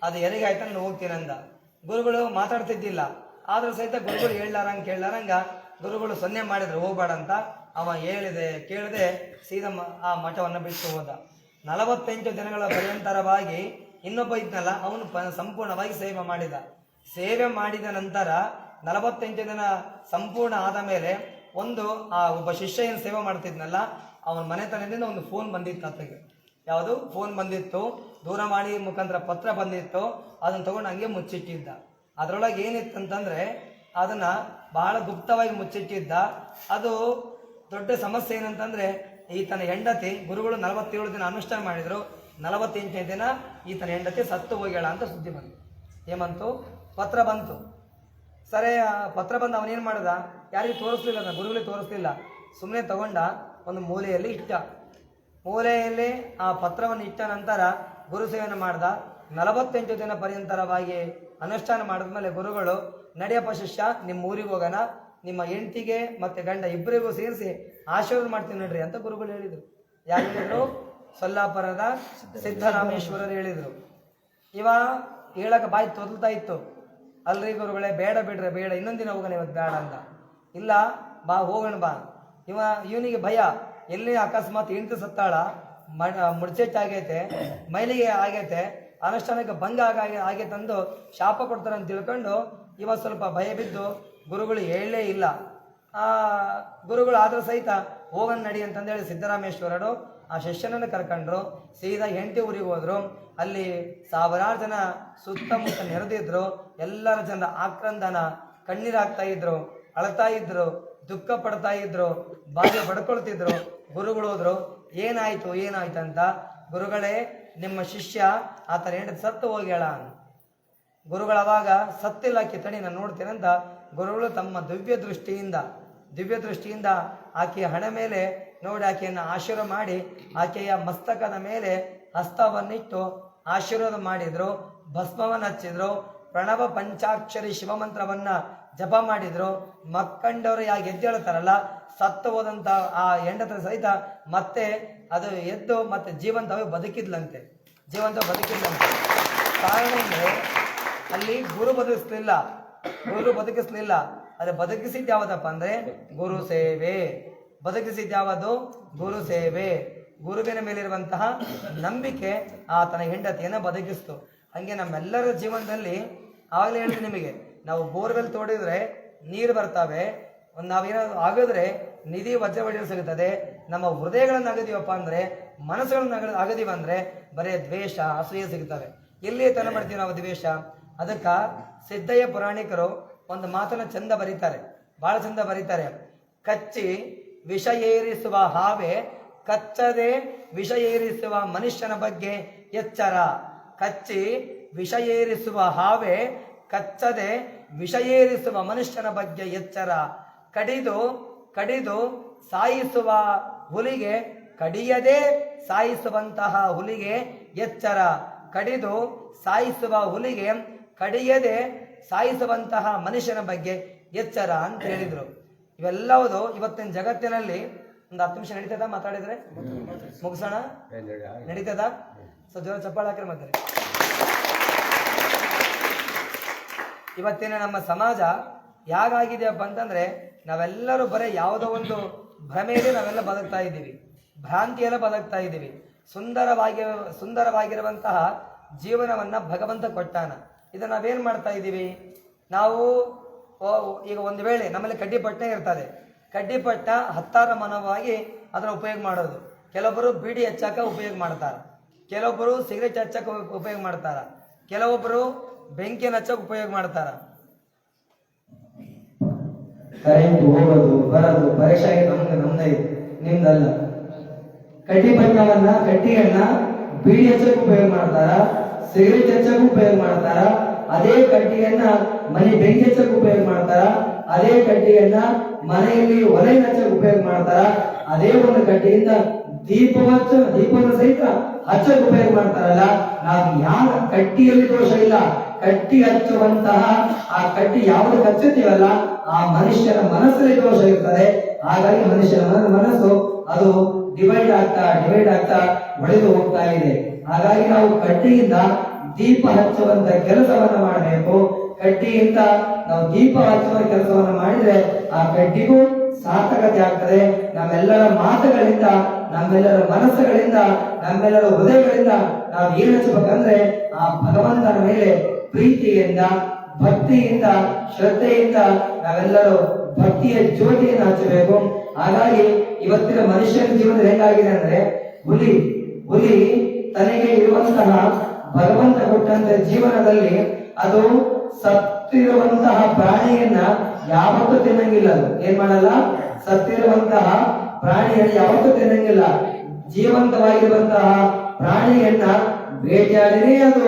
Speaker 6: ಅದು ಹೆರಿಗೆ ಆಯ್ತಾ ನಾನು ಹೋಗ್ತೀನಿ ಅಂದ. ಗುರುಗಳು ಮಾತಾಡ್ತಿದ್ದಿಲ್ಲ. ಆದ್ರೂ ಸಹಿತ ಗುರುಗಳು ಕೇಳಾರಂಗ ಗುರುಗಳು ಸೊನ್ನೆ ಮಾಡಿದ್ರು, ಹೋಗ್ಬೇಡ ಅಂತ. ಅವ ಕೇಳದೆ ಸೀದಾ ಆ ಮಠವನ್ನು ಬಿಟ್ಟು ಹೋದ. 48 ದಿನಗಳ ಪರ್ಯಂತರವಾಗಿ ಇನ್ನೊಬ್ಬ ಇದ್ನಲ್ಲ, ಅವನು ಸಂಪೂರ್ಣವಾಗಿ ಸೇವೆ ಮಾಡಿದ ನಂತರ 48 ದಿನ ಸಂಪೂರ್ಣ ಆದ ಮೇಲೆ ಒಬ್ಬ ಶಿಷ್ಯ ಏನು ಸೇವೆ ಮಾಡ್ತಿದ್ನಲ್ಲ, ಅವನ ಮನೆತನದಿಂದ ಒಂದು ಫೋನ್ ಬಂದಿತ್ತು ಆತಗೆ. ಯಾವುದು ಫೋನ್ ಬಂದಿತ್ತು? ದೂರವಾಣಿ ಮುಖಾಂತರ ಪತ್ರ ಬಂದಿತ್ತು. ಅದನ್ನ ತಗೊಂಡು ಹಂಗೆ ಮುಚ್ಚಿಟ್ಟಿದ್ದ. ಅದರೊಳಗೆ ಏನಿತ್ತಂತಂದ್ರೆ ಅದನ್ನ ಬಹಳ ಗುಪ್ತವಾಗಿ ಮುಚ್ಚಿಟ್ಟಿದ್ದ. ಅದು ದೊಡ್ಡ ಸಮಸ್ಯೆ ಏನಂತಂದ್ರೆ, ಈತನ ಹೆಂಡತಿ, ಗುರುಗಳು 47 ದಿನ ಅನುಷ್ಠಾನ ಮಾಡಿದ್ರು, 48ನೇ ದಿನ ಈತನ ಹೆಂಡತಿ ಸತ್ತು ಹೋಗ್ಯಾಳ ಅಂತ ಸುದ್ದಿ ಬಂತು. ಏಮಂತು? ಪತ್ರ ಬಂತು. ಸರಿ, ಪತ್ರ ಬಂದು ಅವನೇನು ಮಾಡ್ದ? ಯಾರಿಗೂ ತೋರಿಸ್ಲಿಲ್ಲ, ಗುರುಗಳಿಗೆ ತೋರಿಸ್ಲಿಲ್ಲ. ಸುಮ್ಮನೆ ತಗೊಂಡ ಒಂದು ಮೂಲೆಯಲ್ಲಿ ಇಟ್ಟ. ಮೂಲೆಯಲ್ಲಿ ಆ ಪತ್ರವನ್ನು ಇಟ್ಟ ನಂತರ ಗುರು ಸೇವೆಯನ್ನು ಮಾಡ್ದ. 48 ದಿನ ಪರ್ಯಂತರವಾಗಿ ಅನುಷ್ಠಾನ ಮಾಡಿದ್ಮೇಲೆ ಗುರುಗಳು, ನಡೆಯಪ್ಪ ಶಿಷ್ಯ, ನಿಮ್ಮ ಊರಿಗೆ ಹೋಗೋಣ, ನಿಮ್ಮ ಹೆಂಡತಿಗೆ ಮತ್ತೆ ಗಂಡ ಇಬ್ಬರಿಗೂ ಸೇರಿಸಿ ಆಶೀರ್ವಾದ ಮಾಡ್ತೀನಿ ನೋಡ್ರಿ ಅಂತ ಗುರುಗಳು ಹೇಳಿದರು. ಯಾರು ಹೇಳಿದ್ರು? ಸೊಲ್ಲಾಪುರದ ಸಿದ್ದರಾಮೇಶ್ವರರು ಹೇಳಿದರು. ಇವ ಹೇಳಕ್ಕೆ ಬಾಯಿ ತೊದಲ್ತಾ ಇತ್ತು. ಅಲ್ರಿ ಗುರುಗಳೇ, ಬೇಡ ಇನ್ನೊಂದಿನ ಹೋಗೋಣ, ಇವತ್ತು ಬೇಡ ಅಂದ. ಇಲ್ಲ, ಬಾ ಹೋಗೋಣ ಬಾ. ಇವನಿಗೆ ಭಯ, ಎಲ್ಲಿ ಅಕಸ್ಮಾತ್ ಹೆಂಡತಿ ಸತ್ತಾಳ, ಮುಡ್ಚೆಟ್ಟಾಗೈತೆ, ಮೈಲಿಗೆ ಆಗೈತೆ, ಅನುಷ್ಠಾನಕ್ಕೆ ಭಂಗ ಆಗೈತೆ ಅಂದು ಶಾಪ ಕೊಡ್ತಾರೆ ಅಂತ ತಿಳ್ಕೊಂಡು ಇವ ಸ್ವಲ್ಪ ಭಯ ಬಿದ್ದು ಗುರುಗಳು ಹೇಳಲೇ ಇಲ್ಲ. ಗುರುಗಳು ಆದ್ರೂ ಸಹಿತ ಹೋಗೋಣ ನಡಿ ಅಂತಂದೇಳಿ ಸಿದ್ದರಾಮೇಶ್ವರರು ಆ ಶಿಷ್ಯನನ್ನು ಕರ್ಕೊಂಡ್ರು. ಸೀದಾ ಹೆಂಡತಿ ಊರಿಗೆ ಹೋದ್ರು. ಅಲ್ಲಿ 1000 ಜನ ಸುತ್ತಮುತ್ತ ನೆರೆದಿದ್ರು. ಎಲ್ಲರ ಜನರ ಆಕ್ರಂದನ, ಕಣ್ಣೀರಾಗ್ತಾ ಇದ್ರು, ಅಳ್ತಾ ಇದ್ರು, ದುಃಖ ಪಡ್ತಾ ಇದ್ರು, ಬಾಯಿ ಬಡ್ಕೊಳ್ತಿದ್ರು. ಗುರುಗಳು ಹೋದ್ರು. ಏನಾಯ್ತು ಅಂತ. ಗುರುಗಳೇ, ನಿಮ್ಮ ಶಿಷ್ಯ ಆತನ ಹೆಂಡತಿ ಸತ್ತು ಹೋಗ್ಯಾಳ. ಗುರುಗಳು ಅವಾಗ ಸತ್ತಿಲ್ಲ, ಕಿತ್ತಣಿ ನಾನು ನೋಡ್ತೀನಿ ಅಂತ ಗುರುಗಳು ತಮ್ಮ ದಿವ್ಯ ದೃಷ್ಟಿಯಿಂದ ಆಕೆಯ ಹಣೆ ಮೇಲೆ ನೋಡಿ ಆಕೆಯನ್ನು ಆಶೀರ್ವಾದ ಮಾಡಿ ಆಕೆಯ ಮಸ್ತಕದ ಮೇಲೆ ಹಸ್ತವನ್ನಿಟ್ಟು ಆಶೀರ್ವಾದ ಮಾಡಿದ್ರು. ಭಸ್ಮವನ್ನು ಹಚ್ಚಿದ್ರು. ಪ್ರಣವ ಪಂಚಾಕ್ಷರಿ ಶಿವಮಂತ್ರವನ್ನ ಜಪ ಮಾಡಿದ್ರು, ಮಕ್ಕಂಡವರು ಯಾಕೆ ಎದ್ದೇಳ್ತಾರಲ್ಲ, ಸತ್ತು ಹೋದಂತ ಆ ಹೆಂಡತರ ಸಹಿತ ಮತ್ತೆ ಅದು ಎದ್ದು ಮತ್ತೆ ಜೀವಂತವಾಗಿ ಬದುಕಿದ್ಲಂತೆ. ಕಾರಣ ಅಂದ್ರೆ ಅಲ್ಲಿ ಗುರು ಬದುಕಿಸ್ಲಿಲ್ಲ. ಅದು ಬದುಕಿಸಿದ್ದು ಯಾವ್ದಪ್ಪ ಅಂದ್ರೆ ಗುರು ಸೇವೆ. ಗುರು ಸೇವೆ, ಗುರುವಿನ ಮೇಲಿರುವಂತಹ ನಂಬಿಕೆ ಆತನ ಹೆಂಡತಿಯನ್ನ ಬದುಕಿಸ್ತು. ಹಂಗೆ ನಮ್ಮೆಲ್ಲರ ಜೀವನದಲ್ಲಿ ಆವಾಗಲೇ ಹೇಳಿದೆ ನಿಮಗೆ, ನಾವು ಬೋರ್ವೆಲ್ ತೋಡಿದ್ರೆ ನೀರು ಬರ್ತವೆ, ನಾವೇನಾದ್ರು ಆಗಿದ್ರೆ ನಿಧಿ ವಜ್ರವಡಿಗಳು ಸಿಗುತ್ತದೆ. ನಮ್ಮ ಹೃದಯಗಳನ್ನು ಆಗದಿವಪ್ಪ ಅಂದ್ರೆ, ಮನಸ್ಸುಗಳನ್ನ ಆಗದಿವಂದ್ರೆ ಬರೇ ದ್ವೇಷ ಅಸೂಯೆ ಸಿಗ್ತವೆ. ಎಲ್ಲಿ ತನ ಮಾಡ್ತೀವಿ ನಾವು ದ್ವೇಷ? ಅದಕ್ಕ ಸಿದ್ದಯ್ಯ ಪುರಾಣಿಕರು ಒಂದು ಮಾತನ್ನ ಬಹಳ ಚಂದ ಬರೀತಾರೆ. ಕಚ್ಚಿ ವಿಷ ಏರಿಸುವ ಹಾವೆ, ಕಚ್ಚದೆ ವಿಷ ಏರಿಸುವ ಮನುಷ್ಯನ ಬಗ್ಗೆ ಎಚ್ಚರ. ಕಚ್ಚಿ ವಿಷ ಏರಿಸುವ ಹಾವೆ, ಕಚ್ಚದೆ ವಿಷ ಏರಿಸುವ ಮನುಷ್ಯನ ಬಗ್ಗೆ ಎಚ್ಚರ. ಕಡಿದು ಸಾಯಿಸುವ ಹುಲಿಗೆ ಕಡಿಯದೆ ಸಾಯಿಸುವಂತಹ ಹುಲಿಗೆ ಎಚ್ಚರ. ಕಡಿದು ಸಾಯಿಸುವ ಹುಲಿಗೆ ಕಡಿಯದೆ ಸಾಯಿಸುವಂತಹ ಮನುಷ್ಯನ ಬಗ್ಗೆ ಎಚ್ಚರ ಅಂತ ಹೇಳಿದ್ರು. ಇವೆಲ್ಲವುದು ಇವತ್ತಿನ ಜಗತ್ತಿನಲ್ಲಿ ಒಂದು 10 ನಿಮಿಷ ನಡೀತದ ಮಾತಾಡಿದ್ರೆ ಮುಗಿಸೋಣ? ನಡೀತದ? ಸೊ ಜೋರ ಚಪ್ಪಾಳೆ ಹಾಕಿದ್ರೆ ಮಾತಾಡಿ. ಇವತ್ತಿನ ನಮ್ಮ ಸಮಾಜ ಯಾಗಾಗಿದೆಯಪ್ಪ ಅಂತಂದ್ರೆ, ನಾವೆಲ್ಲರೂ ಬರೀ ಯಾವುದೋ ಒಂದು ಭ್ರಮೆಯಲ್ಲಿ ನಾವೆಲ್ಲ ಬದುಕ್ತಾ ಇದ್ದೀವಿ, ಭ್ರಾಂತಿಯೆಲ್ಲ ಬದುಕ್ತಾ ಇದ್ದೀವಿ. ಸುಂದರವಾಗಿರುವಂತಹ ಜೀವನವನ್ನ ಭಗವಂತ ಕೊಟ್ಟಾನ. ಇದನ್ನ ನಾವೇನ್ ಮಾಡ್ತಾ ಇದ್ದೀವಿ? ನಾವು ಈಗ ಒಂದು ವೇಳೆ ನಮ್ಮಲ್ಲಿ ಕಡ್ಡಿಪಟ್ಟೆ ಇರ್ತದೆ, ಕಡ್ಡಿಪಟ್ಟ ಹತ್ತಾರ ಮನವಾಗಿ ಅದನ್ನ ಉಪಯೋಗ ಮಾಡೋದು. ಕೆಲವೊಬ್ಬರು ಬೀಡಿ ಹಚ್ಚಾಕ ಉಪಯೋಗ ಮಾಡ್ತಾರ, ಕೆಲವೊಬ್ಬರು ಸಿಗರೇಟ್ ಹಚ್ಚಕ ಉಪಯೋಗ ಮಾಡ್ತಾರ, ಕೆಲವೊಬ್ಬರು ಬೆಂಕಿಯನ್ನು ಹಚ್ಚಕ ಉಪಯೋಗ ಮಾಡ್ತಾರ.
Speaker 1: ಕರೆಂಟ್ ಹೋಗೋದು ಬರೋದು ಪರೀಕ್ಷೆ ನಮ್ದೇ ನಿಮ್ದಲ್ಲ. ಕಡ್ಡಿಯನ್ನ ಬೀಡಿ ಹಚ್ಚಕ್ ಉಪಯೋಗ ಮಾಡ್ತಾರ, ಸಿಗರೇಟ್ ಹಚ್ಚಕ್ ಉಪಯೋಗ ಮಾಡ್ತಾರ, ಅದೇ ಕಡ್ಡಿಯನ್ನ ಮನೆ ಬೆಂಕಿ ಹಚ್ಚಕ್ ಉಪಯೋಗ ಮಾಡ್ತಾರ, ಅದೇ ಕಡ್ಡಿಯನ್ನ ಮನೆಯಲ್ಲಿ ಒಲೆ ಹಚ್ಚಕ್ ಉಪಯೋಗ ಮಾಡ್ತಾರ, ಅದೇ ಒಂದು ಕಡ್ಡಿಯಿಂದ ದೀಪವನ್ನು ಸಹಿತ ಹಚ್ಚಕ್ ಉಪಯೋಗ ಮಾಡ್ತಾರಲ್ಲ. ನಾವು ಯಾವ ಕಡ್ಡಿಯಲ್ಲಿ ದೋಷ ಇಲ್ಲ, ಕಡ್ಡಿ ಹಚ್ಚುವಂತಹ ಆ ಕಡ್ಡಿ ಯಾವ್ದಕ್ಕೆ ಹಚ್ಚುತ್ತೀವಲ್ಲ ಆ ಮನುಷ್ಯನ ಮನಸ್ಸಲ್ಲಿ ದೋಷ ಇರ್ತದೆ. ಹಾಗಾಗಿ ಮನುಷ್ಯನ ಮನಸ್ಸು ಅದು ಡಿವೈಡ್ ಆಗ್ತಾ ಒಡೆದು ಹೋಗ್ತಾ ಇದೆ. ಹಾಗಾಗಿ ನಾವು ಕಡ್ಡಿಯಿಂದ ದೀಪ ಹಚ್ಚುವಂತ ಕೆಲಸವನ್ನ ಮಾಡಬೇಕು. ಕಡ್ಡಿಯಿಂದ ನಾವು ದೀಪ ಹಚ್ಚುವ ಕೆಲಸವನ್ನ ಮಾಡಿದ್ರೆ ಆ ಕಡ್ಡಿಗೂ ಸಾರ್ಥಕತೆ ಆಗ್ತದೆ. ನಮ್ಮೆಲ್ಲರ ಮಾತುಗಳಿಂದ, ನಮ್ಮೆಲ್ಲರ ಮನಸ್ಸುಗಳಿಂದ, ನಮ್ಮೆಲ್ಲರ ಹೃದಯಗಳಿಂದ ನಾವು ಏನ್ ಹಚ್ಚಬೇಕಂದ್ರೆ ಆ ಭಗವಂತನ ಮೇಲೆ ಪ್ರೀತಿಯಿಂದ, ಭಕ್ತಿಯಿಂದ, ಶ್ರದ್ಧೆಯಿಂದ ನಾವೆಲ್ಲರೂ ಭಕ್ತಿಯ ಜ್ಯೋತಿಯನ್ನು ಹಚ್ಚಬೇಕು. ಹಾಗಾಗಿ ಇವತ್ತಿನ ಮನುಷ್ಯನ ಜೀವನ ಹೆಂಗಾಗಿದೆ ಅಂದ್ರೆ, ಹುಲಿ ತನಗೆ ಇರುವಂತಹ ಭಗವಂತ ಕೊಟ್ಟಂತ ಜೀವನದಲ್ಲಿ ಅದು ಸತ್ತಿರುವಂತಹ ಪ್ರಾಣಿಯನ್ನ ಯಾವತ್ತೂ ತಿನ್ನಂಗಿಲ್ಲ. ಅದು ಏನ್ ಮಾಡಲ್ಲ, ಸತ್ತಿರುವಂತಹ ಪ್ರಾಣಿಯನ್ನು ಯಾವತ್ತೂ ತಿನ್ನಂಗಿಲ್ಲ. ಜೀವಂತವಾಗಿರುವಂತಹ ಪ್ರಾಣಿಯನ್ನ ಬೇಟೆಯಾಡಿನೇ ಅದು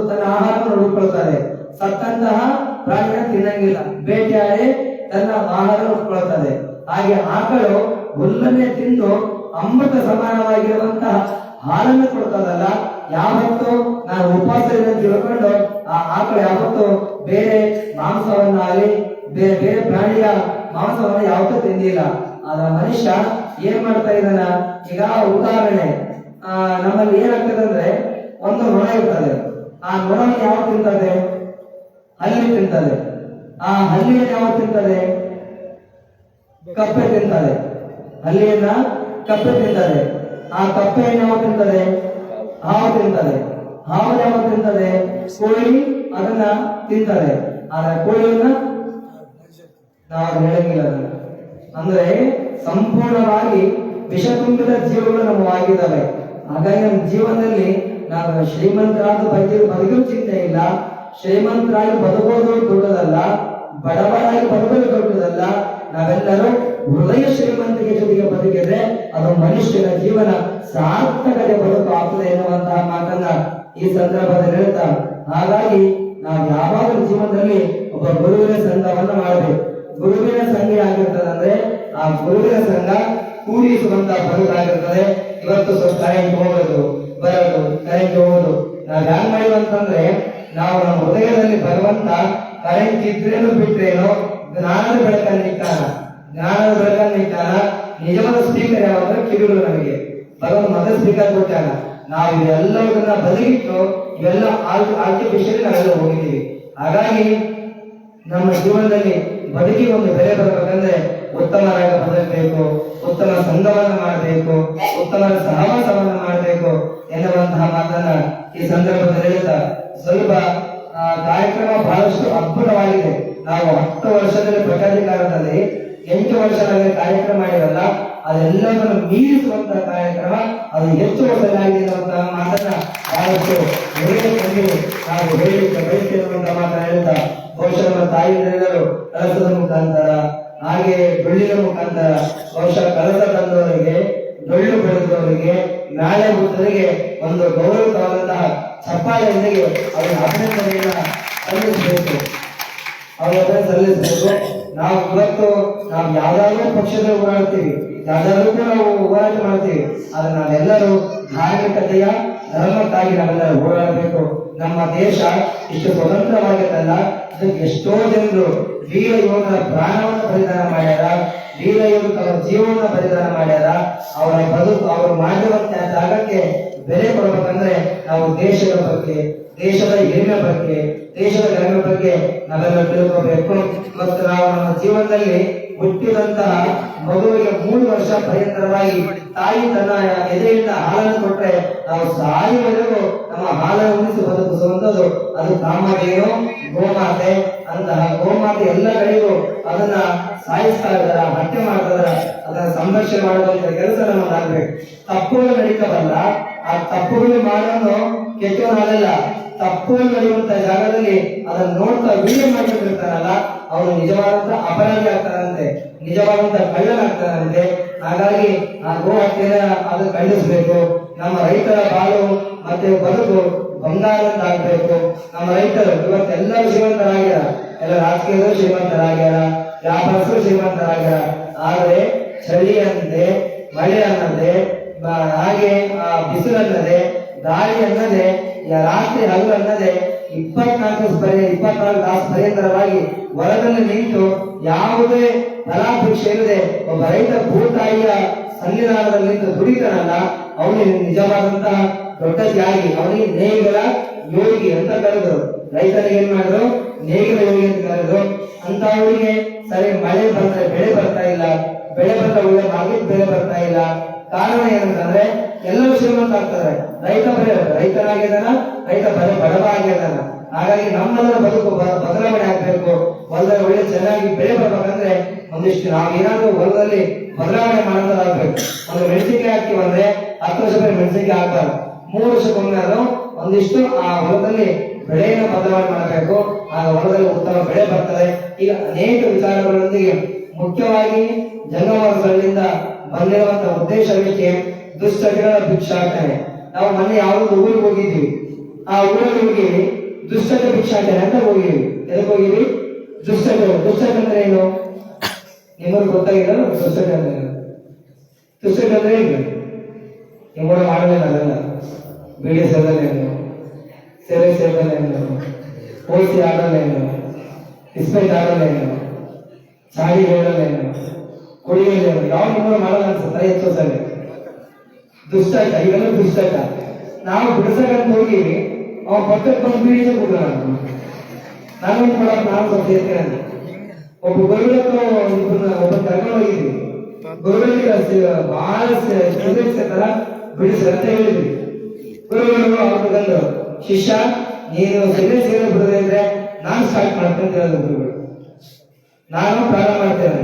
Speaker 1: ತನ್ನ ಆಹಾರವನ್ನು ಹುಡುಕೊಳ್ತಾರೆ. ಸತ್ತಂತಹ ಪ್ರಾಣಿಯನ್ನು ತಿನ್ನಂಗಿಲ್ಲ, ಬೇಟೆಯಾಡಿ ತನ್ನ ಆಹಾರ ಹುಡುಕೊಳ್ತದೆ. ಹಾಗೆ ಆಕಳು ಹುಲ್ಲನ್ನೇ ತಿಂದು ಅಮೃತ ಸಮಾನವಾಗಿರುವಂತಹ ಹಾಲನ್ನು ಕೊಡ್ತದಲ್ಲ, ಯಾವತ್ತು ನಾನು ಉಪವಾಸ ತಿಳ್ಕೊಂಡು ಆ ಆಕಳು ಯಾವತ್ತು ಬೇರೆ ಮಾಂಸವನ್ನಾಗಲಿ ಬೇರೆ ಪ್ರಾಣಿಯ ಮಾಂಸವನ್ನು ಯಾವತ್ತೂ ತಿಂದಿಲ್ಲ. ಆದ್ರೆ ಮನುಷ್ಯ ಏನ್ ಮಾಡ್ತಾ ಇದ್ದಾನ? ಈಗ ಉದಾಹರಣೆ, ನಮ್ಮಲ್ಲಿ ಏನಾಗ್ತದೆ ಅಂದ್ರೆ, ಒಂದು ನೊಣ ಇರ್ತದೆ. ಆ ನೊಣವನ್ನು ಯಾವ ತಿಂತದೆ? ಹಲ್ಲಿ ತಿಂತದೆ. ಆ ಹಲ್ಲಿಯನ್ನು ಯಾವ ತಿಂತದೆ? ಕಪ್ಪೆ ತಿಂತದೆ. ಹಲ್ಲಿಯನ್ನ ಕಪ್ಪೆ ತಿಂತದೆ. ಆ ಕಪ್ಪೆಯನ್ನು ಯಾವ ತಿಂತದೆ? ಹಾವು ತಿಂತದೆ. ಹಾವು ಯಾವ ತಿಂತದೆ? ಕೋಳಿ ಅದನ್ನ ತಿಂತದೆ. ಆದ್ರೆ ಕೋಳಿಯನ್ನ ನಾವು ಹೇಳಂಗಿಲ್ಲ. ಅದನ್ನ ಅಂದ್ರೆ ಸಂಪೂರ್ಣವಾಗಿ ವಿಷ ತುಂಬಿದ ಜೀವಗಳು ನಮ್ಮವಾಗಿದ್ದಾವೆ. ಹಾಗಾಗಿ ನಮ್ಮ ಜೀವನದಲ್ಲಿ ನಾವು ಶ್ರೀಮಂತರಾದ ಬದುಕಲು ಚಿಂತೆ ಇಲ್ಲ. ಶ್ರೀಮಂತರಾಗಿ ಬದುಕೋದು ದೊಡ್ಡದಲ್ಲ, ಬಡವರಾಗಿ ಬದುಕೋದು ದೊಡ್ಡದಲ್ಲ. ನಾವೆಲ್ಲರೂ ಹೃದಯ ಶ್ರೀಮಂತಿಕೆ ಜೊತೆಗೆ ಬದುಕಿದ್ರೆ ಅದು ಮನುಷ್ಯನ ಜೀವನ ಸಾರ್ಥಕತೆ ಬದುಕು ಆಗ್ತದೆ ಎನ್ನುವಂತಹ ಮಾತನ್ನ ಈ ಸಂದರ್ಭದಲ್ಲಿ ಹೇಳ್ತಾ, ಹಾಗಾಗಿ ನಾವು ಯಾವಾಗಲೂ ಜೀವನದಲ್ಲಿ ಒಬ್ಬ ಗುರುವಿನ ಸಂಘವನ್ನ ಮಾಡಬೇಕು. ಗುರುವಿನ ಸಂಘ ಆಗಿರ್ತದೆ ಅಂದ್ರೆ ಆ ಗುರುವಿನ ಸಂಘ ಕೂಡಿಸುವಂತಹ ಬದುಕಾಗಿರ್ತದೆ. ಇವತ್ತು ಸ್ವಲ್ಪ ಕರೆಂಟ್ ಹೋಗೋದು ಬರೋದು, ಕರೆಂಟ್ ಹೋಗೋದು ನಾವು ಹ್ಯಾಂಗ್ ಮಾಡಿವಂತಂದ್ರೆ, ನಾವು ನಮ್ಮ ಹೃದಯದಲ್ಲಿ ಭಗವಂತ ಕರೆಂಟ್ ಇದ್ರೇನು ಬಿಟ್ರೇನು ಜ್ಞಾನದ ಬೆಳಕನ್ನಿಟ್ಟಾನ. ಜ್ಞಾನದ ಬೆಳಕನ್ನಿಟ್ಟಾನ. ನಿಜವಾದ ಸ್ಪೀಕರ್ ಯಾವಂದ್ರೆ ಕಿವಿಗಳು. ನಮಗೆ ಭಗವಂತ ಮೊದಲ ಸ್ಪೀಕರ್ ಕೊಟ್ಟಾನ. ನಾವು ಇವೆಲ್ಲವನ್ನ ಬದಿಗಿಟ್ಟು ಇವೆಲ್ಲ ಆರ್ಟಿಫಿಷಿಯಲ್ ನಾವೆಲ್ಲ ಹೋಗಿದ್ದೀವಿ. ಹಾಗಾಗಿ ನಮ್ಮ ಜೀವನದಲ್ಲಿ ಬದುಕಿ ಒಂದು ಬೆಲೆ ಬರಬೇಕಂದ್ರೆ ಉತ್ತಮರಾಗ ಬದಲಬೇಕು, ಉತ್ತಮ ಸಂಘವನ್ನ ಮಾಡಬೇಕು, ಉತ್ತಮ ಸಹವಾಸವನ್ನ ಮಾಡಬೇಕು ಎನ್ನುವಂತಹ ಮಾತನ್ನ ಈ ಸಂದರ್ಭದಲ್ಲಿ ಹೇಳ್ತಾ, ಸ್ವಲ್ಪ ಕಾರ್ಯಕ್ರಮ ಬಹಳಷ್ಟು ಅದ್ಭುತವಾಗಿದೆ. ನಾವು 10 ವರ್ಷದಲ್ಲಿ ಪ್ರಕಾಶಿಕಾರದಲ್ಲಿ 8 ವರ್ಷದಲ್ಲಿ ಕಾರ್ಯಕ್ರಮ ಮಾಡಿರಲ್ಲ, ಅದೆಲ್ಲವನ್ನು ಮೀರಿಸುವಂತಹ ಕಾರ್ಯಕ್ರಮ ಅದು ಹೆಚ್ಚು ವರ್ಷಗಳಾಗಿದೆ ಎನ್ನುವಂತಹ ಮಾತನ್ನ ಬಹಳಷ್ಟು ನಾವು ಹೇಳಿಕ್ಕೆ ಬಯಸಿರುವಂತಹ ಮಾತನ್ನ ಹೇಳ್ತಾ, ಬಹುಶಃ ನಮ್ಮ ತಾಯಿಯರೆಲ್ಲರೂ ಕಲಸದ ಮುಖಾಂತರ ಹಾಗೆ ಡೊಳ್ಳಿನ ಮುಖಾಂತರ ಬಹುಶಃ ಕಲಸ ತಂದವರಿಗೆ, ಡೊಳ್ಳು ಬೆಳೆದವರಿಗೆ, ನಾಳೆ ಬುದ್ಧರಿಗೆ ಒಂದು ಗೌರವವಾದಂತಹ ಚಪ್ಪಾಳೆಯೊಂದಿಗೆ ಅವರ ಅಭಿನಂದನೆಯನ್ನ ಸಲ್ಲಿಸಬೇಕು. ಸಲ್ಲಿಸಬೇಕು. ನಾವು ಇವತ್ತು ನಾವು ಯಾವ್ದಾದ್ರು ಪಕ್ಷದಲ್ಲಿ ಓಡಾಡ್ತೀವಿ, ಯಾವ್ದಾದ್ರು ನಾವು ಹೋರಾಟ ಮಾಡ್ತೀವಿ, ಆದ್ರೆ ನಾವೆಲ್ಲರೂ ಧಾರ್ಮಿಕತೆಯ ಧರ್ಮಕ್ಕಾಗಿ ನಾವೆಲ್ಲರೂ ಓಡಾಡಬೇಕು. ನಮ್ಮ ದೇಶ ಇಷ್ಟು ಸ್ವತಂತ್ರವಾಗಿತ್ತಲ್ಲ, ಇದಕ್ಕೆ ಎಷ್ಟೋ ಜನರು ವೀರ ಯೋಧರ ಪ್ರಾಣವನ್ನು ಬಲಿದಾನ ಮಾಡ್ಯಾರ, ವೀರ ಯೋಧರು ತಮ್ಮ ಜೀವನ ಬಲಿದಾನ ಮಾಡ್ಯಾರ. ಅವರ ಬದುಕು, ಅವರು ಮಾಡಿರುವಂತಹ ಜಾಗಕ್ಕೆ ಬೆಲೆ ಕೊಡಬೇಕಂದ್ರೆ ನಾವು ದೇಶದ ಬಗ್ಗೆ, ದೇಶದ ಹೆಮ್ಮೆ ಬಗ್ಗೆ, ದೇಶದ ಗರಿಮೆ ಬಗ್ಗೆ ನಾವೆಲ್ಲ ತಿಳ್ಕೋಬೇಕು. ಮತ್ತು ನಾವು ನಮ್ಮ ಜೀವನದಲ್ಲಿ ಹುಟ್ಟಿದಂತಹ ಮಗುವಿಗೆ 3 ವರ್ಷ ಪರ್ಯಂತರವಾಗಿ ತಾಯಿ ತನ್ನ ಎದೆಯಿಂದ ಹಾಲನ್ನು ಕೊಟ್ಟರೆ ನಾವು ಸಾಯುವವರೆಗೂ ನಮ್ಮ ಹಾಲನ್ನು ಉಳಿಸಿ ಬದುಕಿಸುವಂಥದ್ದು ಅದು ಕಾಮಧೇನು ಗೋಮಾತೆ. ಅಂತಹ ಗೋಮಾತೆ ಎಲ್ಲ ಕಡೆಗೂ ಅದನ್ನ ಸಾಯಿಸ್ತಾ ಇದಾರ, ಹತ್ಯೆ ಮಾಡ್ತಾ ಇದಾರ. ಅದನ್ನ ಸಂರಕ್ಷಣೆ ಮಾಡುವಂತ ಕೆಲಸ ನಮ್ಮದಾಗಬೇಕು. ತಪ್ಪುಗಳು ನಡೀತಾವಲ್ಲ, ಆ ತಪ್ಪುಗಳು ಮಾಡೋನು ಕೆಟ್ಟವನಲ್ಲ. ತಪ್ಪುಗಳು ನಡೆಯುವಂತ ಜಾಗದಲ್ಲಿ ಅದನ್ನ ನೋಡ್ತಾ ವಿಡಿಯೋ ಮಾಡ್ಕೊಂಡಿರ್ತಾರಲ್ಲ, ಅವನು ನಿಜವಾದಂತ ಅಪರಾಧಿ ಆಗ್ತಾರಂತೆ, ನಿಜವಾದಂತ ಕಳ್ಳನಾಗ್ತಾರಂತೆ. ಹಾಗಾಗಿ ಆ ಗೋ ಹತ್ಯೆನ ಅದು ಖಂಡಿಸಬೇಕು. ನಮ್ಮ ರೈತರ ಬಾಳು ಮತ್ತೆ ಬದುಕು ಬಂಗಾರದಿಂದ ಆಗ್ಬೇಕು. ನಮ್ಮ ರೈತರು ಇವತ್ತೆಲ್ಲರೂ ಶ್ರೀಮಂತರಾಗ್ಯಾರ, ಎಲ್ಲ ರಾಜಕೀಯದವರು ಶ್ರೀಮಂತರಾಗ್ಯಾರ, ವ್ಯಾಪಾರಸ್ಥರು ಶ್ರೀಮಂತರಾಗ್ಯಾರ. ಆದ್ರೆ ಚಳಿ ಅನ್ನದೆ, ಮಳೆ ಅನ್ನದೆ, ಹಾಗೆ ಬಿಸಿಲನ್ನದೆ, ಗಾಳಿ ಅನ್ನದೆ, ರಾತ್ರಿ ಹಗಲು ಅನ್ನದೆ 24 ತಾಸು ಪರ್ಯಂತರವಾಗಿ ಹೊರದಲ್ಲಿ ನಿಂತು ಯಾವುದೇ ಫಲಾಪೇಕ್ಷೆ ಇಲ್ಲದೆ ಒಬ್ಬ ರೈತ ಭೂತಾಯಿಯ ಸನ್ನಿಧಾನದಲ್ಲಿ ನಿಂತು ದುಡಿತಾನಲ್ಲ, ಅವನಿಗೆ ನಿಜವಾದಂತಹ ದೊಡ್ಡ ತ್ಯಾಗಿ. ಅವನಿಗೆ ನೇಗಿಲ ಯೋಗಿ ಅಂತ ಕರೆದ್ರು. ರೈತನಿಗೆ ಏನ್ ಮಾಡಿದ್ರು? ನೇಗಿಲ ಯೋಗಿ ಅಂತ ಕರೆದ್ರು. ಅಂತವರಿಗೆ ಸರಿ ಮಳೆ ಬಂದ್ರೆ ಬೆಳೆ ಬರ್ತಾ ಇಲ್ಲ, ಬೆಳೆ ಬಂದ್ರೆ ಒಳ್ಳೆ ಮಾರ್ಕೆಟ್ ಬೆಳೆ ಬರ್ತಾ ಇಲ್ಲ. ಕಾರಣ ಏನಂತಂದ್ರೆ ಎಲ್ಲರೂ ಶ್ರೀಮಂತ ಆಗ್ತಾರೆ, ರೈತ ರೈತನಾಗಿದ್ದಾನ, ರೈತ ಬಡವ ಆಗಿದ್ದಾನ. ಹಾಗಾಗಿ ನಮ್ಮೆಲ್ಲರ ಬದುಕು ಬದಲಾವಣೆ ಆಗ್ಬೇಕು. ಹೊಲದಲ್ಲಿ ಒಳ್ಳೆ ಚೆನ್ನಾಗಿ ಬೆಳೆ ಬರ್ಬೇಕಂದ್ರೆ ಒಂದಿಷ್ಟು ನಾವು ಏನಾದ್ರು ಹೊಲದಲ್ಲಿ ಬದಲಾವಣೆ ಮಾಡೋದಾಗ್ಬೇಕು. ಒಂದು ಮೆಣಸಿನ್ಕಾಯಿ ಹಾಕ್ತಿವಂದ್ರೆ 10 ವರ್ಷ ಮೆಣಸಿನ್ಕಾಯಿ ಹಾಕ್ಬಾರ್ದು, 3 ವರ್ಷಕ್ಕೊಮ್ಮೆ ಒಂದಿಷ್ಟು ಆ ಹೊಲದಲ್ಲಿ ಬೆಳೆಯನ್ನು ಬದಲಾವಣೆ ಮಾಡಬೇಕು. ಆ ಹೊಲದಲ್ಲಿ ಉತ್ತಮ ಬೆಳೆ ಬರ್ತದೆ. ಈಗ ಅನೇಕ ವಿಚಾರಗಳೊಂದಿಗೆ ಮುಖ್ಯವಾಗಿ ಜಂಗಮಗಳಿಂದ ಬಂದಿರುವಂತಹ ಉದ್ದೇಶವಿಕ್ಕೆ ದುಶ್ಚಟಗಳ ಭಿಕ್ಷಾಟನೆ. ನಾವು ಮೊನ್ನೆ ಯಾವುದೋ ಊರಿಗೆ ಹೋಗಿದ್ವಿ, ಆ ಊರಲ್ಲಿ ಹೋಗಿ ದುಶ್ಚಟ ಭಿಕ್ಷಾಟನೆ ಅಂತ ಹೋಗಿವಿ. ಎದಕ್ಕೆ ಹೋಗಿವಿ? ದುಶ್ಚಟ. ದುಶ್ಚಟ ಅಂದ್ರೆ ಏನು ನಿಮಗೆ ಗೊತ್ತಾಗಿಲ್ಲ? ದುಶ್ಚಟ ಅಂದ್ರೆ ಏನು? ದುಶ್ಚಟ ಅಂದ್ರೆ ಏನು? ನಿಮ್ಮೂರ ಮಾಡಲೇನಲ್ಲ, ಬೀಡಿ ಸೇದಲೇನು, ಸೆರೆ ಸೇದಲೇನು, ಹೋಲಿಸಿ ಆಡಲೇನು, ಇಸ್ಪೇಟ್ ಆಡಲೇನು, ಚಾಡಿ ಹೇಳಲೇನು, ಕುಡಿಯಲೇನು, ಯಾವ ನಿಮ್ಮೂರ ಮಾಡಲ್ಲ ಅನ್ಸುತ್ತೆ ಹೆಚ್ಚು ಸಲ ದುಶ್ಚಟ. ಇವೆಲ್ಲ ದುಶ್ಚಟ. ನಾವು ಬಿಡಿಸಕಂತ ಹೋಗಿ ಅವ್ನ ಪಕ್ಕಕ್ಕೆ ಬಂದು ಬೀಡಿಸೇ ಕೊಡ ನಾನೇನ್ ಮಾಡಕ್ ನಾನು ಸ್ವಲ್ಪ ಸೇರ್ತೀನಿ. ಒಬ್ಬ ಗುರುಗಳತ್ರ ಒಬ್ಬ ಕರ್ಕೊಂಡು ಹೋಗಿದ್ವಿ. ಗುರುಗಳಿಗೆ ಬಹಳ ತರ ಬಿಡಿಸಿ ಅಂತ ಹೇಳಿದ್ವಿ. ಗುರುಗಳು ಅವ್ರು ಬಂದು, ಶಿಷ್ಯ ನೀನು ಸಿಗರೇಟ್ ಸೇರೆ ಬಿಡದೆ ಇದ್ರೆ ನಾನು ಸ್ಟಾರ್ಟ್ ಮಾಡ್ತೇನೆ ಅಂತ ಹೇಳಿದ್ರು ಗುರುಗಳು. ನಾನು ಪ್ರಾರಂಭ ಮಾಡ್ತೇನೆ.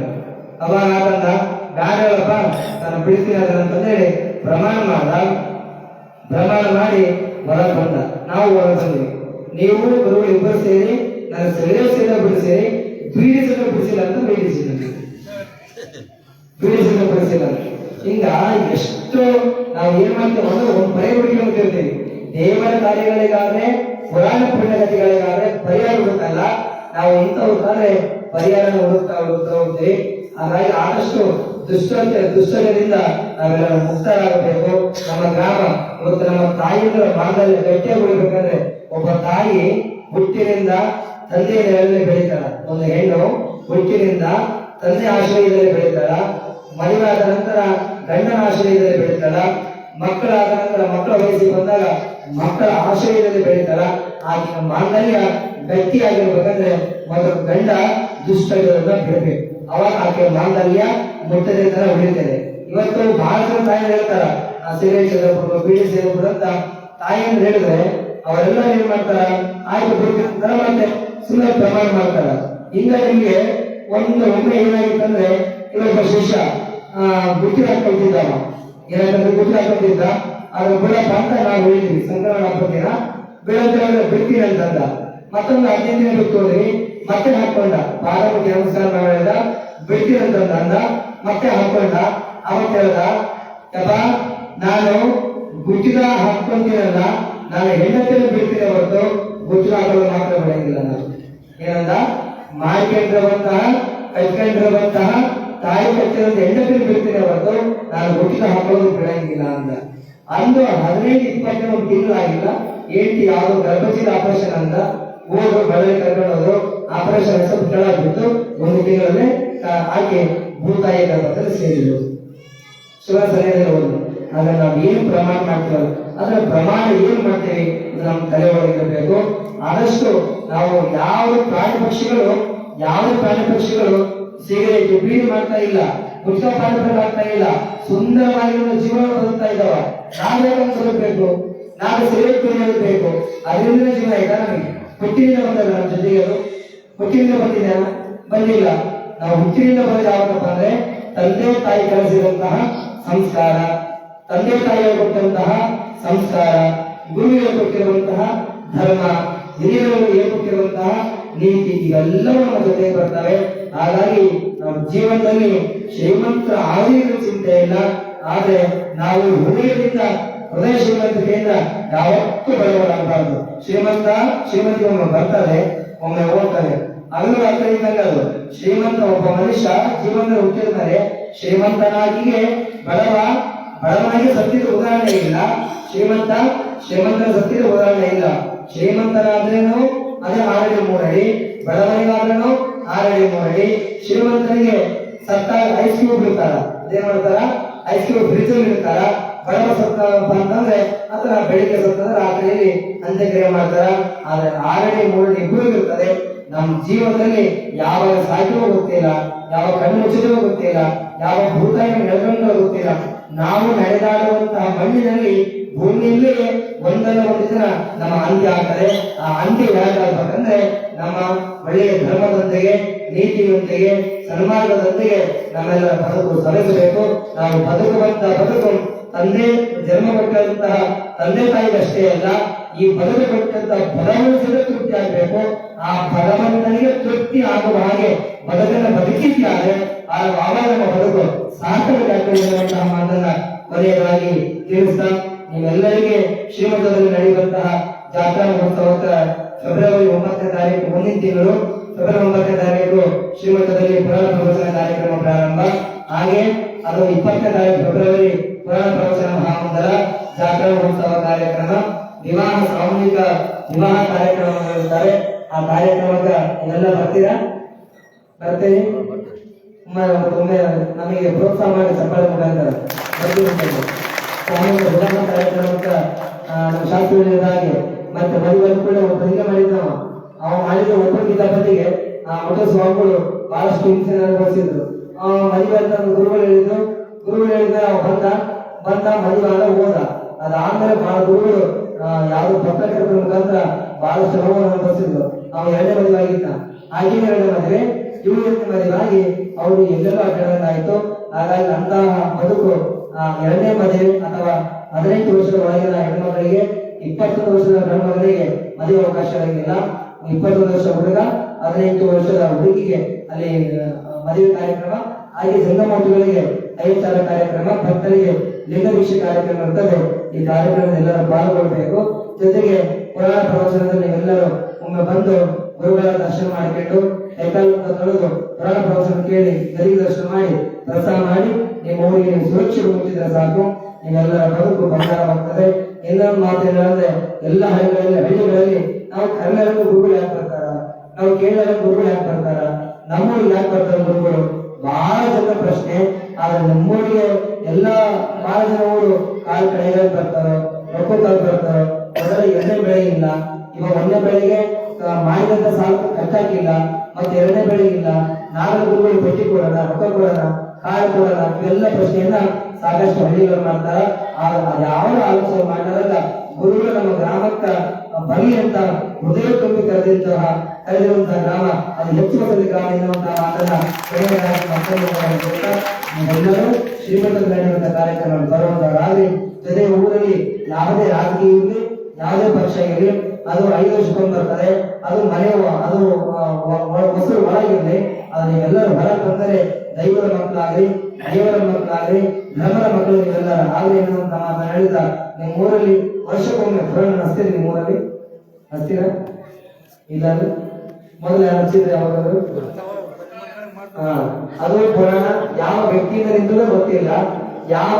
Speaker 1: ಅವಾಗ ಆತಂದ ಬ್ಯಾಡ ಹೇಳಪ್ಪ ನಾನು ಬಿಡ್ತೀನಿ ಅದನ್ನಂತಂದೇಳಿ ಪ್ರಮಾಣ ಮಾಡಿ ಹೊರಗೆ ಬಂದ. ನಾವು ಹೊರಗೆ ಬಂದ್ವಿ. ನೀವು ಗುರುಗಳು ಇಬ್ಬರು ಸೇರಿ ನಾನು ಸಿಗರೇಟ್ ಸೇರೆ ಬಿಡಿಸಿರಿ, ಬೀಡಿ ಸೇರೆ ಬಿಡಿಸಿಲ್ಲ ಅಂತ ಬೀಡಿಸಿಲ್ಲ, ಬಿಡಿಸಿಲ್ಲ. ಹಿಂಗ ಎಷ್ಟು ನಾವು ಏನ್ ಮಾಡ್ತೇವೆ ಅಂದ್ರೆ ಒಂದು ಪರಿಹಾರ ಹುಡುಕಿರ್ತೀವಿ. ದೇವರ ಕಾರ್ಯಗಳಿಗಾದ್ರೆ, ಪುರಾಣ ಪುಣ್ಯಗತಿಗಳಿಗಾದ್ರೆ ಪರಿಹಾರ ಹುಡುಕಲ್ಲ. ನಾವು ಇಂಥವ್ರಾದ್ರೆ ಪರಿಹಾರ ಹುಡುಕ್ತಾ ಹೋಗ್ತೀವಿ. ಹಾಗಾಗಿ ಆದಷ್ಟು ದುಷ್ಟರಿಂದ ನಾವೆಲ್ಲ ಮುಕ್ತರಾಗಬೇಕು. ನಮ್ಮ ಗ್ರಾಮ ಇವತ್ತು ನಮ್ಮ ತಾಯಿಯರ ಬಾಂಧವ್ಯ ಗಟ್ಟಿಯಾಗಿ ಉಳಿಬೇಕಂದ್ರೆ ಒಬ್ಬ ತಾಯಿ ಹುಟ್ಟಿನಿಂದ ತಂದೆಯ ನೆರಳಲ್ಲಿ ಬೆಳೀತಾಳ. ಒಂದು ಹೆಣ್ಣು ಹುಟ್ಟಿನಿಂದ ತಂದೆ ಆಶ್ರಯದಲ್ಲಿ ಬೆಳೀತಾಳ, ಮದುವೆ ಆದ ನಂತರ ಗಂಡನ ಆಶ್ರಯದಲ್ಲಿ ಬೆಳೀತಾಳ, ಮಕ್ಕಳಾದ ನಂತರ ಮಕ್ಕಳ ವಯಸ್ಸಿಗೆ ಬಂದಾಗ ಮಕ್ಕಳ ಆಶ್ರಯದಲ್ಲಿ ಬೆಳೀತಾಳ. ಆಕೆಯ ಮಾಂಗಲ್ಯ ಗಟ್ಟಿಯಾಗಿರ್ಬೇಕಂದ್ರೆ ಮೊದಲು ಗಂಡ ದುಷ್ಟಗಳನ್ನು ಬಿಡಬೇಕು, ಅವಾಗ ಆಕೆಯ ಮಾಂಗಲ್ಯ ಮುಟ್ಟದೆ ತರ ಉಳಿತದೆ. ಇವತ್ತು ಬಹಳ ಜನ ತಾಯಿ ಹೇಳ್ತಾರ ಸಿಗರೇಟ್ ಸೇದಬಿಡು, ಬೀಡಿ ಸೇದಬಿಡು ಅಂತ ತಾಯಿಯನ್ನು ಹೇಳಿದ್ರೆ ಅವರೆಲ್ಲ ಏನ್ ಮಾಡ್ತಾರ, ಆಯ್ತು ಬಿಡ್ತಾರೆ ಮತ್ತೆ ಸುಮ್ಮನೆ ಪ್ರಮಾಣ ಮಾಡ್ತಾರ. ಈಗ ನಿಮ್ಗೆ ಒಮ್ಮೆ ಏನಾಗಿತ್ತಂದ್ರೆ ಇವೊಬ್ಬ ಶಿಷ್ಯ ಗುಟ್ಟಿ ಹಾಕೊಳ್ತಿದ್ದಾವ, ಏನಂತಂದ್ರೆ ಗುಟ್ಟಿ ಹಾಕೊಳ್ತಿದ್ದ, ಅದ್ರ ಬಿಡಪ್ಪ ಅಂತ ನಾವು ಹೇಳಿದ್ವಿ ಸಂಕ್ರಮಣ ಹಬ್ಬಕ್ಕಿನ ಬೀಳಂತ ಬಿಡ್ತೀನಿ ಅಂತಂದ. ಮತ್ತೊಂದು 15 ದಿನ ಬಿಟ್ಟು ಹೋದ್ವಿ, ಮತ್ತೆ ಹಾಕೊಂಡ, ಪಾರ್ವತಿ ನಮಸ್ಕಾರ ಮಾಡಿದ, ಬಿಡ್ತೀನಿ ಅಂತಂದ ಅಂದ, ಮತ್ತೆ ಹಾಕೊಂಡ. ಅವತ್ತು ಹೇಳ್ದ, ಯಪ್ಪ ನಾನು ಗುಟ್ಟಿನ ಹಾಕೊಂತೀನಲ್ಲ, ನಾನು ಹೆಂಡತಿಯನ್ನು ಬಿಡ್ತೀನಿ ಹೊರತು ಗುಟ್ಟಿನ ಹಾಕೋದು ಮಾತ್ರ ಬಿಡಂಗಿಲ್ಲ. ನಾನು ಏನಂದ, ಮಾಡ್ಕೊಂಡಿರುವಂತಹ ಕಟ್ಕೊಂಡಿರುವಂತಹ ತಾಯಿ ಕಟ್ಟಿರುವಂತ ಹೆಂಡತಿಯನ್ನು ಬಿಡ್ತೀನಿ ಹೊರತು ನಾನು ಗುಟ್ಟಿನ ಹಾಕೋದು ಬಿಡಂಗಿಲ್ಲ ಅಂದ. ಅಂದು 15-20 ತಿಂಗಳಾಗಿಲ್ಲ, ಹೆಂಡತಿ ಯಾವ್ದು ಗರ್ಭಚೀಲ ಆಪರೇಷನ್ ಅಂತ ಹೋದ್ರು, ಬೆಳಗ್ಗೆ ಕರ್ಕೊಂಡೋದ್ರು, ಆಪರೇಷನ್ ಸ್ವಲ್ಪ ಕೆಳಬಿಟ್ಟು 1 ತಿಂಗಳಲ್ಲಿ ಆಕೆ ಭೂತಾಯಿ ಗರ್ಭದಲ್ಲಿ ಸೇರಿದ್ರು. ಶಿವ ಸನ್ನಿಧಿಯಲ್ಲಿ ಹೋದ್ರು. ಆಗ ನಾವು ಏನು ಪ್ರಮಾಣ ಮಾಡ್ತೀವಲ್ಲ ಅದ್ರ ಪ್ರಮಾಣ ಏನ್ ಮಾಡ್ತೀವಿ ಇದು ನಮ್ಮ ತಲೆ ಒಳಗಿರಬೇಕು. ಆದಷ್ಟು ನಾವು ಯಾವ ಪ್ರಾಣಿ ಪಕ್ಷಿಗಳು ಸಿಗರೇಟ್ ಬೀಡಿ ಮಾಡ್ತಾ ಇಲ್ಲ, ಗುಟ್ಕಾ ಪಾನಗಳಾಗ್ತಾ ಇಲ್ಲ, ಸುಂದರವಾಗಿರುವ ಜೀವನ ಬದುಕ್ತಾ ಇದ್ದಾವ. ನಾವೇನಂತ ಬದುಕಬೇಕು, ನಾವು ಸಿಗರೇಟ್ ಕುಡಿಯಬೇಕು, ಅದರಿಂದ ಜೀವನ ಆಯ್ತಾ ನಮಗೆ? ಹುಟ್ಟಿನಿಂದ ಬಂದಲ್ಲ ನಮ್ಮ ಜೊತೆಗೆ, ಅದು ಹುಟ್ಟಿನಿಂದ ಬಂದಿದೆ ಬಂದಿಲ್ಲ. ನಾವು ಹುಟ್ಟಿನಿಂದ ಬಂದ ಯಾವತ್ತಪ್ಪ ಅಂದ್ರೆ ತಂದೆ ತಾಯಿ ಕಲಿಸಿದಂತಹ ಸಂಸ್ಕಾರ, ತಂದೆ ತಾಯಿಗಳು ಕೊಟ್ಟಂತಹ ಸಂಸ್ಕಾರ, ಗುರುಗಳು ಕೊಟ್ಟಿರುವಂತಹ ಧರ್ಮ, ಹಿರಿಯರು ಹೇಳ್ಕೊಟ್ಟಿರುವಂತಹ ನೀತಿ, ಇವೆಲ್ಲವೂ ನಮ್ಮ ಜೊತೆಗೆ ಬರ್ತವೆ. ಹಾಗಾಗಿ ನಮ್ಮ ಜೀವನದಲ್ಲಿ ಶ್ರೀಮಂತರ ಆದಿಗಳ ಚಿಂತೆ ಇಲ್ಲ, ಆದ್ರೆ ನಾವು ಹೃದಯ ಶ್ರೀಮಂತಿಕೆಯಿಂದ ಯಾವತ್ತೂ ಬಡವರಾಗಬಾರದು. ಶ್ರೀಮಂತಿ ಒಮ್ಮೆ ಬರ್ತದೆ, ಒಮ್ಮೆ ಹೋಗ್ತಾರೆ, ಅಲ್ಲೂ ಅರ್ಥ ಇದ್ದಂಗೆ ಅದು. ಶ್ರೀಮಂತ ಒಬ್ಬ ಮನುಷ್ಯ ಜೀವನದಲ್ಲಿ ಹುಟ್ಟಿರ್ತಾರೆ, ಶ್ರೀಮಂತನಾಗಿಯೇ ಬಡವನಾಗಿ ಸತ್ತಿದ ಉದಾಹರಣೆ ಇಲ್ಲ. ಶ್ರೀಮಂತನ ಸತ್ತಿದ ಉದಾಹರಣೆ ಇಲ್ಲ. ಶ್ರೀಮಂತನಾದ್ರೇನು ಅದೇ 6 ಅಡಿ 3 ಅಡಿ, ಬಡವನಿಗಾದ್ರೇನು 6 ಅಡಿ 3 ಅಡಿ. ಶ್ರೀಮಂತನಿಗೆ ಸತ್ತಾಗ ಐಸ್ ಕ್ಯೂಬ್ ಇರ್ತಾರ, ಅದೇನ್ ಮಾಡ್ತಾರ, ಐಸ್ ಕ್ಯೂಬ್ ಫ್ರಿಜ್ ಅಲ್ಲಿ ಇರ್ತಾರ. ಬಡವ ಸತ್ತಪ್ಪ ಅಂತಂದ್ರೆ ಅಥವಾ ಬೆಳಿಗ್ಗೆ ಸತ್ತಂದ್ರೆ ರಾತ್ರಿಯಲ್ಲಿ ಅಂತ್ಯಕ್ರಿಯೆ ಮಾಡ್ತಾರ. ಆದ್ರೆ 6 ಅಡಿ 3 ಅಡಿ ಇಬ್ಬರು ಇರ್ತದೆ. ನಮ್ಮ ಜೀವನದಲ್ಲಿ ಯಾವಾಗ ಸಾಯ್ತವೋ ಗೊತ್ತಿಲ್ಲ, ಯಾವ ಕಣ್ಣು ಮುಚ್ಚಿದವೋ ಗೊತ್ತಿಲ್ಲ, ಯಾವ ಭೂತಾಯಿನ ಎಳ್ಕೊಂಡೋ ಗೊತ್ತಿಲ್ಲ. ನಾವು ನಡೆದಾಡುವಂತಹ ಮಣ್ಣಿನಲ್ಲಿ ಭೂಮಿಯಲ್ಲಿ ಒಂದಲ್ಲ ಒಂದು ದಿನ ನಮ್ಮ ಅಂತ್ಯ ಆಗ್ತದೆ. ಆ ಅಂತ್ಯ ಯಾಕಾಗಬೇಕಂದ್ರೆ ನಮ್ಮ ಒಳ್ಳೆಯ ಧರ್ಮದೊಂದಿಗೆ, ನೀತಿಯೊಂದಿಗೆ, ಸನ್ಮಾರ್ಗದೊಂದಿಗೆ ನಮ್ಮೆಲ್ಲರ ಬದುಕು ಸವೆಸಬೇಕು. ನಾವು ಬದುಕುವಂತ ಬದುಕು ತಂದೆ ಜನ್ಮ ಕೊಟ್ಟಂತಹ ತಂದೆ ತಾಯಿಗಷ್ಟೇ ಅಲ್ಲ, ಈ ಬದುಕು ಕೊಟ್ಟಂತ ಭಗವಂತನಿಗೆ ತೃಪ್ತಿ ಆಗಬೇಕು. ಆ ಭಗವಂತನಿಗೆ ತೃಪ್ತಿ ಆಗುವ ಹಾಗೆ ಬದುಕನ್ನು ಬದುಕಿದ್ದಾರೆ, ಆವಾಗ ನಮ್ಮ ಬದುಕು ಸಾರ್ಥಕವಾಗುವಂತಹ ಮಾತನ್ನ ಕೊನೆಯದಾಗಿ ತಿಳಿಸ್ತಾ, ನೀವೆಲ್ಲರಿಗೆ ಶ್ರೀಮಠದಲ್ಲಿ ನಡೆಯುವಂತಹ ಜಾತ್ರಾ ಮಹೋತ್ಸವದ ಫೆಬ್ರವರಿ 9ನೇ ತಾರೀಕು, ಮುಂದಿನ ತಿಂಗಳು ಫೆಬ್ರವರಿ 9ನೇ ತಾರೀಕು ಶ್ರೀಮಠದಲ್ಲಿ ಪುರಾಣ ಪ್ರವಚನ ಕಾರ್ಯಕ್ರಮ ಪ್ರಾರಂಭ. ಹಾಗೆ ಅದು 20ನೇ ತಾರೀಕು ಫೆಬ್ರವರಿ ಪುರಾಣ ಪ್ರವಚನ ಮಹಾಮಂಡಲ ಜಾತ್ರಾ ಮಹೋತ್ಸವ ಕಾರ್ಯಕ್ರಮ, ಸಾಮೂಹಿಕ ವಿವಾಹ ಕಾರ್ಯಕ್ರಮಗಳಿರುತ್ತಾರೆ. ಆ ಕಾರ್ಯಕ್ರಮಕ್ಕೆ ನೀವೆಲ್ಲ ಬರ್ತೀರಾ? ಬರ್ತೀವಿ? ಒಮ್ಮೆ ನಮಗೆ ಪ್ರೋತ್ಸಾಹ ಮಾಡಿ ಚಪ್ಪಾಳೆ ಮುಖಾಂತರ ಸಾಮೂಹಿಕ ವಿವಾಹ ಕಾರ್ಯಕ್ರಮಕ್ಕೆ ನಮ್ಮ ಶಾಸ್ತ್ರೀಯ ಹಾಗೆ ಮತ್ತೆ ಮದುವೆ ಕೂಡ ಒಬ್ಬ ಹಿಂಗೆ ಮಾಡಿದ್ದವ, ಅವ ಮಾಡಿದ ಒಬ್ಬರಿಗಿದ್ದ ಬದಿಗೆ ಆ ಮಠ ಸ್ವಾಮಿಗಳು ಬಹಳಷ್ಟು ಹಿಂಸೆ ಅನುಭವಿಸಿದ್ರು. ಮದುವೆ ಅಂತ ಗುರುಗಳು ಹೇಳಿದ್ರೆ ಅವ ಬಂದ ಮದುವೆ ಆದ ಹೋದ. ಅದಾದ್ಮೇಲೆ ಬಹಳ ಗುರುಗಳು ಯಾವ್ದು ಪತ್ರಕರ್ತರ ಮುಖಾಂತರ ಬಹಳಷ್ಟು ನೋವನ್ನು ಅನುಭವಿಸಿದ್ರು. ಅವ 2ನೇ ಮದುವೆ ಆಗಿದ್ದ, ಆಗಿನ 2ನೇ ಮದುವೆ, ಇವರು ಮದುವೆ ಆಗಿ ಅವರು ಎಲ್ಲೆಲ್ಲೋ ಅಡ್ಡಾಡಂಗಾಯ್ತು. ಹಾಗಾಗಿ ಅಂತಹ ಬದುಕು 2ನೇ ಮದುವೆ ಅಥವಾ 18 ವರ್ಷದ ಒಳಗಿನ ಹೆಣ್ಮಕ್ಕಳಿಗೆ, 21 ವರ್ಷದ ಗಂಡುಮಕ್ಕಳಿಗೆ ಮದುವೆ ಅವಕಾಶಗಳಿಲ್ಲ. 21 ವರ್ಷ ಹುಡುಗ, 18 ವರ್ಷದ ಹುಡುಗಿಗೆ ಅಲ್ಲಿ ಮದುವೆ ಕಾರ್ಯಕ್ರಮ. ಹಾಗೆ ಸಂಗಮಗಳಿಗೆ 5 ಕಾರ್ಯಕ್ರಮ, ಭಕ್ತರಿಗೆ ಲಿಂಗಭಿಷೆ ಕಾರ್ಯಕ್ರಮ ಇರ್ತದೆ. ಈ ಕಾರ್ಯಕ್ರಮದಲ್ಲಿ ಎಲ್ಲರೂ ಪಾಲ್ಗೊಳ್ಬೇಕು. ಜೊತೆಗೆ ಪುರಾಣ ಪ್ರವಚನದಲ್ಲಿ ನೀವೆಲ್ಲರೂ ಒಮ್ಮೆ ಬಂದು ಗುರುಗಳ ದರ್ಶನ ಮಾಡಿಕೊಂಡು ಕೈಕಾಲುಗಳನ್ನು ತೊಳೆದು ಪುರಾಣ ಪ್ರವಚನ ಕೇಳಿ ಗರಿಗೆ ದರ್ಶನ ಮಾಡಿ ಪ್ರಸಾದ ಮಾಡಿ ನಿಮ್ಮ ಊರಿಗೆ ನೀವು ಸುರಕ್ಷೆ ಮುಟ್ಟಿದ್ರೆ ಸಾಕು, ನೀವೆಲ್ಲರ ಬದುಕು ಬಂಗಾರವಾಗ್ತದೆ. ಇನ್ನೊಂದು ಮಾತು ಏನಂದ್ರೆ ಎಲ್ಲ ಹಳ್ಳಿಗಳಲ್ಲಿ ನಾವು ಕನ್ನಡಕ್ಕೂ ಗುರುಗಳು ಯಾಕೆ ಬರ್ತಾರ, ನಾವು ಕೇಳಿದಾಗ ಗುರುಗಳು ಯಾಕೆ ಬರ್ತಾರ, ನಮ್ಮೂರಿಗೆ ಯಾಕೆ ಬರ್ತಾರೆ ಗುರುಗಳು, ಬಹಳ ಜನ ಪ್ರಶ್ನೆ. ಆದ್ರೆ ನಮ್ಮೂರಿಗೆ ಎಲ್ಲಾ ಬಹಳ ಜನ ಊರು ಕಾಲು ಕಡೆಗೆ ಬರ್ತಾರೋ, ರೊಕ್ಕ ಕಾಲು ಬರ್ತಾರೋ, ಅದರ ಎರಡನೇ ಬೆಳೆ ಇಲ್ಲ. ಇವಾಗ ಒಂದನೇ ಬೆಳೆಗೆ ಮಾಡಿದಂತ ಸಾಲ ಕಟ್ಟಾಕಿಲ್ಲ, ಮತ್ತೆ ಎರಡನೇ ಬೆಳೆಗೆ ಇಲ್ಲ. ನಾಲ್ಕು ಗುರುಗಳು ಭೇಟಿ ಕೊಡೋಣ, ರೊಕ್ಕ ಕೊಡೋಣ, ಕಾಳು ಕೊಡೋಣ, ಇವೆಲ್ಲ ಪ್ರಶ್ನೆಯನ್ನ ಸಾಕಷ್ಟು ಹಳ್ಳಿಗಳು ಮಾಡ್ತಾರ. ಯಾವ ಆಲೋಚನೆ ಮಾಡಿದಾಗ ಗುರುಗಳು ನಮ್ಮ ಗ್ರಾಮಕ್ಕ ಬರಲಿ ಅಂತ ಹೃದಯ ತುಂಬಿ ಕರೆದಿರುವಂತಹ ಗ್ರಾಮ ಅದು ಹೆಚ್ಚುವರಿ ಗ್ರಾಮ ಎನ್ನುವಂತಹ ಮಾತನ್ನ ಎಲ್ಲರೂ ಶ್ರೀಮಂತ ನಡೆಯುವಂತಹ ಕಾರ್ಯಕ್ರಮ ಬರುವಂತವರಾಗಲಿ. ಜೊತೆ ಊರಲ್ಲಿ ಯಾವುದೇ ರಾಜಕೀಯ ಇರಲಿ, ಯಾವುದೇ ಪಕ್ಷ ಇರಲಿ, ಅದು 5 ವರ್ಷಕ್ಕೊಮ್ಮೆ ಬರ್ತಾರೆ. ಅದು ಮನೆ ಅದು ಹೊಸರು ಒಳಗಿರಲಿ, ಅದು ನೀವೆಲ್ಲರೂ ಹೊರಗೆ ಬಂದರೆ ದೈವದ ಮಕ್ಕಳಾಗ್ರಿ, ದೇವರ ಮಕ್ಕಳಾಗ್ರಿ, ಧರ್ಮದ ಮಕ್ಕಳು ನೀವೆಲ್ಲರ ಆಗಲಿ ಎನ್ನುವಂತ ಮಾತನ್ನ ಹೇಳಿದ. ನಿಮ್ಮ ಊರಲ್ಲಿ ವರ್ಷಕ್ಕೊಮ್ಮೆ ಪುರಾಣ ಹಚ್ತೀರಿ, ನಿಮ್ಮ ಊರಲ್ಲಿ ಹಚ್ತೀರ ಇಲ್ಲ? ಮೊದಲು ಯಾರು ಹಚ್ಚಿದ್ರೆ ಯಾವಾಗಾದ್ರು? ಅದು ಪುರಾಣ ಯಾವ ವ್ಯಕ್ತಿಯಿಂದ ನಿಂತಲೂ ಗೊತ್ತಿಲ್ಲ, ಯಾವ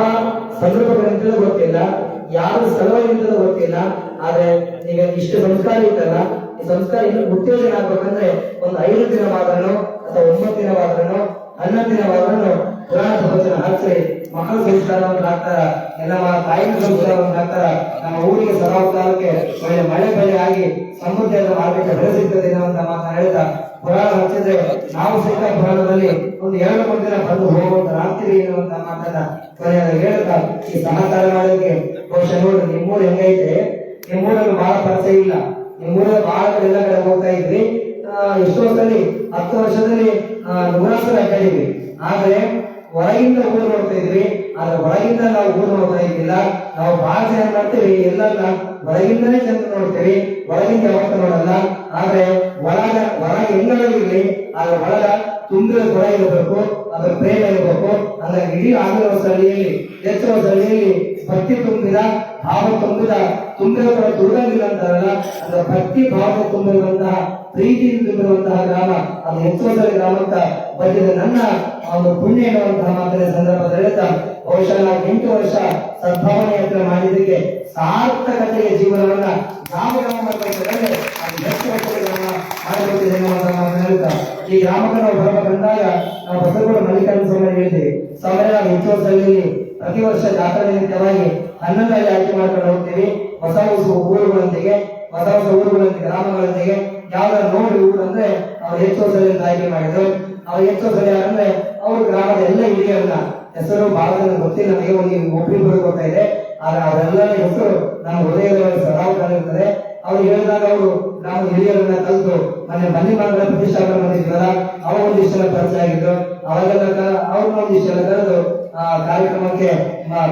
Speaker 1: ಸಂದರ್ಭಗಳಿಂದಲೂ ಗೊತ್ತಿಲ್ಲ, ಯಾವ ಸ್ಥಳಗಳಿಂದಲೂ ಗೊತ್ತಿಲ್ಲ. ಆದ್ರೆ ಈಗ ಇಷ್ಟು ಸಂಸ್ಕಾರ ಇತ್ತಲ್ಲ, ಈ ಸಂಸ್ಕಾರ ಇನ್ನು ಉತ್ತೇಜನ ಆಗ್ಬೇಕಂದ್ರೆ ಒಂದು 5 ದಿನವಾದ್ರೂ ಅಥವಾ 9 ದಿನವಾದ್ರೂ 11 ದಿನವಾದ್ರೂ ಪುರಾಣ ಪ್ರವಚನ ಹಚ್ಚಿ ಮಕ್ಕಳ ಸಂಸ್ಕಾರವನ್ನು ಹಾಕ್ತಾರ, ಎಲ್ಲ ತಾಯಿನ ಸಂಸ್ಕಾರವನ್ನು ಹಾಕ್ತಾರ. ನಮ್ಮ ಊರಿಗೆ ಸದಾಕಾಲಕ್ಕೆ ಒಳ್ಳೆ ಮಳೆ ಬೆಳೆ ಆಗಿ ಸಮೃದ್ಧಿಯಾದ ಮಾರ್ಗ ಬೆಳೆ ಸಿಗ್ತದೆ ಅಂತ ಮಾತನ್ನ ಹೇಳ್ತಾ ಪುರಾಣ ಹಚ್ಚಿದ್ರೆ ನಾವು ಸಹಿತ ಪುರಾಣದಲ್ಲಿ ಒಂದು 2-3 ದಿನ ಬಂದು ಹೋಗುವಂತ ಆಗ್ತೀವಿ ಎನ್ನುವಂತ ಮಾತನ್ನ ಕೊನೆಯಾಗಿ ಹೇಳ್ತಾ ಈ ಸಹಕಾರ ಮಾಡೋದಕ್ಕೆ ಬಹುಶಃ ನೋಡಿ ನಿಮ್ಮೂರು ಹೆಂಗೈತೆ, ನಿಮ್ಮೂರಲ್ಲಿ ಬಹಳ ಪರಿಚಯ ಇಲ್ಲ, ನಿಮ್ಮೂರಲ್ಲಿ ಬಹಳ ಕಡೆ ಎಲ್ಲ ಕಡೆ ಹೋಗ್ತಾ ಇದ್ವಿ. ಎಷ್ಟೋ ವರ್ಷದಲ್ಲಿ 10 ವರ್ಷದಲ್ಲಿ 100 ಸಲ ಅಡ್ಡಾಡಿದ್ವಿ. ಆದ್ರೆ ಹೊರಗಿಂದ ಊರು ನೋಡ್ತಾ ಇದ್ವಿ, ಆದ್ರೆ ಒಳಗಿಂದ ನಾವು ಊರು ನೋಡ್ತಾ ಇದ್ದಿಲ್ಲ. ನಾವು ಬಹಳ ಜನ ಮಾಡ್ತೀವಿ, ಎಲ್ಲ ಹೊರಗಿಂದನೇ ಜನ ನೋಡ್ತೀವಿ, ಒಳಗಿಂದ ಯಾವತ್ತ ನೋಡಲ್ಲ. ಆದ್ರೆ ಹೊರ ಹೆಂಗಿರ್ಲಿ, ಆದ್ರೆ ಒಳಗ ತುಂಬಿದ ಕೊಡ ಇರಬೇಕು, ಅದರ ಪ್ರೇಮ ಇರಬೇಕು. ಅಂದ್ರೆ ಇಡೀ ಆಗಿರುವ ಸ್ಥಳೀಯಲ್ಲಿ ಹೆಚ್ಚಿನ ಸ್ಥಳೀಯಲ್ಲಿ ಭಕ್ತಿ ತುಂಬಿದ ಭಾವ ತುಂಬಿದ ಕೊಡ ತುಳಿದಂಗಿಲ್ಲ ಅಂತಾರಲ್ಲ, ಅಂದ್ರೆ ಭಕ್ತಿ ಭಾವ ತುಂಬಿರುವಂತಹ ಪ್ರೀತಿಯಿಂದ ತುಂಬಿರುವಂತಹ ಗ್ರಾಮ ಅದು ಹೆಚ್ಚುವರಿ ಗ್ರಾಮ ಅಂತ ಬಂದಿದೆ. ನನ್ನ ಒಂದು ಪುಣ್ಯ ಎನ್ನುವಂತಹ ಮಾತಿನ ಸಂದರ್ಭದಲ್ಲಿ ಬಹುಶಃ ನಾವು 8 ವರ್ಷ ಸದ್ಭಾವನೆ ಯಾತ್ರೆ ಮಾಡಿದ್ದಕ್ಕೆ ಸಾರ್ಥಕತೆಯ ಜೀವನವನ್ನ ಯಾವ ಗ್ರಾಮ ಮಾಡಬೇಕಾದ್ರೆ ಅದು ಹೆಚ್ಚುವರಿ ಗ್ರಾಮ ಮಾಡಬೇಕಿದೆ ಎನ್ನುವಂತಹ ಮಾತನ್ನ ಹೇಳ್ತಾ ಈ ಗ್ರಾಮಕ್ಕೆ ನಾವು ಬರಬೇಕಂದಾಗ ನಾವು ಬಸವಗೌಡ ಮಲ್ಲಿಕಾರ್ಜುನ ಸ್ವಾಮಿ ಹೇಳಿದ್ದೇವೆ. ಸ್ವಾಮಿ ನಾವು ಹೆಚ್ಚುವರಿಯಲ್ಲಿ ಪ್ರತಿ ವರ್ಷ ಜಾತ್ರಾ ನಿಮಿತ್ತವಾಗಿ 11ರಲ್ಲಿ ಆಯ್ಕೆ ಮಾಡ್ಕೊಂಡು ಹೋಗ್ತೀವಿ. ಹೊಸ ಊರುಗಳೊಂದಿಗೆ ಗ್ರಾಮಗಳೊಂದಿಗೆ ಯಾವ್ದಾರು ನೋಡಿ ಊರು ಅಂದ್ರೆ ಅವ್ರು ಹೆಚ್ಚುವರಿ ಆಯ್ಕೆ ಮಾಡಿದ್ರು. ಅವ್ರು ಹೆಚ್ಚುವರಿ ಯಾರಂದ್ರೆ ಅವ್ರ ಗ್ರಾಮದ ಎಲ್ಲ ಹಿರಿಯರನ್ನ ಹೆಸರು ಬಹಳ ಜನ ಗೊತ್ತಿಲ್ಲ, ನಮಗೆ ಒಬ್ಬರಿಬ್ಬರು ಗೊತ್ತಾ ಇದೆ. ಆದ್ರೆ ಅವರೆಲ್ಲರ ಹೆಸರು ನಮ್ಮ ಹೃದಯದಲ್ಲಿ ಸದಾ ಇರ್ತದೆ. ಅವ್ರು ಹೇಳಿದಾಗ ಅವರು ನಾವು ಹಿರಿಯರನ್ನ ಕಲಿತು ಮೊನ್ನೆ ಬನ್ನಿ ಮಕ್ಕಳ ಪ್ರತಿಷ್ಠಾಪನೆ ಬಂದಿದ್ವಲ್ಲ, ಅವ ಒಂದಿಷ್ಟೆಲ್ಲ ಪರಿಚಯ ಆಗಿದ್ರು. ಅವಾಗೆಲ್ಲ ಅವ್ರನ್ನ ಒಂದಿಷ್ಟೆಲ್ಲ ಕರೆದು ಕಾರ್ಯಕ್ರಮಕ್ಕೆ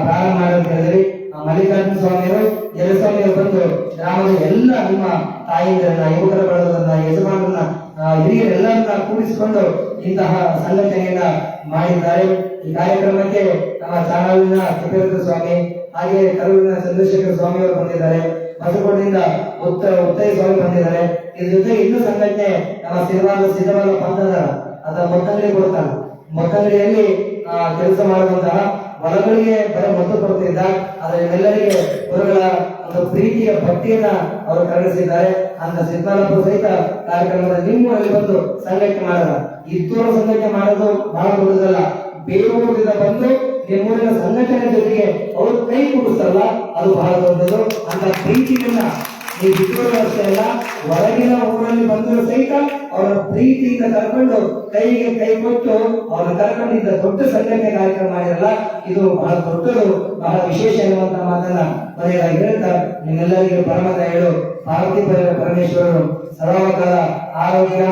Speaker 1: ಪ್ರಾರಂಭ ಮಾಡೋದು ಹೇಳಿದ್ರಿ. ಮಲ್ಲಿಕಾರ್ಜುನ ಸ್ವಾಮಿಯವರು ಸ್ವಾಮಿಯವರು ಬಂದು ಗ್ರಾಮದ ಎಲ್ಲ ನಿಮ್ಮ ತಾಯಿಯರನ್ನ, ಯುವಕರ ಬಳಗದನ್ನ, ಯಜಮಾನರನ್ನ, ಹಿರಿಯರೆಲ್ಲರನ್ನ ಕೂಡಿಸಿಕೊಂಡು ಇಂತಹ ಸಂಘಟನೆಯನ್ನ ಮಾಡಿದ್ದಾರೆ. ಈ ಕಾರ್ಯಕ್ರಮಕ್ಕೆ ನಮ್ಮ ಚಾಣಾಲಿನ ತಿಪ್ಪೇಶ್ವರ ಸ್ವಾಮಿ, ಹಾಗೆ ಕರೂರಿನ ಚಂದ್ರಶೇಖರ ಸ್ವಾಮಿ ಅವರು ಬಂದಿದ್ದಾರೆ. ಬಸವಗೌಡದಿಂದ ಉತ್ತಯ್ಯ ಸ್ವಾಮಿ ಬಂದಿದ್ದಾರೆ. ಇದ್ರ ಜೊತೆಗೆ ಇನ್ನೂ ಸಂಘಟನೆ ನಮ್ಮ ಸಿದ್ದವಾದ ಪಂಥದ ಅಥವಾ ಮೊತ್ತಂಗಡಿ ಕೊಡ್ತಾನೆ. ಮೊತ್ತಂಗಡಿಯಲ್ಲಿ ಕೆಲಸ ಮಾಡುವಂತಹ ಹೊಲಗಳಿಗೆ ಬರ ಮೊತ್ತ ಕೊಡ್ತಿದ್ದ. ಆದ್ರೆ ನಿಮ್ಮೆಲ್ಲರಿಗೆ ಗುರುಗಳ ಒಂದು ಪ್ರೀತಿಯ ಭಕ್ತಿಯನ್ನ ಅವರು ಕರುಣಿಸಿದ್ದಾರೆ. ಅಂತ ಸಿದ್ದಾಪುರ ಸಹಿತ ಕಾರ್ಯಕ್ರಮದಲ್ಲಿ ನಿಮ್ಮೂರಲ್ಲಿ ಬಂದು ಸಂಘಟನೆ ಮಾಡಲ್ಲ, ಇದ್ದೂರು ಸಂಘಟನೆ ಮಾಡೋದು ಬಹಳ ದೊಡ್ಡದಲ್ಲ. ಬೇರೂರಿಂದ ಬಂದು ನಿಮ್ಮೂರಿನ ಸಂಘಟನೆ ಜೊತೆಗೆ ಅವರು ಕೈ ಕೂಡಿಸಲ್ಲ, ಅದು ಬಹಳ ದೊಡ್ಡದು. ಅಂತ ಪ್ರೀತಿಯನ್ನ ನೀವು ಇದ್ದೂರು ಅಷ್ಟೇ ಅಲ್ಲ, ಹೊರಗಿನ ಊರಲ್ಲಿ ಬಂದರೂ ಸಹಿತ ಅವರ ಪ್ರೀತಿಯಿಂದ ಕರ್ಕೊಂಡು ಕೈಗೆ ಕೈ ಕೊಟ್ಟು ಅವರನ್ನು ಕರ್ಕೊಂಡಿದ್ದ ದೊಡ್ಡ ಸಂಘಟನೆ ಕಾರ್ಯಕ್ರಮ ಮಾಡಿರಲ್ಲ, ಇದು ಬಹಳ ದೊಡ್ಡದು, ಬಹಳ ವಿಶೇಷ ಎನ್ನುವಂತ ಮಾತನ್ನ ಕೊನೆಯಾಗಿ ಹೇಳ್ತಾ ನಿಮ್ಮೆಲ್ಲರಿಗೆ ಪರಮದಯಾಳು ಪಾರ್ವತಿ ಪರಮೇಶ್ವರರು ಸರ್ವಕಾಲ ಆರೋಗ್ಯ,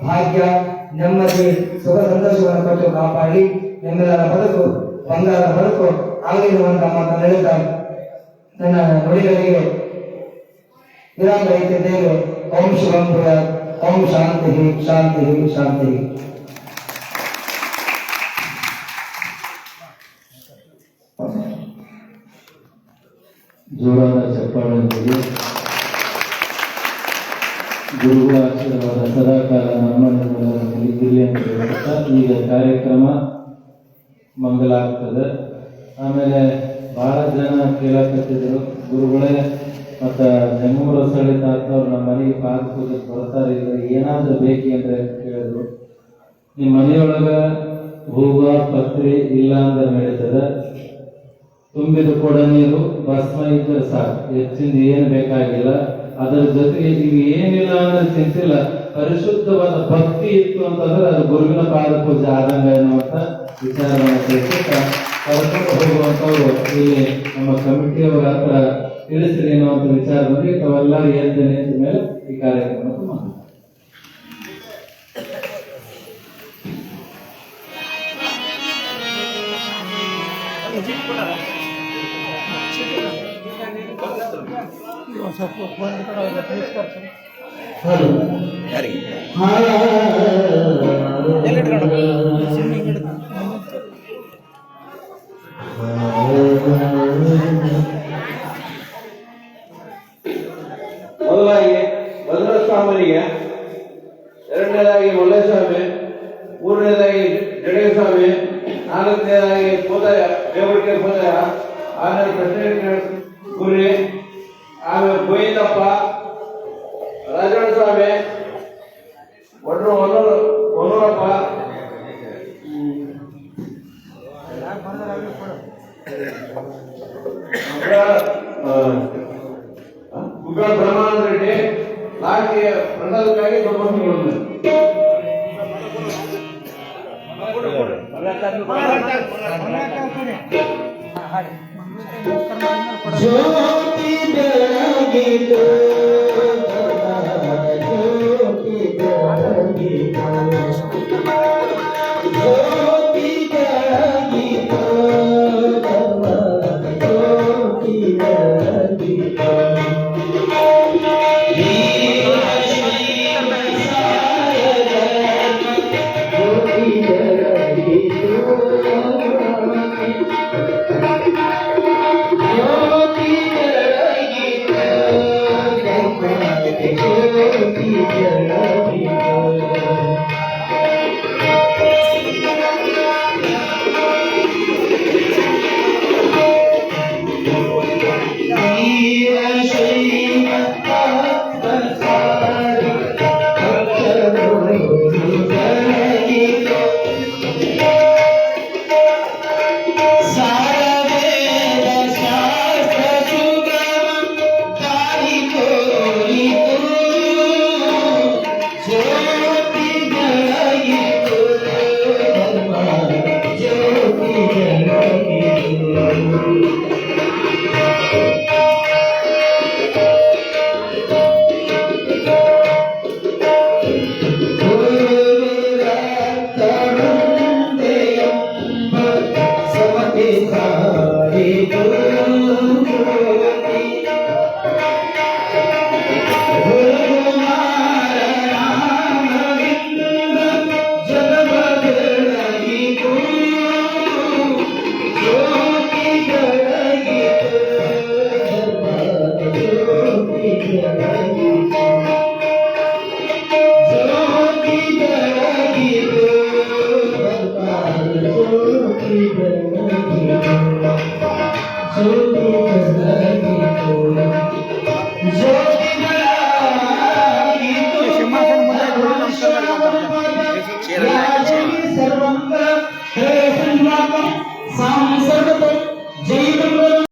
Speaker 1: ಭಾಗ್ಯ, ನೆಮ್ಮದಿ, ಸುಖ ಸಂತೋಷವನ್ನು ಕೊಟ್ಟು ಕಾಪಾಡಿ ನಿಮ್ಮೆಲ್ಲರ ಬದುಕು ಬಂಗಾರದ ಬದುಕು ಆಗಿರುವಂತಹ ಮಾತನ್ನು ಹೇಳ್ತಾ ನನ್ನ ನುಡಿಗಳಿಗೆ ವಿರಾಮ ರಹಿತಿದ್ದೇವೆ. ಓಂ ಶಿವಂ ಭೂಯಾತ್. ಓಂ ಶಾಂತಿ ಶಾಂತಿ ಶಾಂತಿ.
Speaker 2: ಜೋರಾದ ಚಪ್ಪಾಳೆಯೊಂದಿಗೆ ಗುರುಗಳ ಆಶೀರ್ವಾದ ಸದಾಕಾಲ ನಮ್ಮಲ್ಲಿ ಇರಲಿ ಅಂತ ಹೇಳ್ತಾ ಈಗ ಕಾರ್ಯಕ್ರಮ ಮಂಗಲ ಆಗ್ತದೆ. ಆಮೇಲೆ ಬಹಳ ಜನ ಕೇಳಕತ್ತಿದ್ರು, ಗುರುಗಳೇ ಮತ್ತ ನೆಮ್ಮೂರ ಸಳಿತ ಆತ್ನವ್ರು ನಮ್ಮ ಮನೆಗೆ ಪಾದ ಪೂಜೆ ಬರ್ತಾರೆ, ಇಲ್ಲ ಏನಾದ್ರೂ ಬೇಕಿ ಅಂದ್ರೆ ಕೇಳಿದ್ರು. ನಿಮ್ಮ ಮನೆಯೊಳಗ ಹೂವ ಪತ್ರಿ ಇಲ್ಲ ಅಂದ್ರೆ ನಡೀತದ, ತುಂಬಿದ ಕೊಡ ನೀರು ಭಸ್ಮ ಇದ್ರೆ ಸಾಕು, ಹೆಚ್ಚಿಂದ ಏನು ಬೇಕಾಗಿಲ್ಲ. ಅದರ ಜೊತೆಗೆ ಈಗ ಏನಿಲ್ಲ ಅಂದ್ರೆ ಚಿಂತಿಲ್ಲ, ಪರಿಶುದ್ಧವಾದ ಭಕ್ತಿ ಇತ್ತು ಅಂತಂದ್ರೆ ಅದು ಗುರುವಿನ ಪಾದ ಪೂಜೆ ಆದಂಗ ಎನ್ನುವಂತ ವಿಚಾರವನ್ನು ತಿಳಿಸುತ್ತಾ ಕರ್ಕೊಂಡು ಹೋಗುವಂತವ್ರು ಇಲ್ಲಿ ನಮ್ಮ ಕಮಿಟಿಯವರ ಹತ್ರ ತಿಳಿಸ್ರಿ ಎನ್ನುವಂತ ವಿಚಾರದಲ್ಲಿ ತಾವೆಲ್ಲರೂ ಎದ್ದು ನಿಂತ ಮೇಲೆ ಈ ಕಾರ್ಯಕ್ರಮಕ್ಕೆ ಮಾಡಿ.
Speaker 5: ಮೊದಲಾಗಿ ಭದ್ರಸ್ವಾಮಿಗೆ, ಎರಡನೇದಾಗಿ ಮಲ್ಲೇಸ್ವಾಮಿ, ಮೂರನೇದಾಗಿ ಜಡೇಸ್ವಾಮಿ, ನಾಲ್ಕನೇದಾಗಿ ಪೂಜಾಯ ದೇವರಿಗೆ ಪೂಜಾಯ, ಆಮೇಲೆ ಕೃಷ್ಣ ಗುರಿ, ಆಮೇಲೆ ಗೋವಿಂದಪ್ಪ, ರಾಜಣ್ಣ ಸ್ವಾಮಿ, ಒನ್ನೂರಪ್ಪ, ಗುಗ್ಗಳ ಬ್ರಹ್ಮಾನಂದ ರೆಡ್ಡಿ, ಲಾಸ್ಟ್ಗೆ ಪ್ರಸಾದಕ್ಕಾಗಿ
Speaker 3: ಜ್ಯೋತಿ ಬೆಳಗಿತು, ಜ್ಯೋತಿ ಬೆಳಗಿತು, ಜ್ಯೋತಿ ಬೆಳಗಿತು, ಜ್ಯೋತಿ ಬೆಳಗಿತು.
Speaker 5: ಜೈ